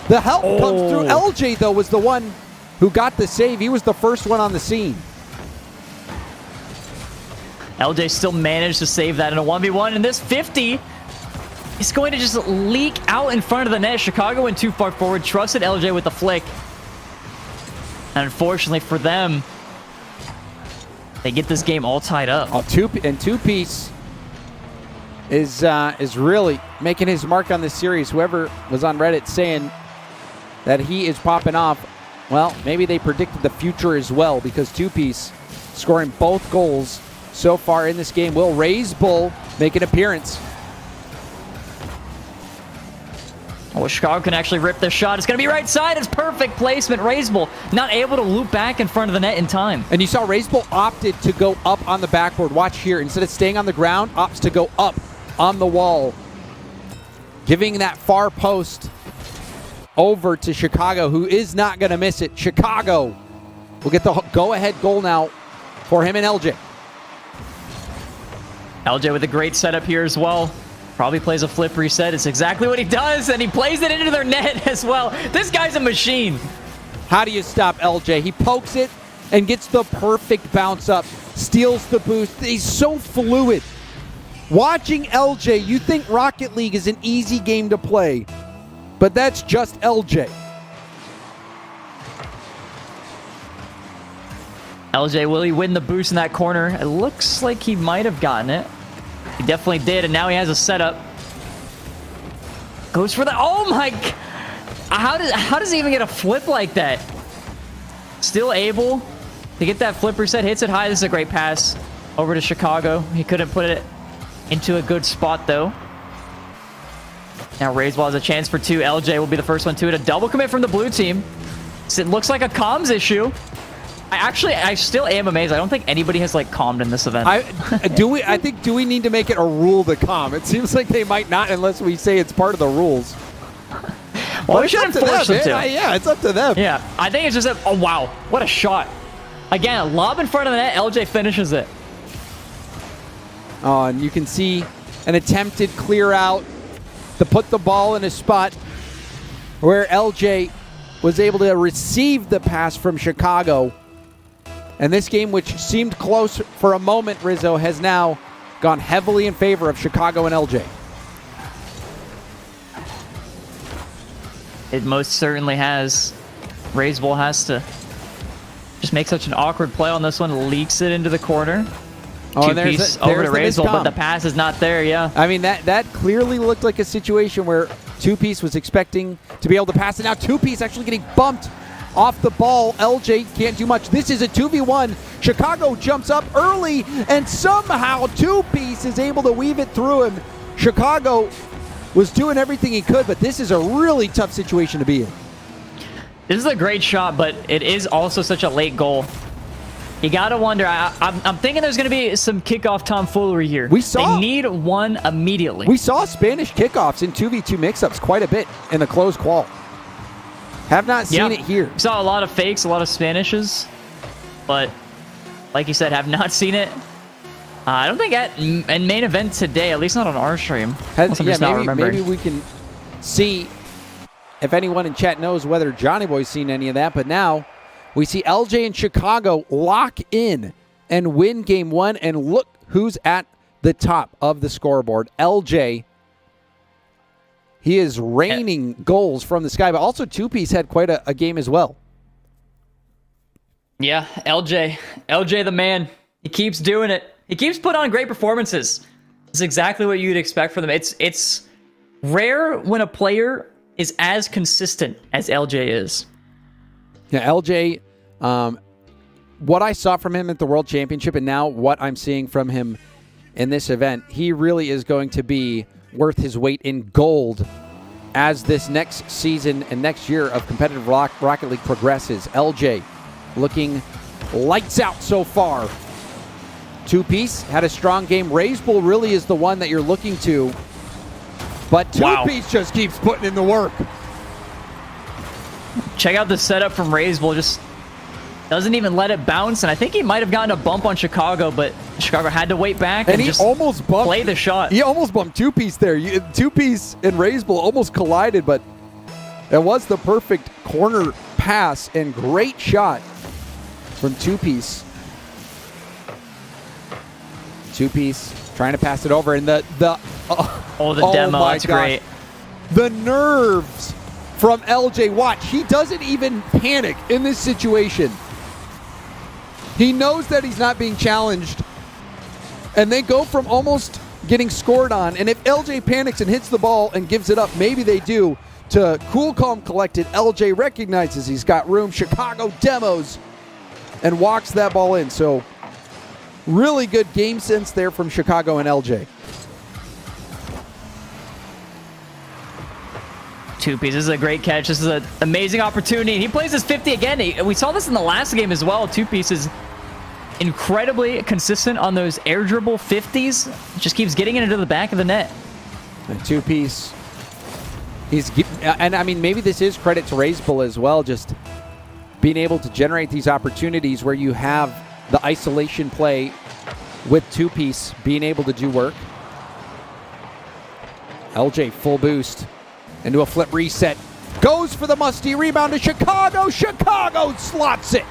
The help comes through. LJ, though, was the one who got the save. He was the first one on the scene. LJ still managed to save that in a 1v1. And this 50... It's going to just leak out in front of the net. Chicago went too far forward. Trusted LJ with the flick. And unfortunately for them, they get this game all tied up. Two-Piece is really making his mark on this series. Whoever was on Reddit saying that he is popping off, well, maybe they predicted the future as well, because Two-Piece scoring both goals so far in this game. Will Raiseville make an appearance? Oh, Chicago can actually rip this shot. It's going to be right side. It's perfect placement. Raiseville not able to loop back in front of the net in time. And you saw Raiseville opted to go up on the backboard. Watch here. Instead of staying on the ground, opts to go up on the wall, giving that far post over to Chicago, who is not going to miss it. Chicago will get the go-ahead goal now for him and LJ. LJ with a great setup here as well. Probably plays a flip reset. It's exactly what he does, and he plays it into their net as well. This guy's a machine. How do you stop LJ? He pokes it, and gets the perfect bounce up, steals the boost. He's so fluid. Watching LJ, you think Rocket League is an easy game to play, but that's just LJ. LJ, will he win the boost in that corner? It looks like he might have gotten it. He definitely did, and now he has a setup. Goes for the... Oh my... How does he even get a flip like that? Still able to get that flip reset. Hits it high. This is a great pass over to Chicago. He couldn't put it into a good spot, though. Now Raysball has a chance for 2. LJ will be the first one to it. A double commit from the blue team. So it looks like a comms issue. I still am amazed. I don't think anybody has like calmed in this event. Do we need to make it a rule to calm? It seems like they might not unless we say it's part of the rules. Well, we should enforce them to. Yeah, it's up to them. Yeah, I think it's just a... Oh, wow. What a shot. Again, a lob in front of the net. LJ finishes it. Oh, and you can see an attempted clear out to put the ball in a spot where LJ was able to receive the pass from Chicago. And this game, which seemed close for a moment, Rizzo, has now gone heavily in favor of Chicago and LJ. It most certainly has. Raysball has to just make such an awkward play on this one. Leaks it into the corner. Oh, Two-piece over to Raysball, but the pass is not there, yeah. I mean, that clearly looked like a situation where Two-Piece was expecting to be able to pass it. Now Two-Piece actually getting bumped off the ball. LJ can't do much. This is a 2v1. Chicago jumps up early, and somehow Two-Piece is able to weave it through him. Chicago was doing everything he could, but this is a really tough situation to be in. This is a great shot, but it is also such a late goal. You gotta wonder. I'm thinking there's gonna be some kickoff tomfoolery here. They need one immediately. We saw Spanish kickoffs in 2v2 mix-ups quite a bit in the closed qual. Have not seen it here. Saw a lot of fakes, a lot of Spanishes, but like you said, have not seen it. I don't think in main event today, at least not on our stream. Maybe we can see if anyone in chat knows whether Johnny Boy's seen any of that. But now we see LJ and Chicago lock in and win game 1. And look who's at the top of the scoreboard. LJ. He is raining goals from the sky, but also Two-Piece had quite a game as well. Yeah, LJ the man. He keeps doing it. He keeps putting on great performances. It's exactly what you'd expect from them. It's rare when a player is as consistent as LJ is. Yeah, LJ, what I saw from him at the World Championship and now what I'm seeing from him in this event, he really is going to be worth his weight in gold as this next season and next year of competitive Rocket League progresses. LJ looking lights out so far. Two-Piece had a strong game. Raysball really is the one that you're looking to, but Two-Piece just keeps putting in the work. Check out the setup from Raysball. Just doesn't even let it bounce, and I think he might have gotten a bump on Chicago, but Chicago had to wait back and he just almost bumped, play the shot. He almost bumped Two-Piece there. Two-Piece and Raysball almost collided, but it was the perfect corner pass and great shot from Two-Piece. Two-Piece trying to pass it over, and the demo, that's great. The nerves from LJ. Watch, he doesn't even panic in this situation. He knows that he's not being challenged, and they go from almost getting scored on, and if LJ panics and hits the ball and gives it up, maybe they do, to cool, calm, collected. LJ recognizes he's got room. Chicago demos and walks that ball in. So really good game sense there from Chicago and LJ. Two-Piece, this is a great catch. This is an amazing opportunity. He plays his 50 again. We saw this in the last game as well. Two-Piece is incredibly consistent on those air dribble 50s. Just keeps getting it into the back of the net. And Two-Piece, and I mean, maybe this is credit to Raysball as well, just being able to generate these opportunities where you have the isolation play with Two-Piece being able to do work. LJ full boost into a flip reset. Goes for the musty rebound to Chicago. Chicago slots it.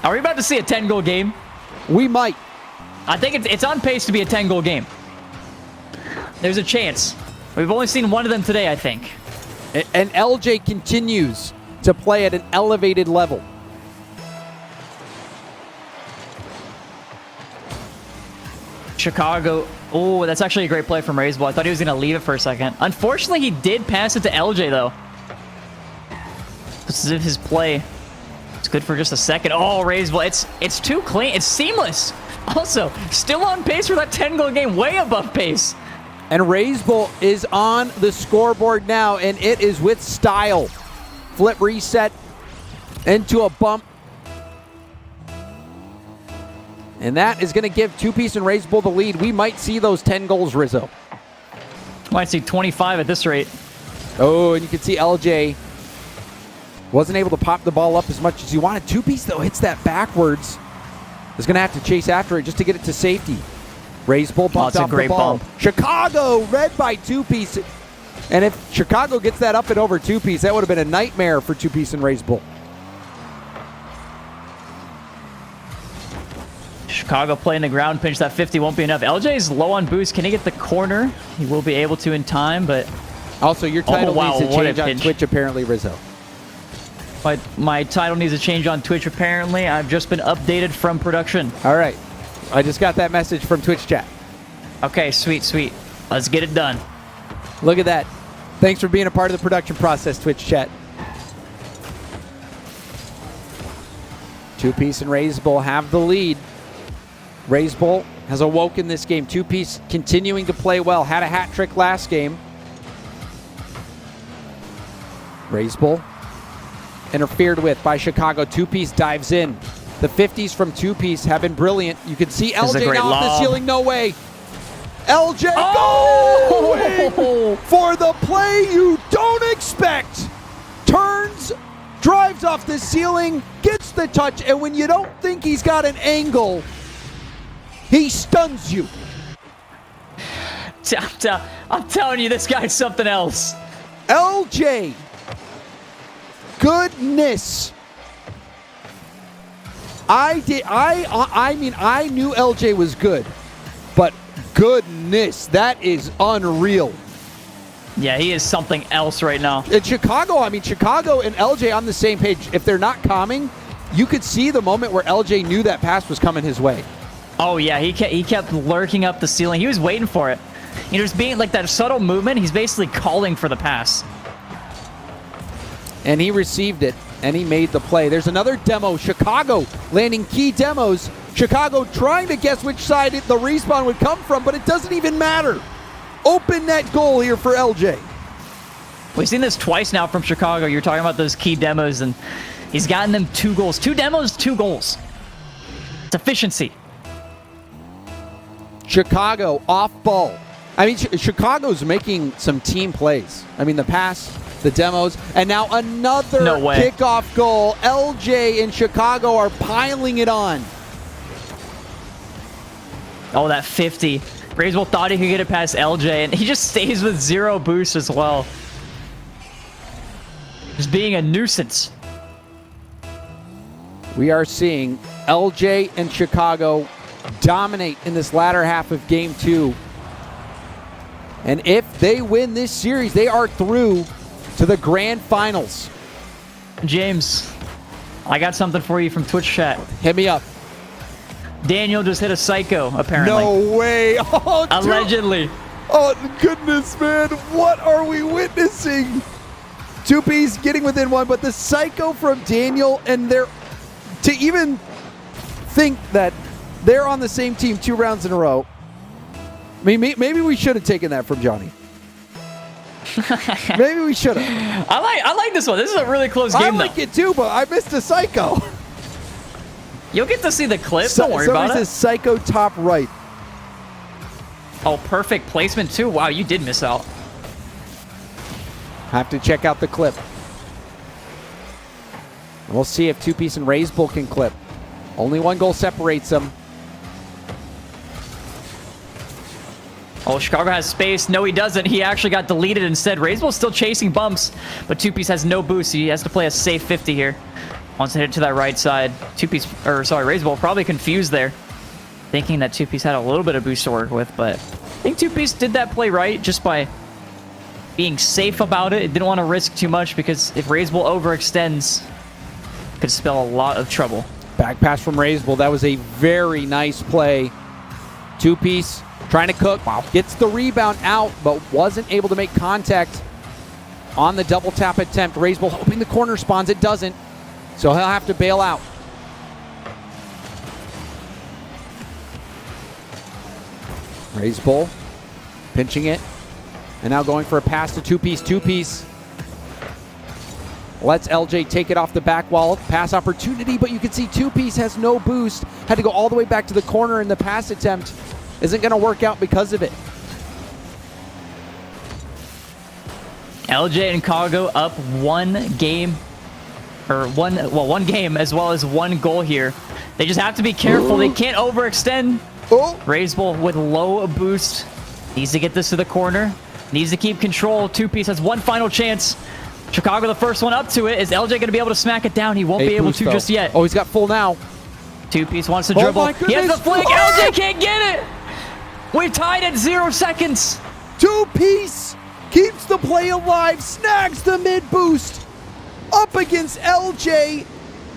Are we about to see a 10-goal game? We might. I think it's on pace to be a 10-goal game. There's a chance. We've only seen one of them today, I think. And LJ continues to play at an elevated level. Chicago. Oh, that's actually a great play from Rizzo. I thought he was going to leave it for a second. Unfortunately, he did pass it to LJ, though. This is his play. It's good for just a second. Oh, Rizzo. It's too clean. It's seamless. Also, still on pace for that 10-goal game. Way above pace. And Rizzo is on the scoreboard now, and it is with style. Flip reset into a bump. And that is going to give Two-Piece and Rizzo the lead. We might see those 10 goals, Rizzo. Might see 25 at this rate. Oh, and you can see LJ wasn't able to pop the ball up as much as he wanted. Two-Piece, though, hits that backwards. Is going to have to chase after it just to get it to safety. Rizzo bumped off the ball. Bump. Chicago read by Two-Piece. And if Chicago gets that up and over Two-Piece, that would have been a nightmare for Two-Piece and Rizzo. Chicago playing the ground pinch. That 50 won't be enough. LJ is low on boost. Can he get the corner? He will be able to in time, but... Also, your title needs to change on pinch. Twitch, apparently, Rizzo. My title needs to change on Twitch, apparently. I've just been updated from production. All right. I just got that message from Twitch chat. Okay, sweet, sweet. Let's get it done. Look at that. Thanks for being a part of the production process, Twitch chat. Two-Piece and Rizzo have the lead. Rizzo has awoken this game. Two-Piece continuing to play well. Had a hat trick last game. Rizzo interfered with by Chicago. Two-Piece dives in. The 50s from Two-Piece have been brilliant. You can see LJ now off the ceiling. No way. LJ going for the play you don't expect. Turns, drives off the ceiling, gets the touch, and when you don't think he's got an angle, he stuns you. I'm telling you, this guy's something else. LJ. Goodness. I mean, I knew LJ was good, but goodness, that is unreal. Yeah, he is something else right now. In Chicago, I mean, Chicago and LJ on the same page. If they're not calming, you could see the moment where LJ knew that pass was coming his way. Oh, yeah, he kept lurking up the ceiling. He was waiting for it. You know, just being like that subtle movement, he's basically calling for the pass. And he received it, and he made the play. There's another demo. Chicago landing key demos. Chicago trying to guess which side the respawn would come from, but it doesn't even matter. Open net goal here for LJ. We've seen this twice now from Chicago. You're talking about those key demos, and he's gotten them 2 goals. 2 demos, 2 goals. It's efficiency. Chicago off ball. I mean, Chicago's making some team plays. I mean, the pass, the demos, and now another kickoff goal. LJ and Chicago are piling it on. Oh, that 50. Rizzo thought he could get it past LJ, and he just stays with 0 boost as well. Just being a nuisance. We are seeing LJ and Chicago dominate in this latter half of Game 2. And if they win this series, they are through to the grand finals. James, I got something for you from Twitch chat. Hit me up. Daniel just hit a psycho, apparently. No way. Oh, allegedly. Oh, goodness, man. What are we witnessing? Two-Piece getting within 1, but the psycho from Daniel, and they're to even think that they're on the same team 2 rounds in a row. I mean, maybe we should have taken that from Johnny. Maybe we should have. I like this one. This is a really close game, I like it too, but I missed a psycho. You'll get to see the clip. Don't worry about it. Says psycho top right. Oh, perfect placement too. Wow, you did miss out. Have to check out the clip. We'll see if Two-Piece and Rizzo can clip. Only 1 goal separates them. Oh, Chicago has space. No, he doesn't. He actually got deleted instead. Rizzo's still chasing bumps, but Two-Piece has no boost. He has to play a safe 50 here. Wants to hit it to that right side. Rizzo probably confused there, thinking that Two-Piece had a little bit of boost to work with, but I think Two-Piece did that play right just by being safe about it. It didn't want to risk too much because if Rizzo overextends, it could spell a lot of trouble. Back pass from Rizzo. That was a very nice play. Two-Piece trying to cook. Wow. Gets the rebound out, but wasn't able to make contact on the double tap attempt. Rizzo hoping the corner spawns. It doesn't. So he'll have to bail out. Rizzo pinching it. And now going for a pass to Two-Piece. Two-Piece lets LJ take it off the back wall. Pass opportunity, but you can see Two-Piece has no boost. Had to go all the way back to the corner, and the pass attempt isn't going to work out because of it. LJ and Chicago up one game as well as one goal here. They just have to be careful. They can't overextend. Rizzo with low boost. Needs to get this to the corner. Needs to keep control. Two-Piece has one final chance. Chicago the first one up to it. Is LJ going to be able to smack it down? He won't be able to just yet. Oh, he's got full now. Two-Piece wants to dribble. He has the flick. LJ can't get it. We're tied at 0 seconds. Two-Piece keeps the play alive. Snags the mid boost up against LJ.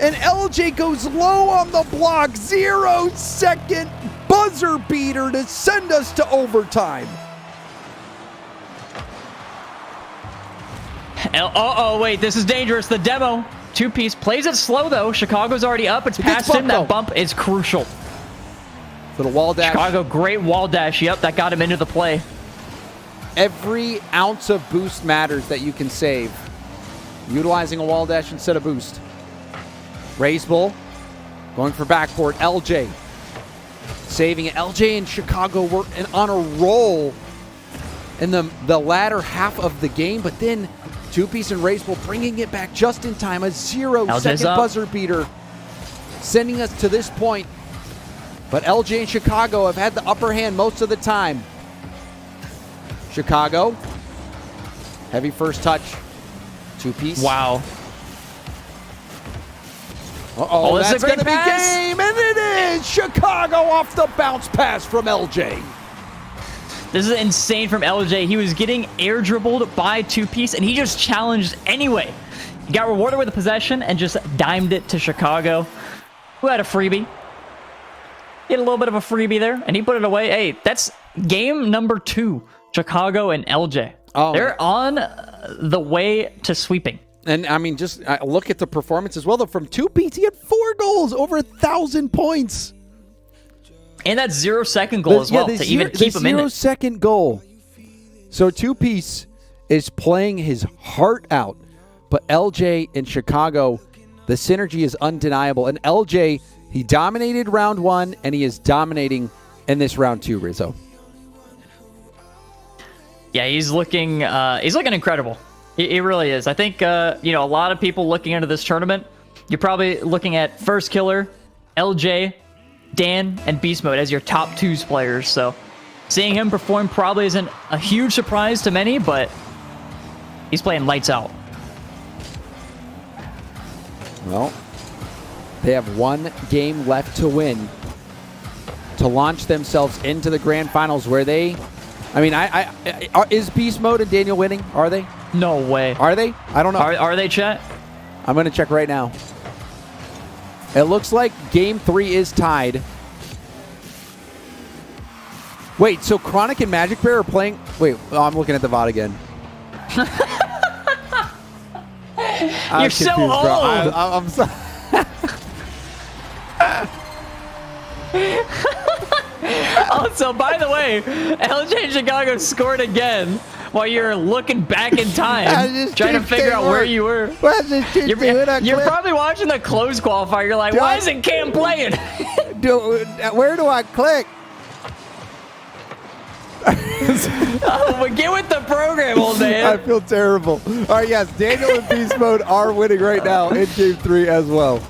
And LJ goes low on the block. 0 second buzzer beater to send us to overtime. Uh-oh, wait, this is dangerous. The demo. Two-Piece plays it slow, though. Chicago's already up. It's past him. That bump is crucial. For the wall dash. Chicago, great wall dash. Yep, that got him into the play. Every ounce of boost matters that you can save. Utilizing a wall dash instead of boost. Rizzo going for backboard. LJ saving it. LJ and Chicago were on a roll in the latter half of the game, but then Two-Piece and Rizzo bringing it back just in time. A 0 second buzzer beater sending us to this point. But LJ and Chicago have had the upper hand most of the time. Chicago, heavy first touch. Two-Piece. Wow. Uh-oh, that's going to be game, and it is! Chicago off the bounce pass from LJ. This is insane from LJ. He was getting air dribbled by Two-Piece, and he just challenged anyway. He got rewarded with a possession and just dimed it to Chicago, who had a freebie. He had a little bit of a freebie there, and he put it away. Hey, that's game number 2, Chicago and LJ. Oh, they're on the way to sweeping. And, I mean, just look at the performance as well. Though from Two-Piece, he had 4 goals, over 1,000 points. And that 0 second goal as well, to even keep him in it. 0 second goal. So Two-Piece is playing his heart out. But LJ in Chicago, the synergy is undeniable. And LJ, he dominated round 1, and he is dominating in this round 2, Rizzo. Yeah, he's looking incredible. He really is. I think, a lot of people looking into this tournament, you're probably looking at First Killer, LJ, Dan, and Beast Mode as your top 2 players. So seeing him perform probably isn't a huge surprise to many, but he's playing lights out. Well, they have 1 game left to win to launch themselves into the grand finals where they... I mean, is Beast Mode and Daniel winning? Are they? No way. Are they? I don't know. Are they, chat? I'm going to check right now. It looks like game 3 is tied. Wait, so Chronic and Magic Bear are playing... Wait, I'm looking at the VOD again. You're so old. Bro. I'm sorry. Also, by the way, LJ Chicago scored again while you're looking back in time, trying to figure out where you were. You're probably watching the close qualifier. You're like, why isn't Cam playing? Where do I click? But get with the program, old man. I feel terrible. All right, yes, Daniel and Beast Mode are winning right now in game 3 as well.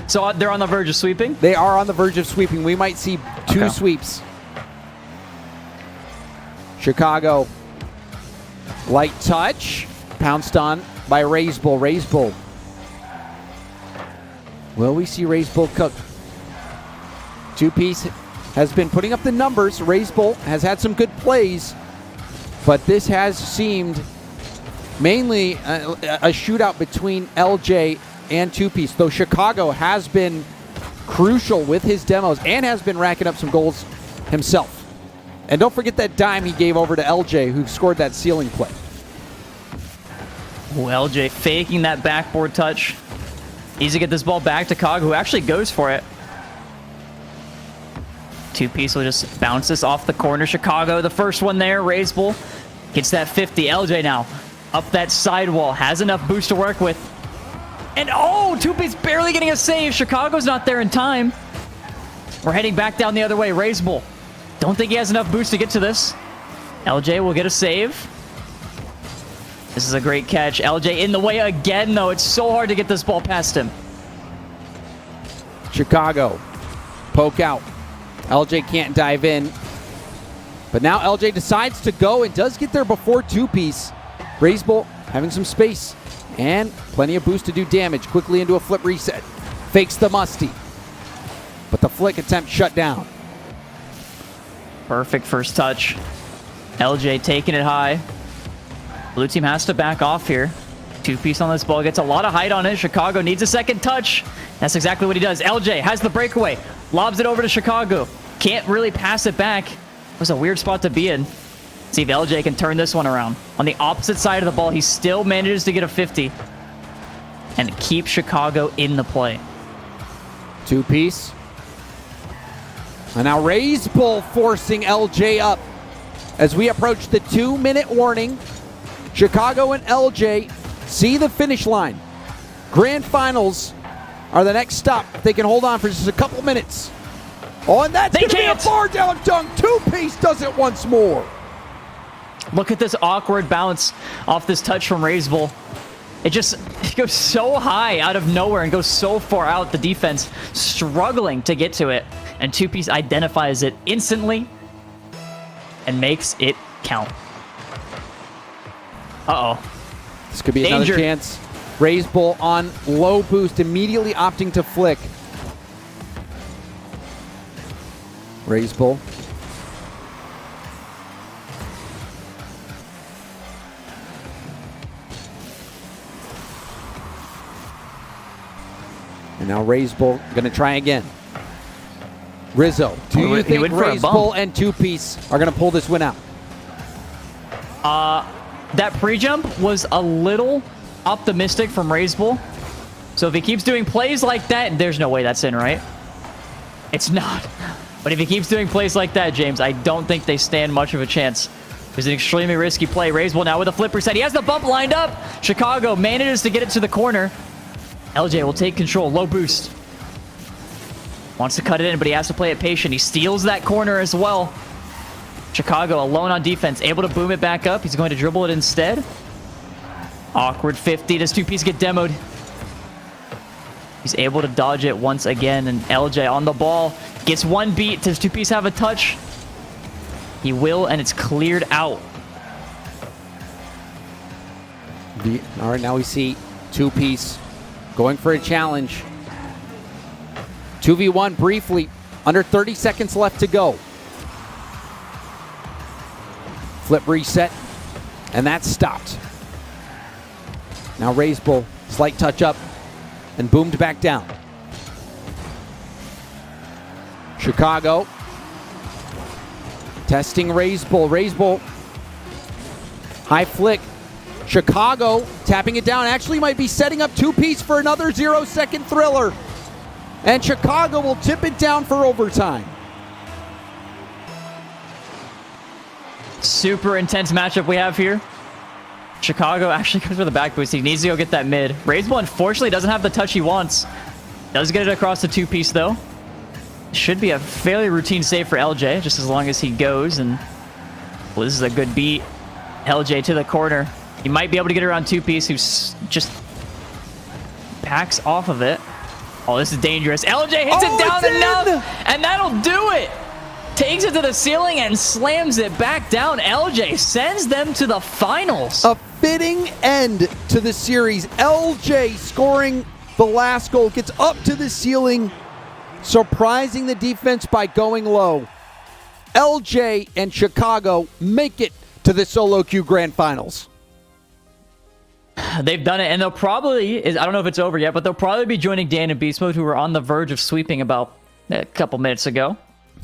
So they're on the verge of sweeping? They are on the verge of sweeping. We might see 2 sweeps. Chicago. Light touch. Pounced on by Rizzo. Rizzo Will we see Raise Bull cook? Two-piece has been putting up the numbers. Raise Bull has had some good plays, but this has seemed mainly a shootout between LJ and Two-piece, though Chicago has been crucial with his demos and has been racking up some goals himself. And don't forget that dime he gave over to LJ, who scored that ceiling play. Well, LJ faking that backboard touch. Easy to get this ball back to Cog, who actually goes for it. Two-piece will just bounce this off the corner. Chicago, the first one there. Raise Bull gets that 50. LJ now up that sidewall. Has enough boost to work with. And oh, Two-piece barely getting a save. Chicago's not there in time. We're heading back down the other way. Raise Bull. Don't think he has enough boost to get to this. LJ will get a save. This is a great catch. LJ in the way again, though. It's so hard to get this ball past him. Chicago. Poke out. LJ can't dive in. But now LJ decides to go and does get there before Two-piece. Raise Bull having some space and plenty of boost to do damage. Quickly into a flip reset. Fakes the musty. But the flick attempt shut down. Perfect first touch. LJ taking it high. Blue team has to back off here. Two-piece on this ball. Gets a lot of height on it. Chicago needs a second touch. That's exactly what he does. LJ has the breakaway. Lobs it over to Chicago. Can't really pass it back. It was a weird spot to be in. See if LJ can turn this one around. On the opposite side of the ball, he still manages to get a 50. And keep Chicago in the play. Two-piece. And now Raise Bull forcing LJ up. As we approach the 2-minute warning, Chicago and LJ see the finish line. Grand Finals are the next stop. They can hold on for just a couple minutes. Oh, and that's going to be a bar down dunk. Two-piece does it once more. Look at this awkward bounce off this touch from Raise Bull. It goes so high out of nowhere and goes so far out. The defense struggling to get to it. And Two-piece identifies it instantly and makes it count. Uh-oh. This could be another chance. Raise Bull on low boost, immediately opting to flick. Raise Bull. And now Raise Bull going to try again. Rizzo, do you think Raise Bull and Two-piece are going to pull this win out? That pre-jump was a little optimistic from Raise Bull. So if he keeps doing plays like that, there's no way that's in, right? It's not. But if he keeps doing plays like that, James, I don't think they stand much of a chance. It's an extremely risky play. Raise Bull now with a flip reset. He has the bump lined up. Chicago manages to get it to the corner. LJ will take control. Low boost. Wants to cut it in, but he has to play it patient. He steals that corner as well. Chicago alone on defense, able to boom it back up. He's going to dribble it instead. Awkward 50. Does Two-piece get demoed? He's able to dodge it once again, and LJ on the ball. Gets one beat. Does Two-piece have a touch? He will, and it's cleared out. All right, now we see Two-piece going for a challenge. 2v1 briefly. Under 30 seconds left to go. Flip reset. And that's stopped. Now Raise Bull, slight touch up. And boomed back down. Chicago. Testing Raise Bull. Raise Bull. High flick. Chicago tapping it down. Actually might be setting up Two-piece for another 0-second thriller. And Chicago will tip it down for overtime. Super intense matchup we have here. Chicago actually goes for the back boost. He needs to go get that mid. Raise Bull unfortunately doesn't have the touch he wants. Does get it across the Two-piece though. Should be a fairly routine save for LJ, just as long as he goes. And well, this is a good beat. LJ to the corner. He might be able to get around Two-piece, who's just packs off of it. Oh, this is dangerous. LJ hits it down enough, and that'll do it. Takes it to the ceiling and slams it back down. LJ sends them to the finals. A fitting end to the series. LJ scoring the last goal, gets up to the ceiling, surprising the defense by going low. LJ and Chicago make it to the SoloQ Grand Finals. They've done it, and they'll probably, I don't know if it's over yet, but they'll probably be joining Dan and Beast Mode, who were on the verge of sweeping about a couple minutes ago.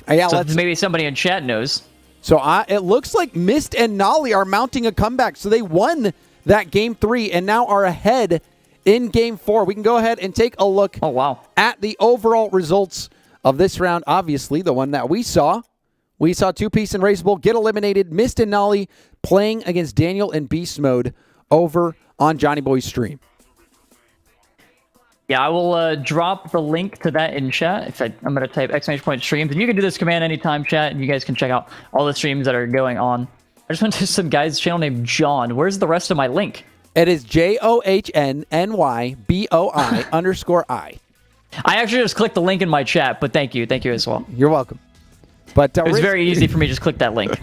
Yeah, so maybe somebody in chat knows. So it looks like Mist and Nolly are mounting a comeback. So they won that Game 3 and now are ahead in Game 4. We can go ahead and take a look at the overall results of this round. Obviously, the one that we saw. We saw Two Piece and Razor Bull get eliminated. Mist and Nolly playing against Daniel and Beast Mode over on Johnny Boy's stream. Yeah, I will drop the link to that in chat. I'm going to type !streams, and you can do this command anytime, chat, and you guys can check out all the streams that are going on. I just went to some guy's channel named John. Where's the rest of my link? It is JOHNNYBOI_I. I actually just clicked the link in my chat, but thank you as well. You're welcome. But it was very easy for me to just click that link.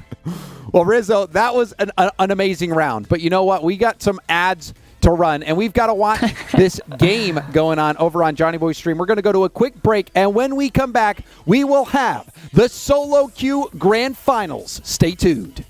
Well, Rizzo, that was an amazing round. But you know what? We got some ads to run, and we've got to watch this game going on over on Johnny Boy's stream. We're going to go to a quick break, and when we come back, we will have the SoloQ Grand Finals. Stay tuned.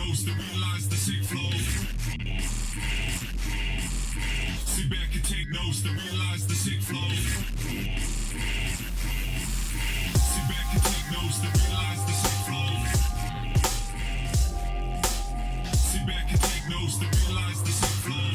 notes to realize the sick flow. Sit back and take notes to realize the sick flow. Sit back and take notes to realize the sick flow. Sit back and take notes to realize the sick flow.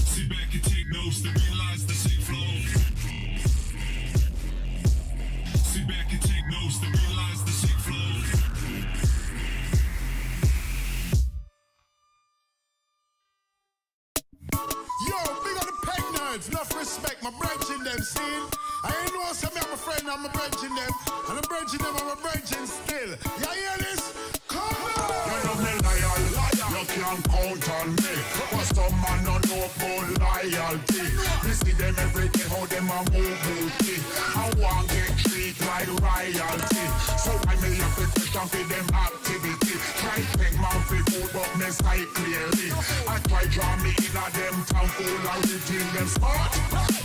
Sit back and take notes to realize the sick flow. Sit back and take notes to realize the sick flow. Enough respect, my brethren them seen. I ain't know some of my friend, I'm a brethren them. And I'm brethren them, I'm a brethren still. You hear this? Come on! You're not me liar, you can't count on me. But some man don't know about loyalty. We see them every day, how them a move booty. I want get treated like royalty. So I may have to question for them activity. Try take man for food, but me sight clearly. I try draw me in a them town full of routine. Them smart,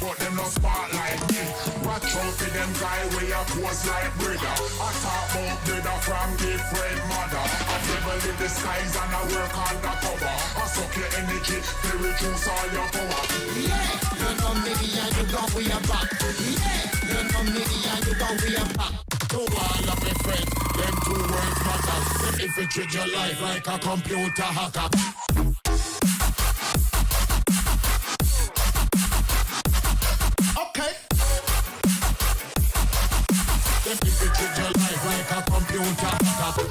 but them not smart like me. Watch out for them guy way up was like brother. I talk about brother from different mother. I travel in the skies and I work undercover. I suck your energy, to reduce all your power. Yeah, you know me and you know we are back. Yeah, you know me and you know we are back. To all of my friends, them two words matter. Them infiltrate your life like a computer hacker. Okay. Them infiltrate your life like a computer hacker.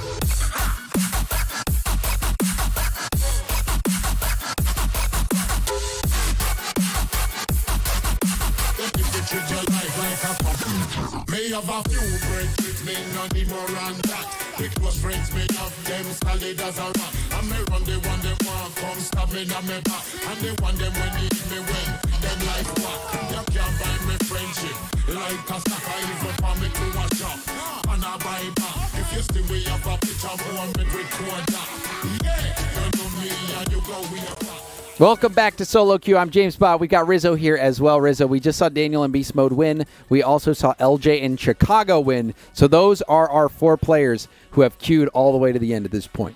Me have a few friends, me not the more than that. With close friends, me have them solid as a rock. And me run the one them want come stab me on me back. And the one them when need me when them like what? You can't buy me friendship like a sucker even for me to a shop. And I buy back. If you still we have a picture more me record that. Yeah, you know me and you go we are back. Welcome back to SoloQ. I'm James Bott. We got Rizzo here as well. Rizzo, we just saw Daniel in Beast Mode win. We also saw LJ in Chicago win. So those are our 4 players who have queued all the way to the end at this point.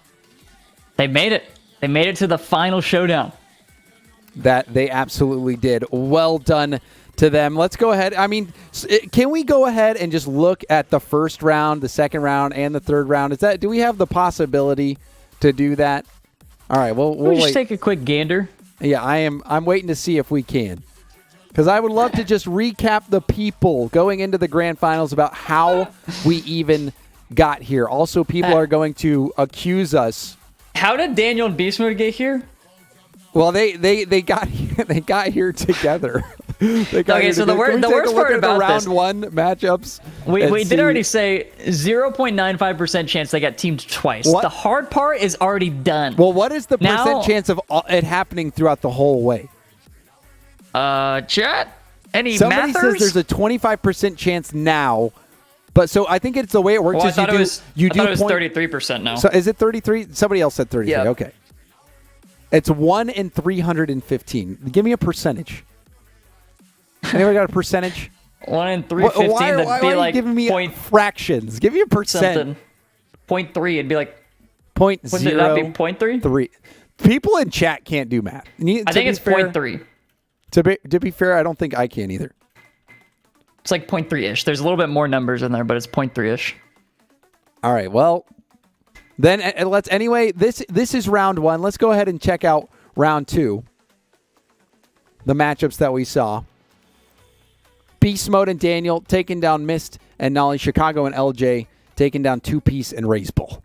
They made it. They made it to the final showdown. That they absolutely did. Well done to them. Let's go ahead. I mean, can we go ahead and just look at the first round, the second round, and the third round? Do we have the possibility to do that? All right, we'll just wait. Take a quick gander. Yeah, I'm waiting to see if we can. Because I would love to just recap the people going into the grand finals about how we even got here. Also, people are going to accuse us. How did Daniel and Beast Mode get here? Well, they got here together. Okay, so the worst part about the round this, one matchups. We did already say 0.95% chance they got teamed twice. What? The hard part is already done. Well, what is the percent chance of it happening throughout the whole way? Chat? Any Somebody mathers? says there's a 25% chance now. But so I think it's the way it works. Well, is I thought it was 33%. 33% now. So is it 33? Somebody else said 33. Yeah. Okay. It's 1 in 315. Give me a percentage. Anybody got a percentage? 1 in 315. That'd be are like you giving me fractions? Give me a percent. Something. 0.3. It'd be like. Point Would zero. that be 0.3? 3. People in chat can't do math. I think it's 0.3. To be fair, I don't think I can either. It's like 0.3-ish. There's a little bit more numbers in there, but it's 0.3-ish. All right. Well, then let's anyway. This is round 1. Let's go ahead and check out round 2. The matchups that we saw. Beast Mode and Daniel taking down Mist and Nolly. Chicago and LJ taking down Two Piece and Rizzo.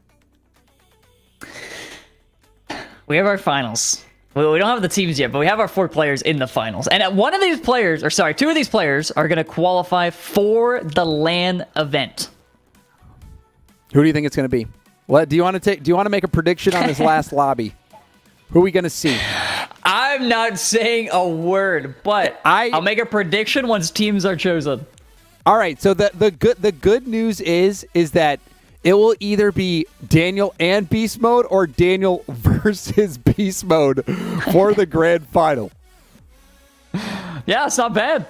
We have our finals. We don't have the teams yet, but we have our 4 players in the finals. And two of these players are going to qualify for the LAN event. Who do you think it's going to be? Do you want to make a prediction on this last lobby? Who are we going to see? I'm not saying a word, but I'll make a prediction once teams are chosen. All right. So the good news is that it will either be Daniel and Beast Mode or Daniel versus Beast Mode for the grand final. Yeah, it's not bad.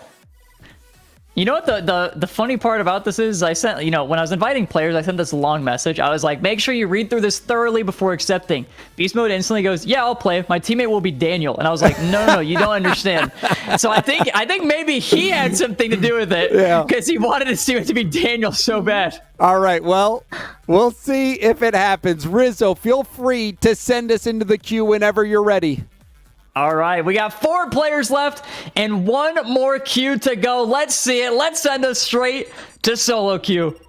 You know what the funny part about this is? I sent, when I was inviting players, I sent this long message. I was like, make sure you read through this thoroughly before accepting. Beast Mode instantly goes, yeah, I'll play. My teammate will be Daniel. And I was like, no, you don't understand. So I think maybe he had something to do with it because he wanted to see it to be Daniel so bad. All right, well, we'll see if it happens. Rizzo, feel free to send us into the queue whenever you're ready. All right, we got 4 players left and 1 more queue to go. Let's see it. Let's send us straight to SoloQ.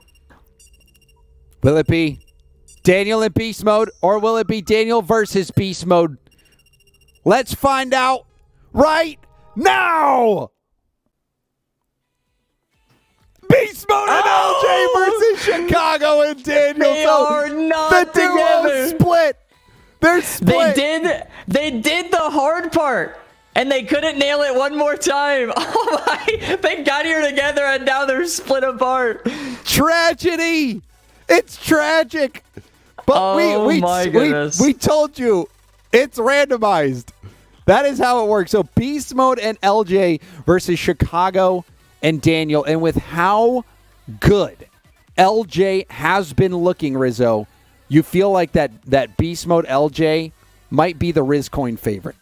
Will it be Daniel in Beast Mode or will it be Daniel versus Beast Mode? Let's find out right now. Beast Mode and LJ versus Chicago and Daniel. They are not the duo together. split. They're split. They did the hard part, and they couldn't nail it one more time. Oh my! They got here together, and now they're split apart. Tragedy. It's tragic. But we told you it's randomized. That is how it works. So Beast Mode and LJ versus Chicago and Daniel, and with how good LJ has been looking, Rizzo, you feel like that Beast Mode LJ might be the Riz coin favorite.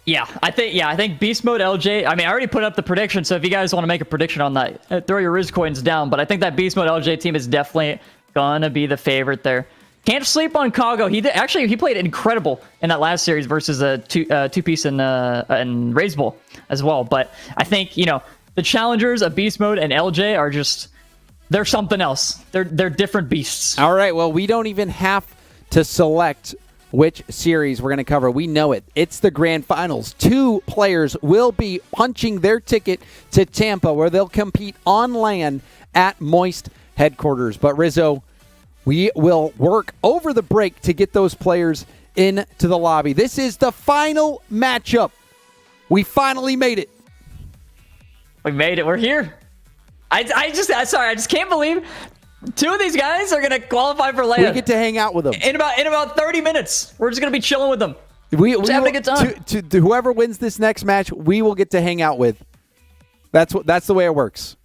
Yeah, I think Beast Mode LJ. I mean, I already put up the prediction, so if you guys want to make a prediction on that, throw your Riz coins down. But I think that Beast Mode LJ team is definitely gonna be the favorite there. Can't sleep on Kago. He played incredible in that last series versus Two Piece and Rizzo as well. But I think the challengers of Beast Mode and LJ are just. They're something else. They're different beasts. All right. Well, we don't even have to select which series we're going to cover. We know it. It's the grand finals. 2 players will be punching their ticket to Tampa, where they'll compete on LAN at Moist headquarters. But Rizzo, we will work over the break to get those players into the lobby. This is the final matchup. We finally made it. We made it. We're here. I just can't believe 2 of these guys are gonna qualify for LAN. We get to hang out with them in about 30 minutes. We're just gonna be chilling with them. We having a good time. To whoever wins this next match, we will get to hang out with. That's the way it works.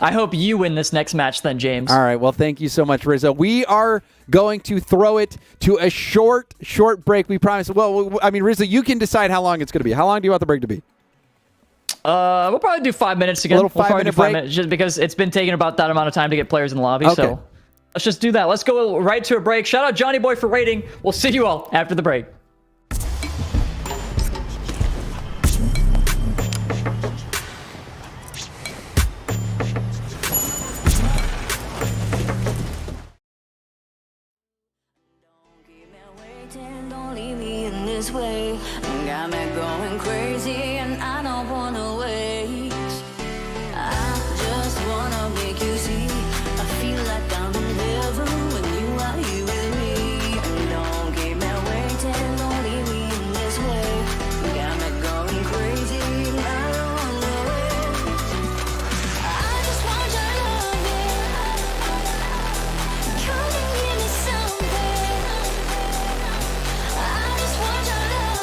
I hope you win this next match then, James. All right. Well, thank you so much, Rizzo. We are going to throw it to a short break. We promise. Well, I mean, Rizzo, you can decide how long it's going to be. How long do you want the break to be? We'll probably do 5 minutes again. A little 5-minute break? 5 minutes, just because it's been taking about that amount of time to get players in the lobby. Okay. So let's just do that. Let's go right to a break. Shout out Johnny Boy for waiting. We'll see you all after the break. Don't leave me in this way. Got me going crazy and I don't wanna wait. I just wanna make you see. I feel like I'm in heaven when you are here with me. Don't keep me waiting, don't leave me in this way. Got me going crazy and I don't wanna wait. I just want your loving. Come and give me something. I just want your loving.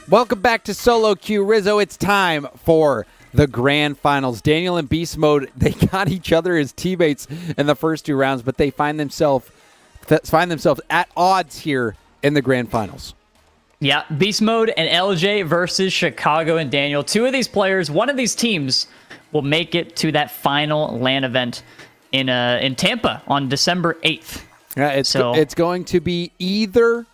Welcome back to Solo Q. Rizzo, it's time for the grand finals. Daniel and Beast Mode, they got each other as teammates in the first 2 rounds, but they find themselves at odds here in the grand finals. Yeah, Beast Mode and LJ versus Chicago and Daniel. 2 of these players, one of these teams will make it to that final LAN event in Tampa on December 8th. Yeah, it's going to be either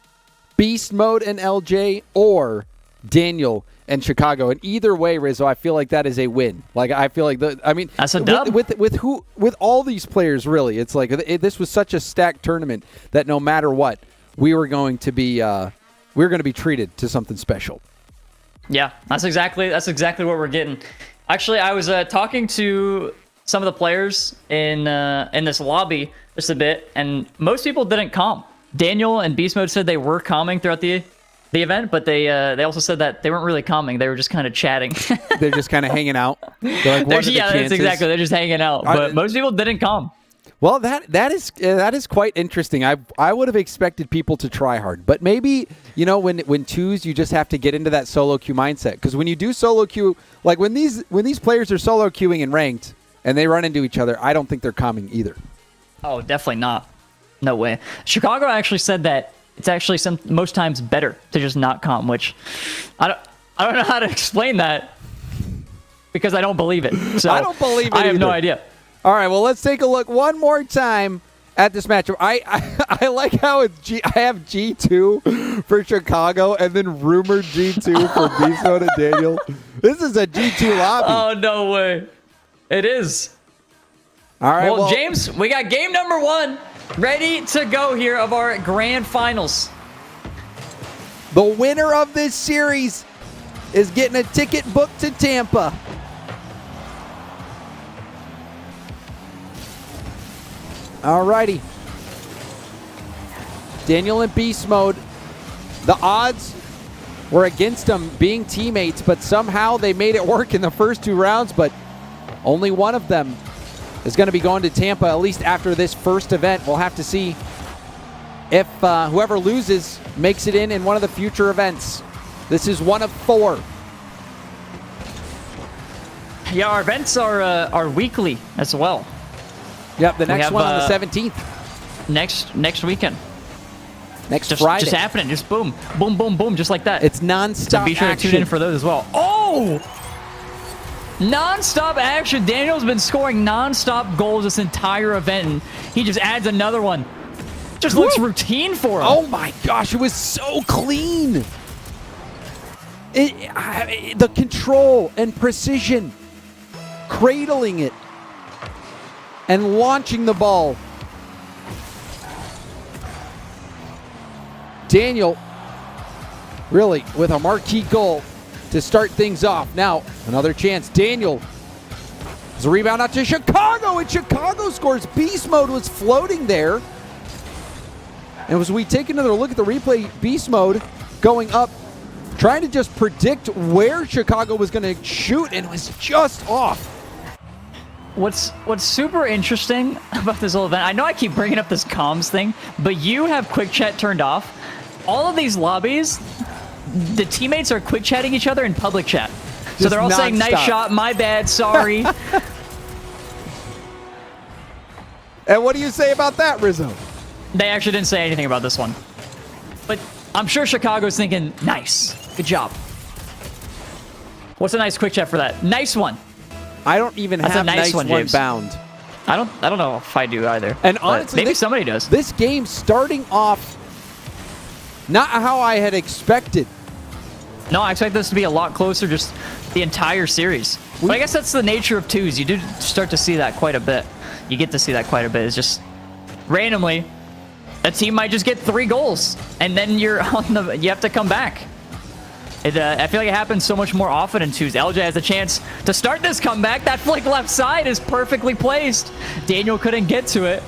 Beast Mode and LJ or Daniel and Chicago. And either way, Rizzo, I feel like that is a win. Like, I feel like that's a dub. With all these players, really, it's like this was such a stacked tournament that no matter what, we were going to be treated to something special. Yeah, that's exactly what we're getting. Actually, I was talking to some of the players in this lobby just a bit, and most people didn't calm. Daniel and Beast Mode said they were calming throughout the event, but they also said that they weren't really calming. They were just kind of chatting. They're just kind of hanging out. They're like, what are the chances? That's exactly. They're just hanging out. But most people didn't calm. Well, that is quite interesting. I would have expected people to try hard, but maybe when twos, you just have to get into that solo queue mindset. Because when you do solo queue, like when these players are solo queuing and ranked and they run into each other, I don't think they're calming either. Oh, definitely not. No way. Chicago actually said that it's actually most times better to just not calm, which I don't know how to explain that because I don't believe it. So I don't believe it. I have either. no idea. All right, well, let's take a look one more time at this matchup. I like how I have G2 for Chicago and then rumored G2 for Beast Mode and Daniel. This is a G2 lobby. Oh, no way. It is. All right, well, James, we got game number 1 ready to go here of our grand finals. The winner of this series is getting a ticket booked to Tampa. Alrighty. Daniel and Beast Mode. The odds were against them being teammates, but somehow they made it work in the first 2 rounds, but only one of them is going to be going to Tampa, at least after this first event. We'll have to see if whoever loses makes it in one of the future events. This is one of 4. Yeah, our events are weekly as well. Yep, the next one on the 17th. Next weekend. Next Friday. Just happening. Just boom. Boom, boom, boom. Just like that. It's non-stop So be sure action. to tune in for those as well. Oh! Non-stop action. Daniel's been scoring non-stop goals this entire event, and he just adds another one. Just looks routine for him. Oh my gosh, it was so clean. The control and precision. Cradling it. And launching the ball. Daniel, really, with a marquee goal to start things off. Now, another chance. Daniel. There's a rebound out to Chicago, and Chicago scores. Beast Mode was floating there. And as we take another look at the replay, Beast Mode going up, trying to just predict where Chicago was going to shoot, and was just off. What's super interesting about this whole event, I know I keep bringing up this comms thing, but you have quick chat turned off. All of these lobbies, the teammates are quick chatting each other in public chat. So they're all saying, nice shot, my bad, sorry. And what do you say about that, Rizzo? They actually didn't say anything about this one. But I'm sure Chicago's thinking, nice, good job. What's a nice quick chat for that? Nice one. I don't even have a nice one bound. I don't know if I do either. And honestly, maybe somebody does. This game starting off not how I had expected. No, I expect this to be a lot closer just the entire series. But I guess that's the nature of twos. You do start to see that quite a bit. You get to see that quite a bit. It's just randomly a team might just get 3 goals and then you have to come back. I feel like it happens so much more often in twos. LJ has a chance to start this comeback. That flick left side is perfectly placed. Daniel couldn't get to it.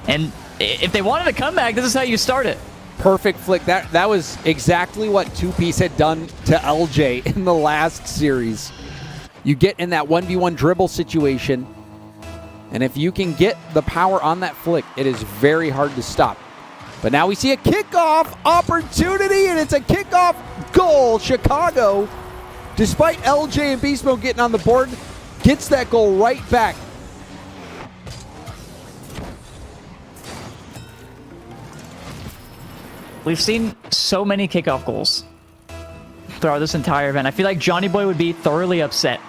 And if they wanted a comeback, this is how you start it. Perfect flick. That was exactly what 2Piece had done to LJ in the last series. You get in that 1v1 dribble situation, and if you can get the power on that flick, it is very hard to stop. But now we see a kickoff opportunity, and it's a kickoff goal. Chicago, despite LJ and Beast Mode getting on the board, gets that goal right back. We've seen so many kickoff goals throughout this entire event. I feel like Johnny Boy would be thoroughly upset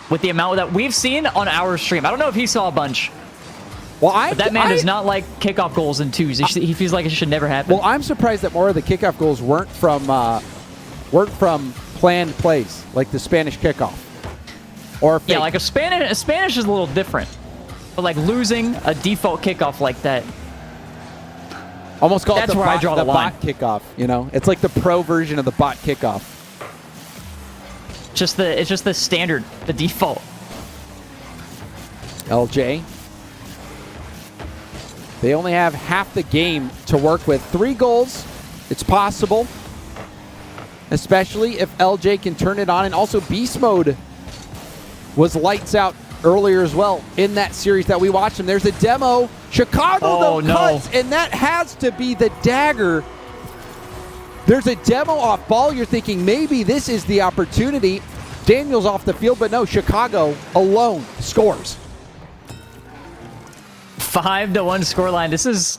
with the amount that we've seen on our stream. I don't know if he saw a bunch. Well, But that man does not like kickoff goals in twos. He feels like it should never happen. Well, I'm surprised that more of the kickoff goals weren't from planned plays, like the Spanish kickoff. Or fake. Yeah, like a Spanish is a little different. But like losing a default kickoff like that, almost call that's it the where I draw the line. bot kickoff. You know, it's like the pro version of the bot kickoff. it's just the standard, the default. LJ. They only have half the game to work with. 3 goals. It's possible. Especially if LJ can turn it on. And also Beast Mode was lights out earlier as well in that series that we watched him. There's a demo. Chicago, though, cuts. And that has to be the dagger. There's a demo off ball. You're thinking maybe this is the opportunity. Daniel's off the field, but no, Chicago alone scores. 5-1 scoreline. This is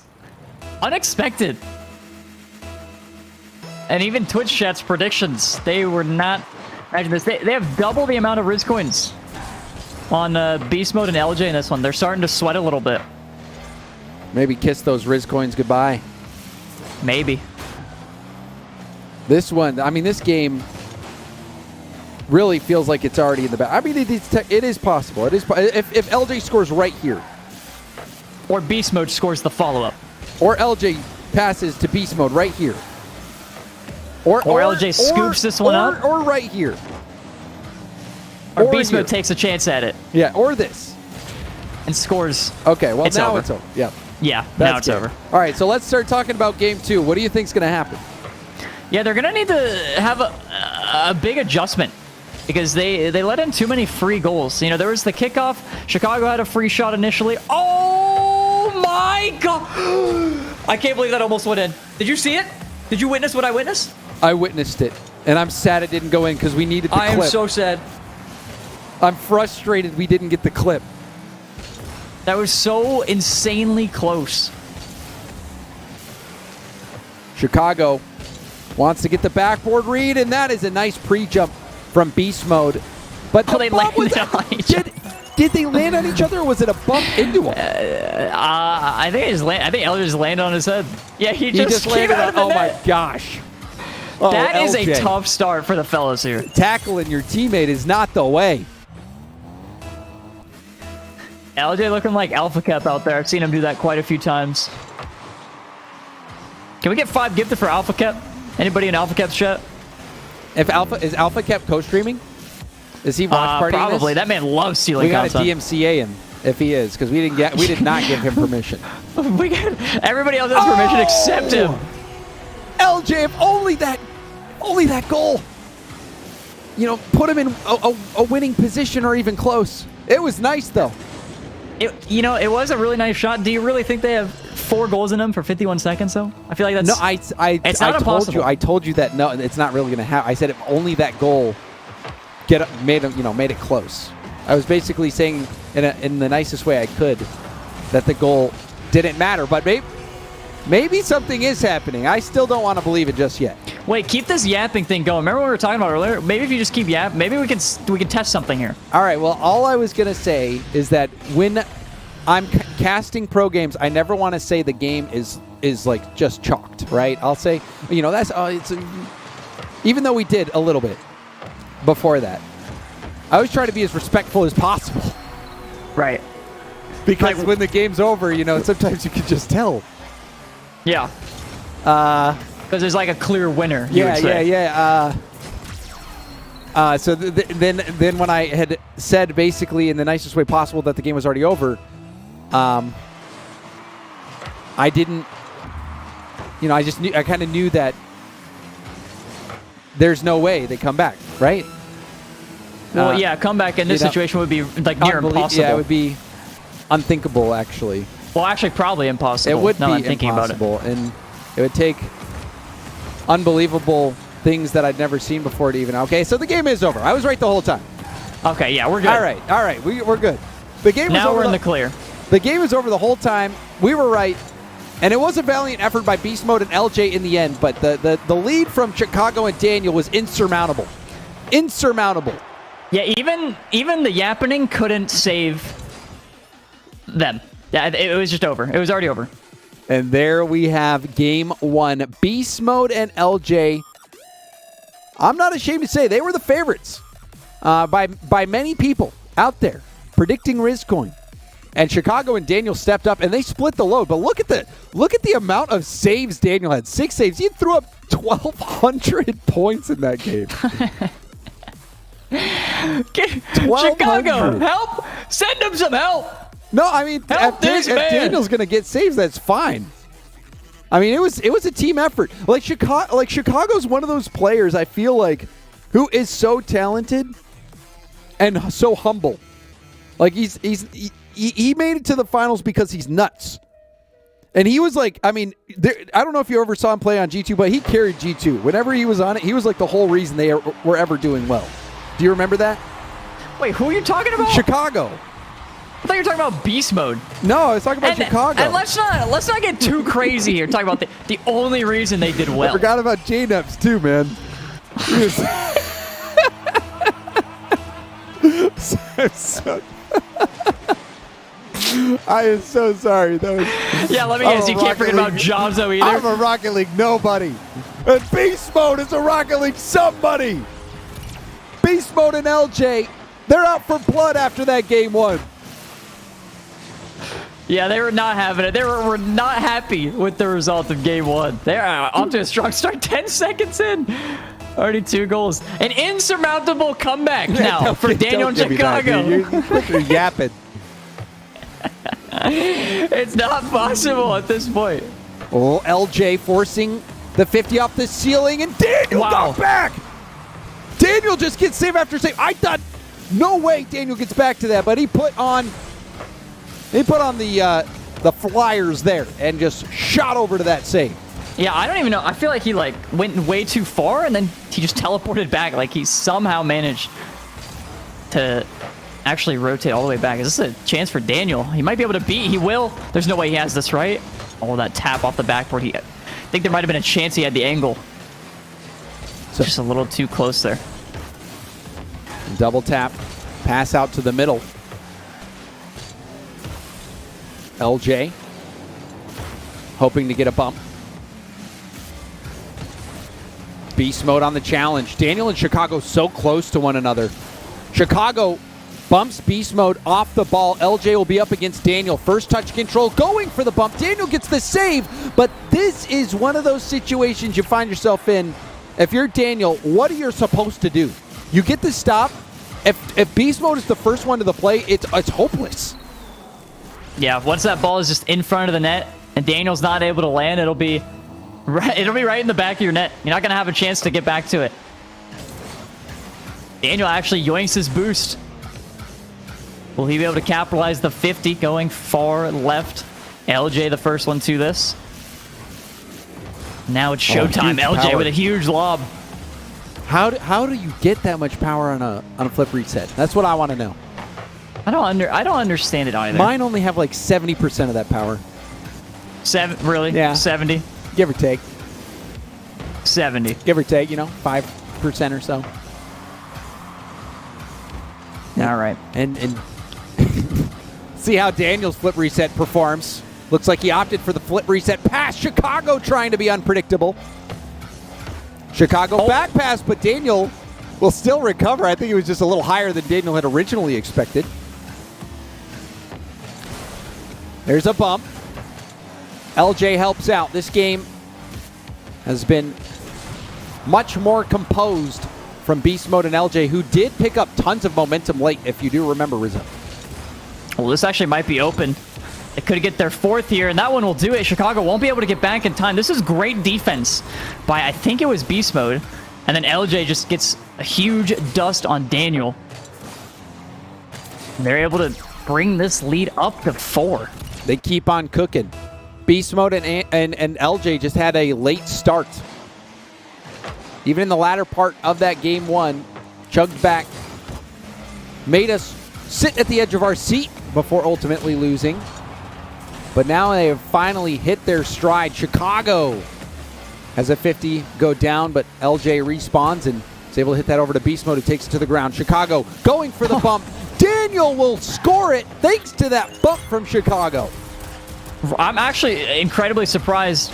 unexpected. And even Twitch chat's predictions, they were not. Imagine this. They have double the amount of Riz coins on Beast Mode and LJ in this one. They're starting to sweat a little bit. Maybe kiss those Riz coins goodbye. Maybe. This one, I mean, this game really feels like it's already in the back. I mean, it is possible. It is if LJ scores right here. Or Beast Mode scores the follow-up. Or LJ passes to Beast Mode right here. Or LJ scoops this one up. Or right here. Or Beast Mode takes a chance at it. Yeah, or this. And scores. Okay, well, now over. it's over. Yeah. Yeah, now it's over. All right, so let's start talking about game 2. What do you think's going to happen? Yeah, they're going to need to have a big adjustment. Because they let in too many free goals. You know, there was the kickoff. Chicago had a free shot initially. Oh my god! I can't believe that almost went in. Did you see it? Did you witness what I witnessed? I witnessed it, and I'm sad it didn't go in because we needed the clip. I am so sad. I'm frustrated we didn't get the clip. That was so insanely close. Chicago wants to get the backboard read, and that is a nice pre-jump from Beast Mode. But they landed on each other. Did they land on each other, or was it a bump into him? I think Elder just landed on his head. Yeah, he just landed on. Oh my gosh! Oh, that is LJ. a tough start for the fellas here. Tackling your teammate is not the way. LJ looking like Alpha Cap out there. I've seen him do that quite a few times. Can we get 5 gifted for Alpha Cap? Anybody in Alpha Cap's chat? Is Alpha Cap co-streaming? Is he watch party? Probably. That man loves stealing content. We got to DMCA him if he is, because we did not give him permission. Everybody else has permission except him. LJ, if only that goal, you know, put him in a winning position or even close. It was nice though. It was a really nice shot. Do you really think they have 4 goals in them for 51 seconds though? I feel like that's it's not impossible. I told you that no, it's not really going to happen. I said if only that goal made it close. I was basically saying in the nicest way I could that the goal didn't matter, but maybe something is happening. I still don't want to believe it just yet. Wait, keep this yapping thing going. Remember what we were talking about earlier? Maybe if you just keep yapping, maybe we can test something here. All right. Well, all I was gonna say is that when I'm casting pro games, I never want to say the game is like just chalked, right? I'll say, even though we did a little bit before that, I always try to be as respectful as possible. Right. Because when the game's over, sometimes you can just tell. Yeah. Because there's like a clear winner. Yeah. So then when I had said basically in the nicest way possible that the game was already over, I didn't. I kind of knew that there's no way they come back, right? Well, yeah, comeback in this situation would be like near impossible. Yeah, it would be unthinkable, actually. Well, actually, probably impossible. It would be I'm thinking impossible, about it. and it would take unbelievable things that I'd never seen before to even. Okay, so the game is over. I was right the whole time. Okay, yeah, we're good. All right, we're good. The game now was over we're in the clear. The game is over the whole time. We were right. And it was a valiant effort by Beast Mode and LJ in the end, but the lead from Chicago and Daniel was insurmountable. Insurmountable. Yeah, even the Yappening couldn't save them. Yeah, it was just over. It was already over. And there we have game one. Beast Mode and LJ. I'm not ashamed to say they were the favorites by many people out there predicting Rizcoin. And Chicago and Daniel stepped up and they split the load. But look at the amount of saves Daniel had. 6 saves. He threw up 1,200 points in that game. Chicago, help! Send him some help! No, I mean, if Daniel's going to get saves, that's fine. I mean, it was a team effort. Like Chicago's one of those players I feel like who is so talented and so humble. Like he made it to the finals because he's nuts. And he was like, I mean, I don't know if you ever saw him play on G2, but he carried G2. Whenever he was on it, he was like the whole reason they were ever doing well. Do you remember that? Wait, who are you talking about? Chicago. I thought you were talking about Beast Mode. No, I was talking about Chicago. And let's not get too crazy here. Talking about the only reason they did well. I forgot about J-Neps too, man. I am so sorry. Yeah, let me guess. You can't forget about Jobzo either. I'm a Rocket League nobody. And Beast Mode is a Rocket League somebody. Beast Mode and LJ, they're out for blood after that game one. Yeah, they were not having it. They were not happy with the result of game one. They're off to a strong start. 10 seconds in. Already 2 goals. An insurmountable comeback now for Daniel and Chicago. You're yapping. It's not possible at this point. Oh, LJ forcing the 50 off the ceiling, and Daniel got back. Daniel just gets save after save. I thought, no way Daniel gets back to that, but he put on the flyers there and just shot over to that save. Yeah, I don't even know. I feel like he went way too far and then he just teleported back. Like he somehow managed to actually rotate all the way back. Is this a chance for Daniel? He might be able to beat. He will. There's no way he has this, right? Oh, that tap off the backboard. I think there might have been a chance he had the angle. So just a little too close there. Double tap. Pass out to the middle. LJ hoping to get a bump. Beast Mode on the challenge. Daniel and Chicago so close to one another. Chicago bumps Beast Mode off the ball. LJ will be up against Daniel. First touch control going for the bump. Daniel gets the save, but this is one of those situations you find yourself in. If you're Daniel, what are you supposed to do? You get the stop. If Beast Mode is the first one to the play, it's hopeless. Yeah, once that ball is just in front of the net and Daniel's not able to land, it'll be right in the back of your net. You're not going to have a chance to get back to it. Daniel actually yoinks his boost. Will he be able to capitalize the 50 going far left? LJ the first one to this. Now it's showtime. LJ power with a huge lob. How do you get that much power on a flip reset? That's what I want to know. I don't understand it either. Mine only have like 70% of that power. Really? Yeah. 70? Give or take. 70. Give or take, 5% or so. All right. And see how Daniel's flip reset performs. Looks like he opted for the flip reset pass. Chicago trying to be unpredictable. Chicago back pass, but Daniel will still recover. I think it was just a little higher than Daniel had originally expected. There's a bump. LJ helps out. This game has been much more composed from Beast Mode and LJ, who did pick up tons of momentum late, if you do remember, Rizzo. Well, this actually might be open. They could get their 4th here, and that one will do it. Chicago won't be able to get back in time. This is great defense by, I think it was Beast Mode. And then LJ just gets a huge dust on Daniel. And they're able to bring this lead up to 4. They keep on cooking. Beast Mode and LJ just had a late start. even in the latter part of that game one, chugged back, made us sit at the edge of our seat before ultimately losing. But now they have finally hit their stride. Chicago has a 50 go down, but LJ respawns and is able to hit that over to Beast Mode, who takes it to the ground. Chicago going for the bump. Daniel will score it thanks to that bump from Chicago. I'm actually incredibly surprised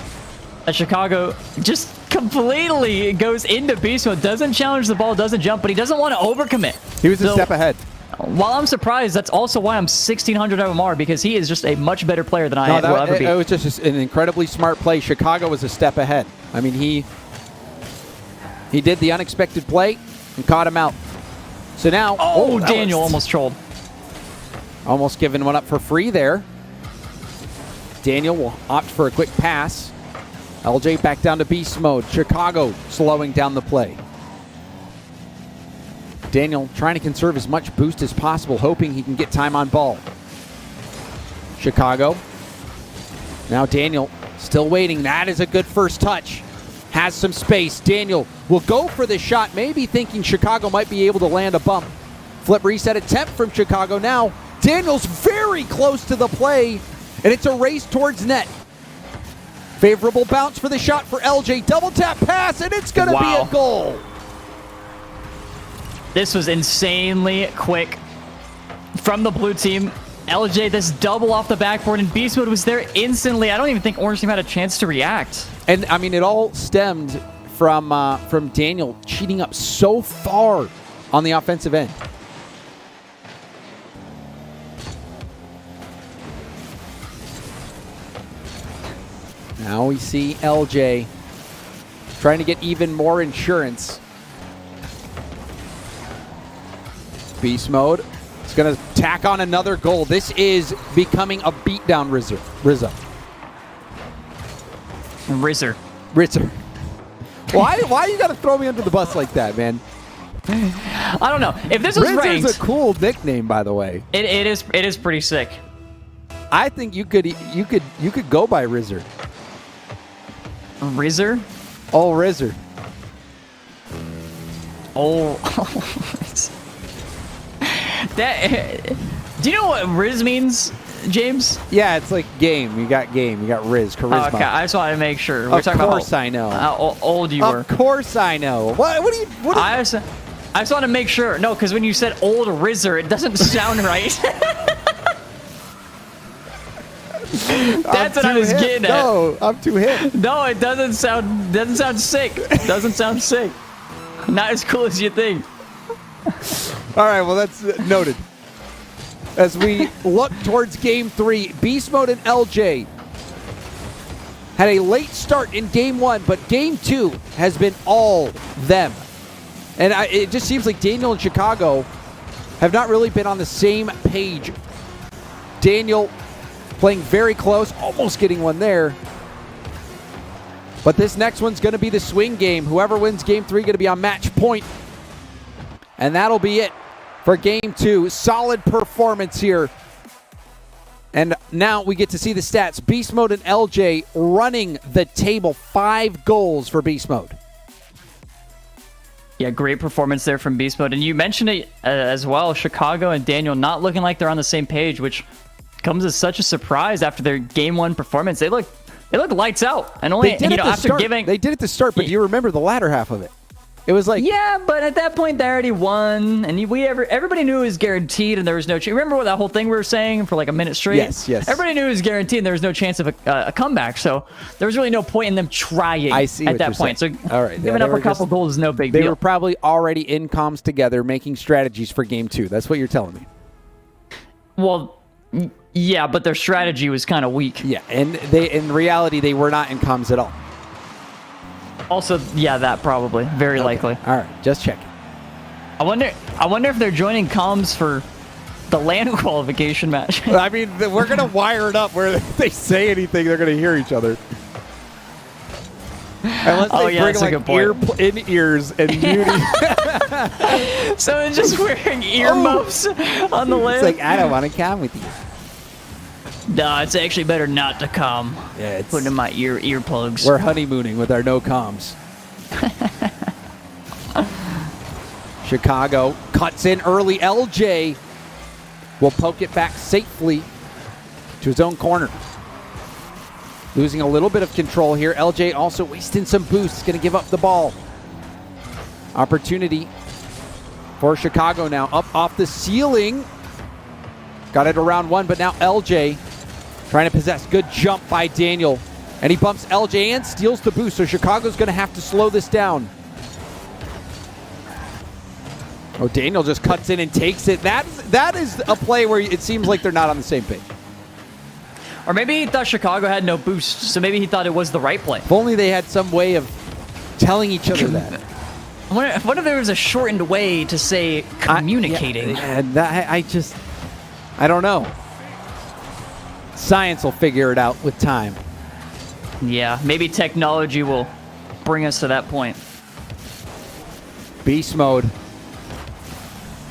that Chicago just completely goes into beast mode, doesn't challenge the ball, doesn't jump, but he doesn't want to overcommit. He was a step ahead. While I'm surprised, that's also why I'm 1600 MMR, because he is just a much better player than I will ever be. It was just an incredibly smart play. Chicago was a step ahead. I mean, he did the unexpected play and caught him out. So now, Daniel almost trolled. Almost giving one up for free there. Daniel will opt for a quick pass. LJ back down to beast mode. Chicago slowing down the play. Daniel trying to conserve as much boost as possible, hoping he can get time on ball. Chicago. Now Daniel still waiting. That is a good first touch. Has some space. Daniel will go for the shot, maybe thinking Chicago might be able to land a bump. Flip reset attempt from Chicago. Now Daniel's very close to the play, and it's a race towards net. Favorable bounce for the shot for LJ. Double tap pass, and it's going to be a goal. This was insanely quick from the blue team. LJ, this double off the backboard, and beast mode was there instantly. I don't even think Orange Team had a chance to react. And I mean, it all stemmed from Daniel cheating up so far on the offensive end. Now we see LJ trying to get even more insurance. Beast mode. It's going to tack on another goal. This is becoming a beatdown, Rizzo. Why you got to throw me under the bus like that, man? I don't know. If this was ranked, Rizzer's a cool nickname, by the way. It is pretty sick. I think you could go by Rizzo. Rizzo? Oh, Rizzo. Oh. Do you know what Riz means, James? Yeah, it's like game. You got Riz, charisma. Okay, I just wanted to make sure. Of course I know. How old you were. Of course I know. I just want to make sure. No, because when you said old Rizzer, it doesn't sound right. That's what I was getting at. No, I'm too hip. No, it doesn't sound sick. Doesn't sound sick. Not as cool as you think. All right, well, that's noted. As we look towards Game 3, Beast Mode and LJ had a late start in Game 1, but Game 2 has been all them. And it just seems like Daniel and Chicago have not really been on the same page. Daniel playing very close, almost getting one there. But this next one's going to be the swing game. Whoever wins Game 3 going to be on match point. And that'll be it for Game 2. Solid performance here. And now we get to see the stats. Beast Mode and LJ running the table. 5 goals for Beast Mode. Yeah, great performance there from Beast Mode. And you mentioned it as well. Chicago and Daniel not looking like they're on the same page, which comes as such a surprise after their Game 1 performance. They look lights out. And only after giving... They did it to start, but do you remember the latter half of it? It was like... Yeah, but at that point, they already won, and everybody knew it was guaranteed, and there was no chance. Remember what that whole thing we were saying for like a minute straight? Yes. Everybody knew it was guaranteed, and there was no chance of a comeback, so there was really no point in them trying at that point. Saying. So all right, giving up a couple goals is no big deal. They were probably already in comms together making strategies for Game 2. That's what you're telling me. Well, yeah, but their strategy was kind of weak. Yeah, and in reality, they were not in comms at all. Also, yeah, that probably. Very likely. All right, just checking. I wonder if they're joining comms for the LAN qualification match. I mean, we're going to wire it up where if they say anything, they're going to hear each other. Unless they bring like in-ears and muting. So it's just wearing earmuffs on the LAN. It's like, I don't want to come with you. No, it's actually better not to come. Yeah, it's putting in my earplugs. We're honeymooning with our no comms. Chicago cuts in early. LJ will poke it back safely to his own corner. Losing a little bit of control here. LJ also wasting some boosts. Going to give up the ball. Opportunity for Chicago now. Up off the ceiling. Got it around one, but now LJ trying to possess. Good jump by Daniel. And he bumps LJ and steals the boost. So Chicago's going to have to slow this down. Oh, Daniel just cuts in and takes it. That is a play where it seems like they're not on the same page. Or maybe he thought Chicago had no boost, so maybe he thought it was the right play. If only they had some way of telling each other that. What if there was a shortened way to say communicating? I don't know. Science will figure it out with time. Yeah, maybe technology will bring us to that point. Beast mode.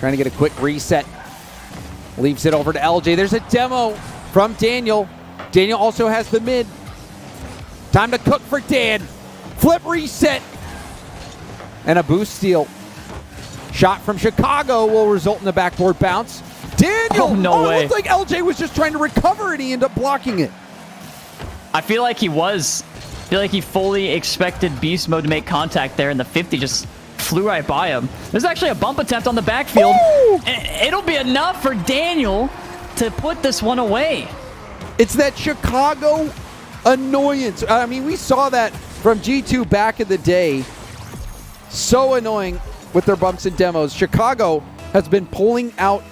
Trying to get a quick reset. Leaves it over to LJ. There's a demo from Daniel. Daniel also has the mid. Time to cook for Dan. Flip reset. And a boost steal. Shot from Chicago will result in the backboard bounce. Daniel! Oh, no way. It looked like LJ was just trying to recover and he ended up blocking it. I feel like he was. I feel like he fully expected Beast Mode to make contact there, and the 50 just flew right by him. There's actually a bump attempt on the backfield. It'll be enough for Daniel to put this one away. It's that Chicago annoyance. I mean, we saw that from G2 back in the day. So annoying with their bumps and demos. Chicago has been pulling out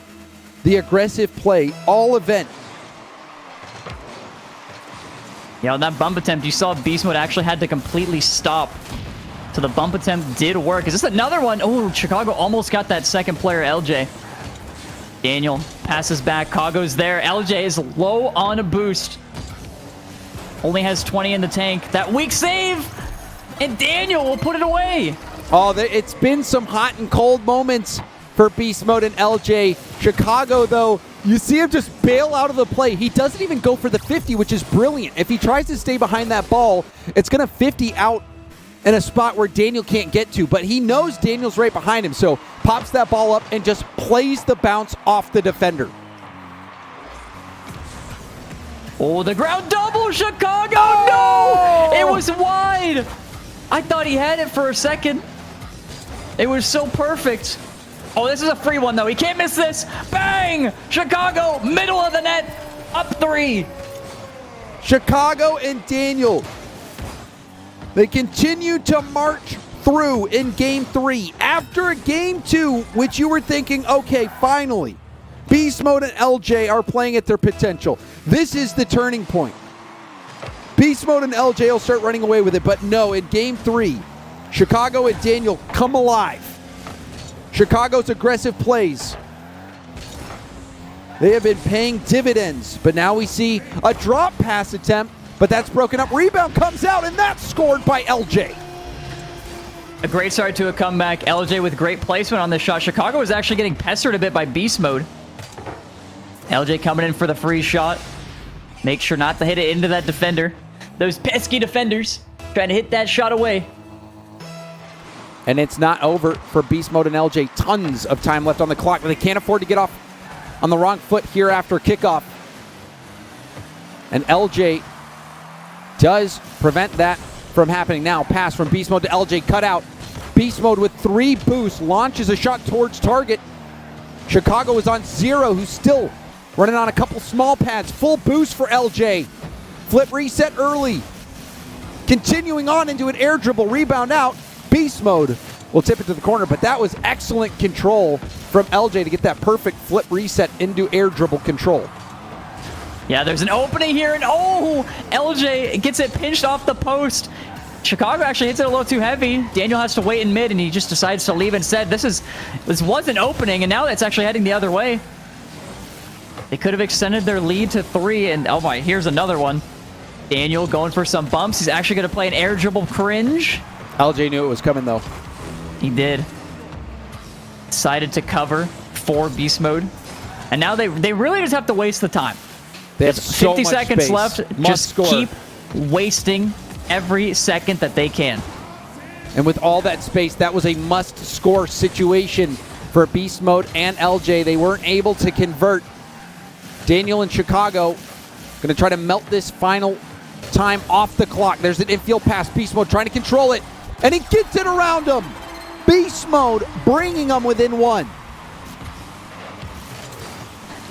the aggressive play all event. Yeah, on that bump attempt, you saw Beast Mode actually had to completely stop. So the bump attempt did work. Is this another one? Oh, Chicago almost got that second player, LJ. Daniel passes back. Kago's there. LJ is low on a boost. Only has 20 in the tank. That weak save! And Daniel will put it away. Oh, it's been some hot and cold moments for Beast Mode and LJ. Chicago, though, you see him just bail out of the play. He doesn't even go for the 50, which is brilliant. If he tries to stay behind that ball, it's going to 50 out in a spot where Daniel can't get to. But he knows Daniel's right behind him, so pops that ball up and just plays the bounce off the defender. Oh, the ground double, Chicago! Oh, no! It was wide! I thought he had it for a second. It was so perfect. Oh, this is a free one, though. He can't miss this. Bang! Chicago, middle of the net, up 3. Chicago and Daniel, they continue to march through in Game 3. After Game 2, which you were thinking, okay, finally, Beast Mode and LJ are playing at their potential. This is the turning point. Beast Mode and LJ will start running away with it, but no, in Game 3, Chicago and Daniel come alive. Chicago's aggressive plays, they have been paying dividends, but now we see a drop pass attempt, but that's broken up. Rebound comes out, and that's scored by LJ. A great start to a comeback. LJ with great placement on this shot. Chicago was actually getting pestered a bit by Beast Mode. LJ coming in for the free shot. Make sure not to hit it into that defender. Those pesky defenders trying to hit that shot away. And it's not over for Beast Mode and LJ. Tons of time left on the clock, but they can't afford to get off on the wrong foot here after kickoff. And LJ does prevent that from happening now. Pass from Beast Mode to LJ, cut out. Beast Mode with 3 boosts, launches a shot towards target. Chicago is on 0, who's still running on a couple small pads. Full boost for LJ. Flip reset early. Continuing on into an air dribble, rebound out. Beast Mode will tip it to the corner, but that was excellent control from LJ to get that perfect flip reset into air dribble control. Yeah, there's an opening here, and oh, LJ gets it pinched off the post. Chicago actually hits it a little too heavy. Daniel has to wait in mid, and he just decides to leave instead. This was an opening, and now it's actually heading the other way. They could have extended their lead to 3, and oh my, here's another one. Daniel going for some bumps. He's actually going to play an air dribble cringe. LJ knew it was coming, though. He did. Decided to cover for Beast Mode. And now they really just have to waste the time. They have so 50 much seconds space. left. Must Just score. keep wasting every second that they can. And with all that space, that was a must-score situation for Beast Mode and LJ. They weren't able to convert. Daniel in Chicago going to try to melt this final time off the clock. There's an infield pass. Beast Mode trying to control it. And he gets it around him. Beast Mode bringing them within one.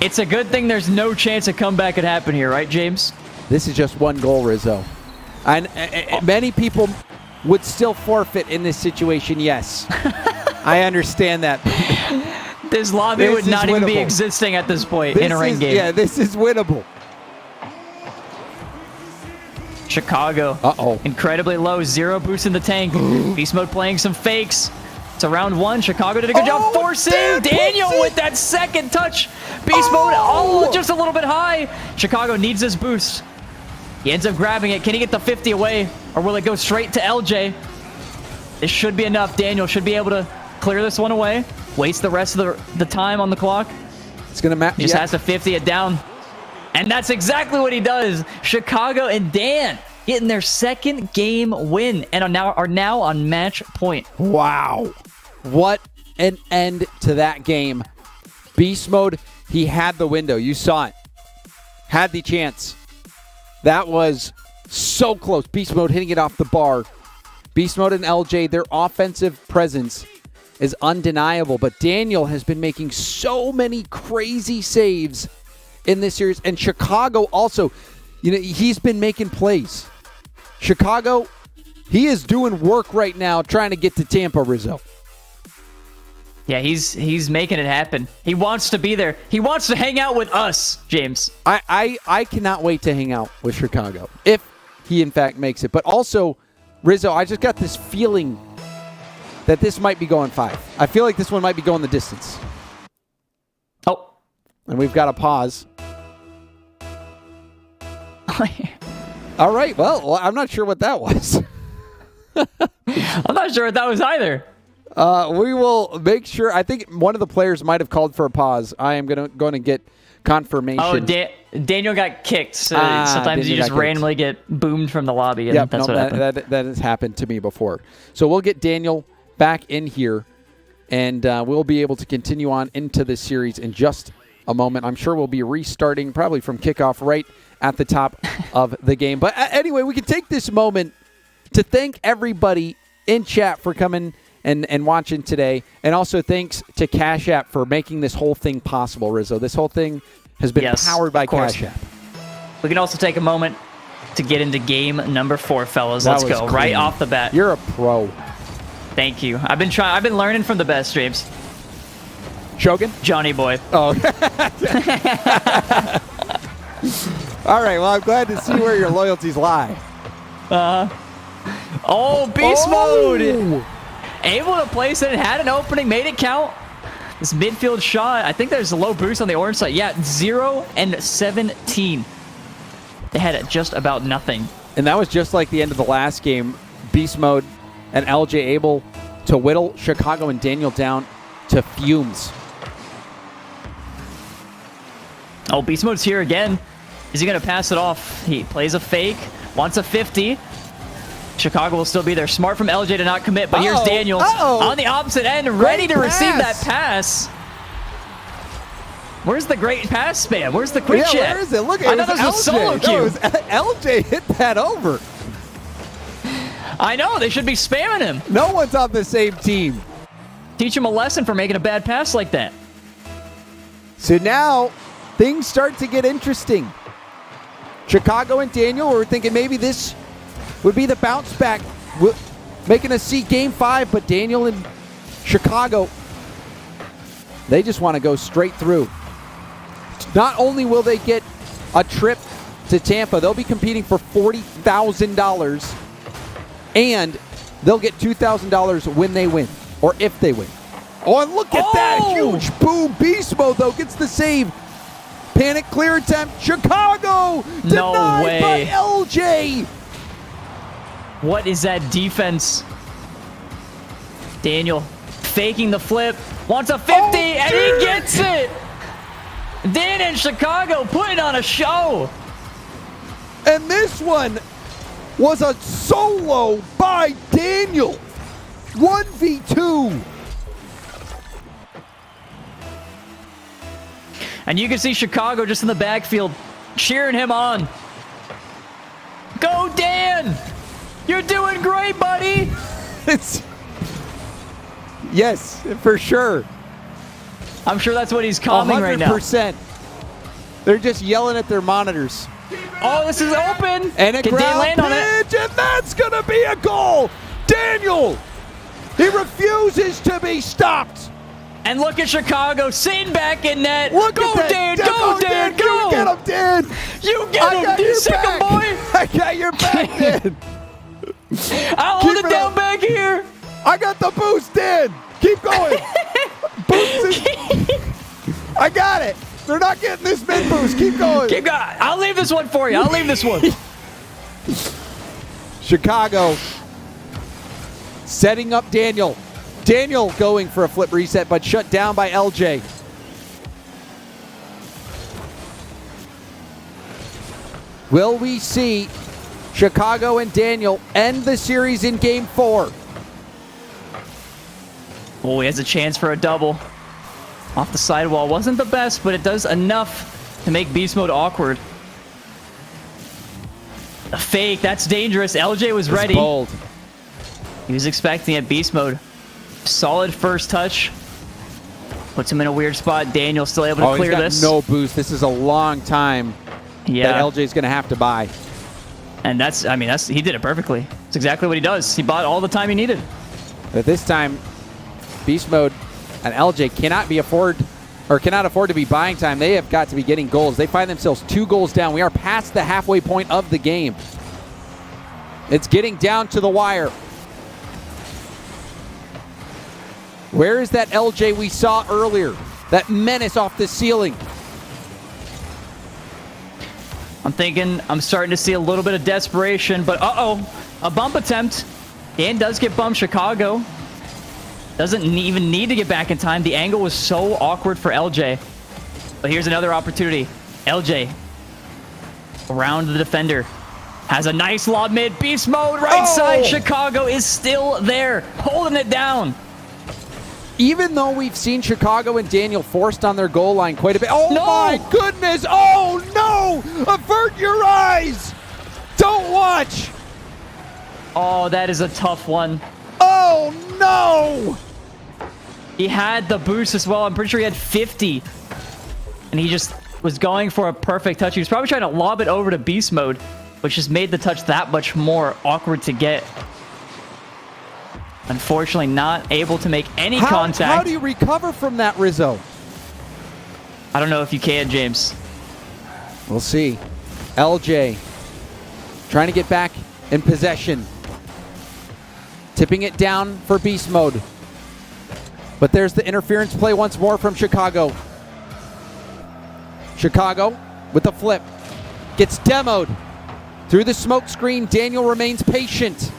It's a good thing there's no chance a comeback could happen here, right, James? This is just one goal, Rizzo. And many people would still forfeit in this situation, yes. I understand that. This lobby would not even be existing at this point in a rain game. Yeah, this is winnable. Chicago. Incredibly low. 0 boost in the tank. Beast Mode playing some fakes. It's a round 1. Chicago did a good job forcing. Daniel with that second touch. Beast Mode, just a little bit high. Chicago needs this boost. He ends up grabbing it. Can he get the 50 away? Or will it go straight to LJ? This should be enough. Daniel should be able to clear this one away. Waste the rest of the time on the clock. It's going to match. He just has to 50 it down. And that's exactly what he does. Chicago and Dan getting their second game win and are now on match point. Wow. What an end to that game. Beast Mode, he had the window. You saw it. Had the chance. That was so close. Beast Mode hitting it off the bar. Beast Mode and LJ, their offensive presence is undeniable. But Daniel has been making so many crazy saves in this series. And Chicago also, he's been making plays. Chicago, he is doing work right now trying to get to Tampa, Rizzo. Yeah, he's making it happen. He wants to be there. He wants to hang out with us, James. I cannot wait to hang out with Chicago if he in fact makes it. But also, Rizzo, I just got this feeling that this might be going 5. I feel like this one might be going the distance. Oh. And we've got a pause. All right. Well, I'm not sure what that was. I'm not sure what that was either. We will make sure. I think one of the players might have called for a pause. I am going to get confirmation. Oh, Daniel got kicked. So sometimes you just randomly get boomed from the lobby. And that's what happened. That has happened to me before. So we'll get Daniel back in here, and we'll be able to continue on into this series in just a moment. I'm sure we'll be restarting probably from kickoff right at the top of the game. But anyway, we can take this moment to thank everybody in chat for coming and watching today. And also thanks to Cash App for making this whole thing possible, Rizzo. This whole thing has been powered by Cash App. We can also take a moment to get into game number 4, fellas. Let's go. Clean. Right off the bat. You're a pro. Thank you. I've been learning from the best, James. Shogun? Johnny boy. Oh. All right. Well, I'm glad to see where your loyalties lie. Beast Mode. Able to place it. Had an opening. Made it count. This midfield shot. I think there's a low boost on the orange side. Yeah, 0 and 17. They had just about nothing. And that was just like the end of the last game. Beast Mode and LJ able to whittle Chicago and Daniel down to fumes. Oh, Beast Mode's here again. Is he going to pass it off? He plays a fake. Wants a 50. Chicago will still be there. Smart from LJ to not commit, but here's Daniel on the opposite end, ready to receive that pass. Where's the great pass spam? Where's the quick chat? Where is it? Look, I thought this was SoloQ. No, LJ hit that over. I know. They should be spamming him. No one's on the same team. Teach him a lesson for making a bad pass like that. So now things start to get interesting. Chicago and Daniel were thinking maybe this would be the bounce back, making us see game 5, but Daniel and Chicago, they just want to go straight through. Not only will they get a trip to Tampa, they'll be competing for $40,000, and they'll get $2,000 when they win, or if they win. Oh, and look at that huge boom. Beast Mode, though, gets the save. Panic clear attempt. Chicago denied by LJ. What is that defense? Daniel faking the flip. Wants a 50, and he gets it. Dan in Chicago putting on a show. And this one was a solo by Daniel. 1v2. And you can see Chicago just in the backfield cheering him on. Go, Dan! You're doing great, buddy! Yes, for sure. I'm sure that's what he's calming right now. 100%. They're just yelling at their monitors. Oh, this is open! And a Can Dan ground land on it? pitch, and that's going to be a goal. Daniel, he refuses to be stopped. And look at Chicago sitting back in net. Look go, at Dan! that. Go, Dan! Go! You get him, Dan! You get him! You sick him, boy! I got your back, Dan! I'll hold it down back here! I got the boost, Dan! Keep going! Boost is... I got it! They're not getting this mid boost. Keep going! Keep going! I'll leave this one for you. I'll leave this one. Chicago setting up Daniel. Daniel going for a flip reset, but shut down by LJ. Will we see Chicago and Daniel end the series in Game 4? Oh, he has a chance for a double. Off the sidewall. Wasn't the best, but it does enough to make beast mode awkward. A fake. That's dangerous. LJ was ready. Bold. He was expecting it. Beast mode. Solid first touch. Puts him in a weird spot. Daniel still able to clear he's got this. no boost. This is a long time that LJ's going to have to buy. And he did it perfectly. It's exactly what he does. He bought all the time he needed. But this time, Beast Mode and LJ cannot afford to be buying time. They have got to be getting goals. They find themselves 2 goals down. We are past the halfway point of the game. It's getting down to the wire. Where is that LJ we saw earlier? That menace off the ceiling. I'm starting to see a little bit of desperation, but a bump attempt. Dan does get bumped. Chicago doesn't even need to get back in time. The angle was so awkward for LJ. But here's another opportunity. LJ around the defender. Has a nice lob mid. Beast mode right side. Chicago is still there, holding it down. Even though we've seen Chicago and Daniel forced on their goal line quite a bit. Oh No! My goodness. Oh no. Avert your eyes. Don't watch. Oh, that is a tough one. Oh no. He had the boost as well. I'm pretty sure he had 50. And he just was going for a perfect touch. He was probably trying to lob it over to beast mode, which just made the touch that much more awkward to get. Unfortunately, not able to make any contact. How do you recover from that, Rizzo? I don't know if you can, James. We'll see. LJ trying to get back in possession. Tipping it down for beast mode. But there's the interference play once more from Chicago. Chicago with the flip. Gets demoed. Through the smoke screen, Daniel remains patient.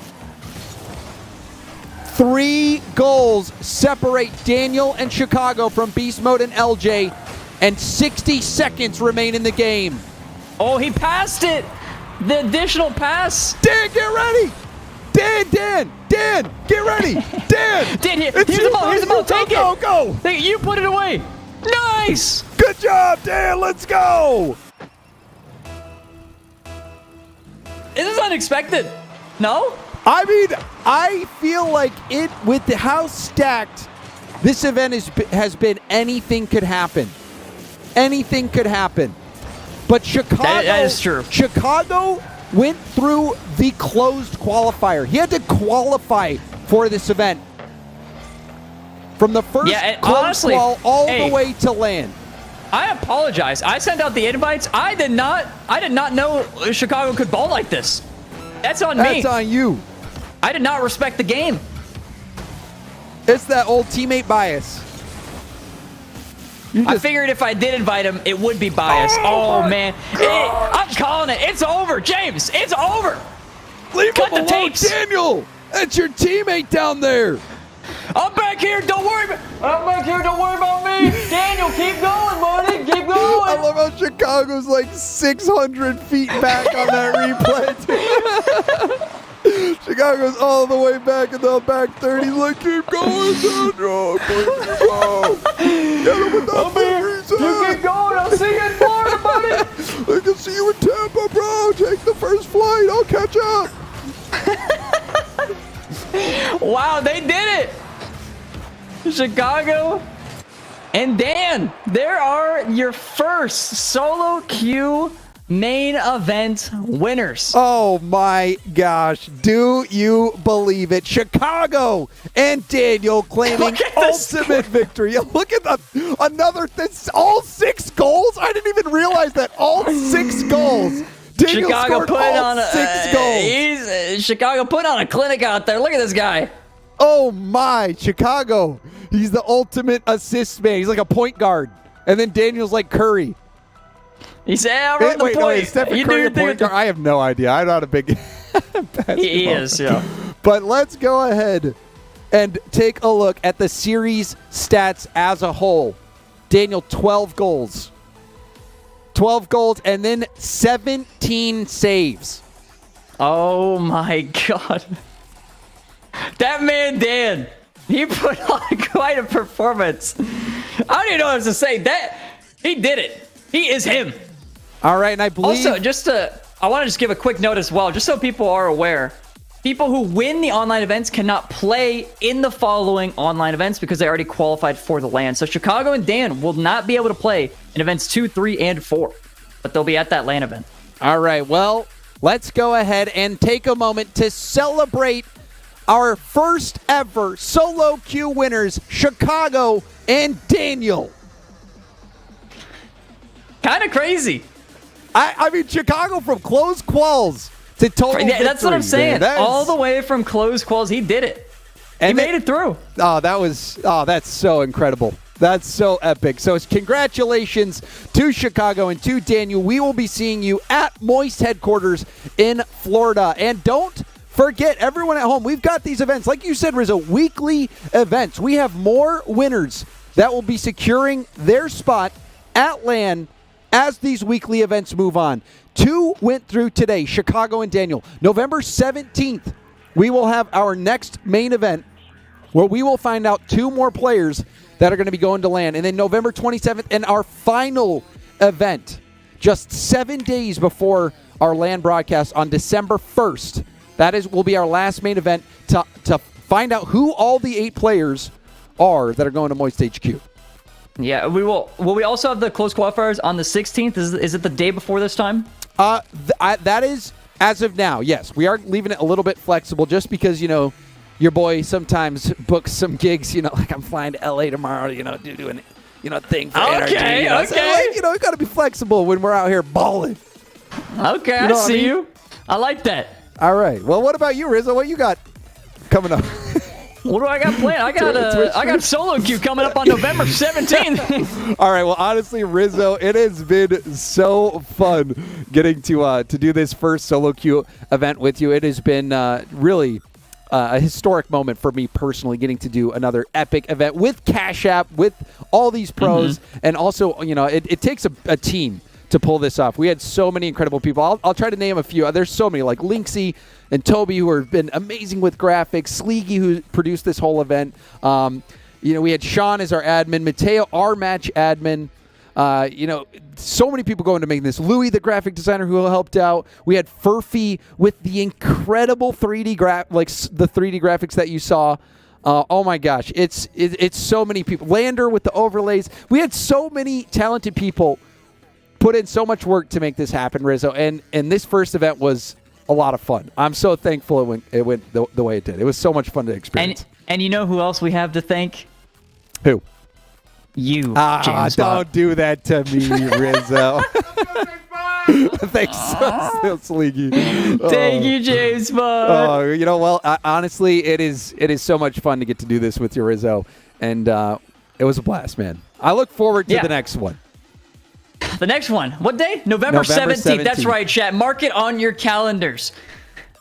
3 goals separate Daniel and Chicago from beast mode and LJ, and 60 seconds remain in the game. Oh, he passed it. The additional pass. Dan, get ready. Dan, get ready. Dan, Dan, here's the ball. Here's the ball. Take it. Go. You put it away. Nice. Good job, Dan. Let's go. This is unexpected. No? I mean, I feel like it, with the how stacked this event has been, anything could happen. Anything could happen. But Chicago, that is true. Chicago went through the closed qualifier. He had to qualify for this event. From the first closed wall all the way to land. I apologize. I sent out the invites. I did not know Chicago could ball like this. That's on me. That's on you. I did not respect the game. It's that old teammate bias. I figured if I did invite him, it would be biased. Oh man. I'm calling it. It's over, James. It's over. Leave Cut him the alone, tapes. Daniel. That's your teammate down there. I'm back here. Don't worry about me. Daniel, keep going, buddy. Keep going. I love how Chicago's like 600 feet back on that replay. Chicago's all the way back in the back third. He's like, keep going, Daniel. Please go. Get him with that Rizzo. You keep going. I'll see you in Florida, buddy. I can see you in Tampa, bro. Take the first flight. I'll catch up. Wow, they did it. Chicago and Dan, there are your first solo queue main event winners. Oh my gosh. Do you believe it? Chicago and Daniel claiming ultimate victory. Look at that. All 6 goals? I didn't even realize that. All 6 goals. Daniel Chicago scored put all on 6 goals. Chicago put on a clinic out there. Look at this guy. Oh my, Chicago. He's the ultimate assist man. He's like a point guard. And then Daniel's like Curry. He said, "I run the Wait, point." no, is Stephen Curry a point guard? I have no idea. I'm not a big basketball. He is, yeah. But let's go ahead and take a look at the series stats as a whole. Daniel, 12 goals. 12 goals and then 17 saves. Oh my God. That man, Dan, he put on quite a performance. I don't even know what else to say. He did it. He is him. All right, and I believe... Also, I want to just give a quick note as well, just so people are aware. People who win the online events cannot play in the following online events because they already qualified for the LAN. So Chicago and Dan will not be able to play in events 2, 3, and 4, but they'll be at that LAN event. All right, well, let's go ahead and take a moment to celebrate our first ever solo queue winners, Chicago and Daniel. Kind of crazy. I mean, Chicago from closed quals to total victory. That's what I'm saying. All the way from closed quals, he did it. He made it through. That's so incredible. That's so epic. So congratulations to Chicago and to Daniel. We will be seeing you at Moist headquarters in Florida. And don't forget, everyone at home, we've got these events. Like you said, Rizzo, weekly events. We have more winners that will be securing their spot at LAN as these weekly events move on. 2 went through today, Chicago and Daniel. November 17th, we will have our next main event where we will find out 2 more players that are going to be going to LAN. And then November 27th, and our final event, just 7 days before our LAN broadcast on December 1st. Will be our last main event to find out who all the 8 players are that are going to Moist HQ. Yeah, we will. Will we also have the close qualifiers on the 16th? Is it the day before this time? That is, as of now, yes. We are leaving it a little bit flexible just because, your boy sometimes books some gigs, like I'm flying to LA tomorrow, doing, thing for energy. Okay. So, we got to be flexible when we're out here balling. Okay, I see you. I like that. All right. Well, what about you, Rizzo? What you got coming up? What do I got planned? I got solo queue coming up on November 17th. All right. Well, honestly, Rizzo, it has been so fun getting to do this first solo queue event with you. It has been really a historic moment for me personally, getting to do another epic event with Cash App, with all these pros, and also, it takes a team to pull this off. We had so many incredible people. I'll try to name a few. There's so many, like Linksy and Toby, who have been amazing with graphics. Sleegy, who produced this whole event. We had Sean as our admin. Mateo, our match admin. So many people going to make this. Louis, the graphic designer, who helped out. We had Furphy with the incredible 3D the 3D graphics that you saw. Oh my gosh, it's so many people. Lander with the overlays. We had so many talented people put in so much work to make this happen, Rizzo, and this first event was a lot of fun. I'm so thankful it went the way it did. It was so much fun to experience. And you know who else we have to thank? Who? You, James don't do that to me, Rizzo. Thanks, so Sleeky. Thank you, James Bond. Honestly, it is so much fun to get to do this with you, Rizzo, and it was a blast, man. I look forward to the next one. The next one. What day? November 17th. That's right, chat. Mark it on your calendars.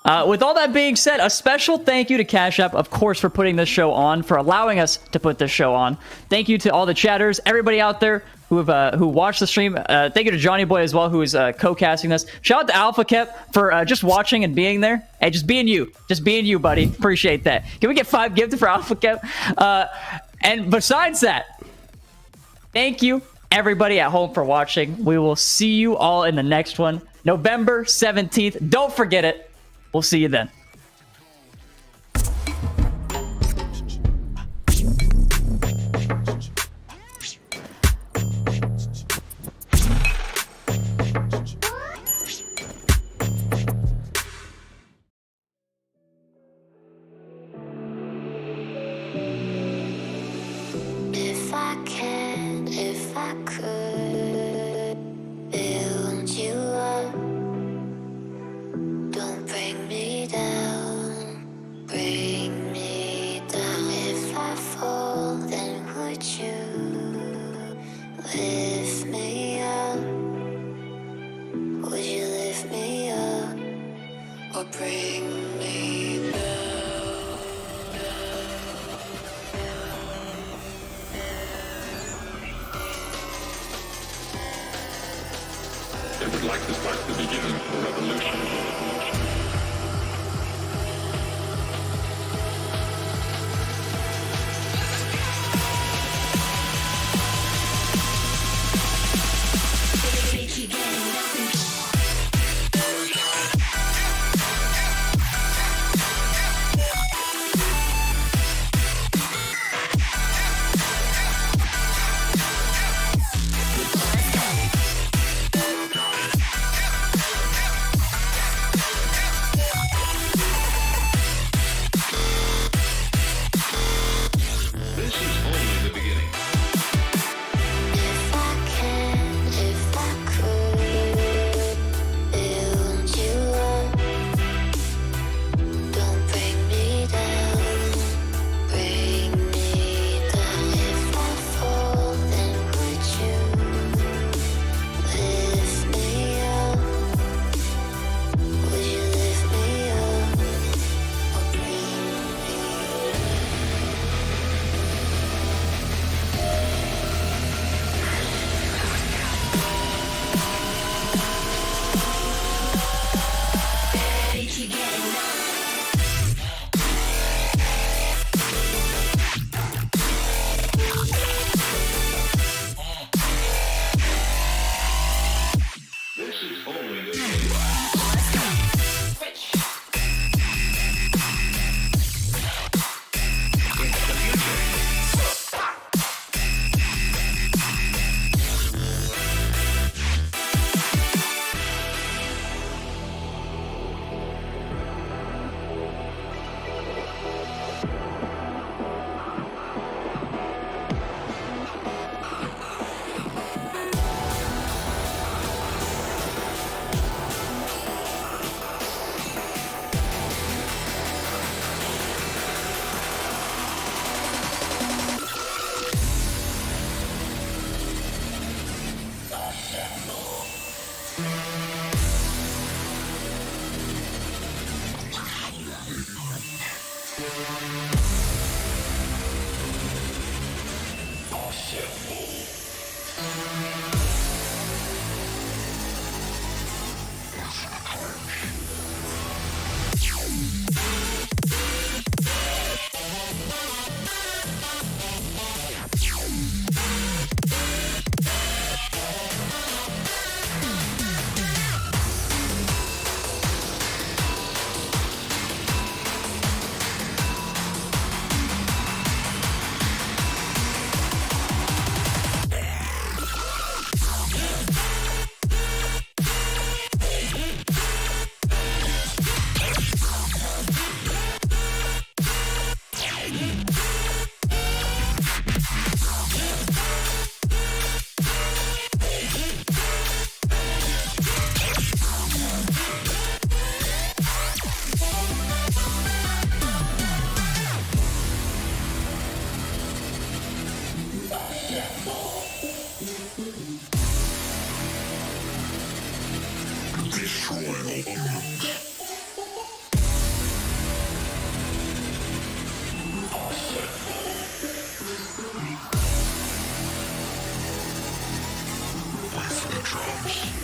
With all that being said, a special thank you to Cash App, of course, for putting this show on, for allowing us to put this show on. Thank you to all the chatters, everybody out there who watched the stream. Thank you to Johnny Boy as well, who is co-casting this. Shout out to Alpha Kep for just watching and being there. Hey, just being you, buddy. Appreciate that. Can we get 5 gifted for Alpha Kep? And besides that, thank you everybody at home for watching. We will see you all in the next one, November 17th. Don't forget it. We'll see you then. If I could build you up, don't bring me down, bring me down. If I fall, then would you lift me up? Would you lift me up or bring me down? They would like to start the beginning of a revolution. drums.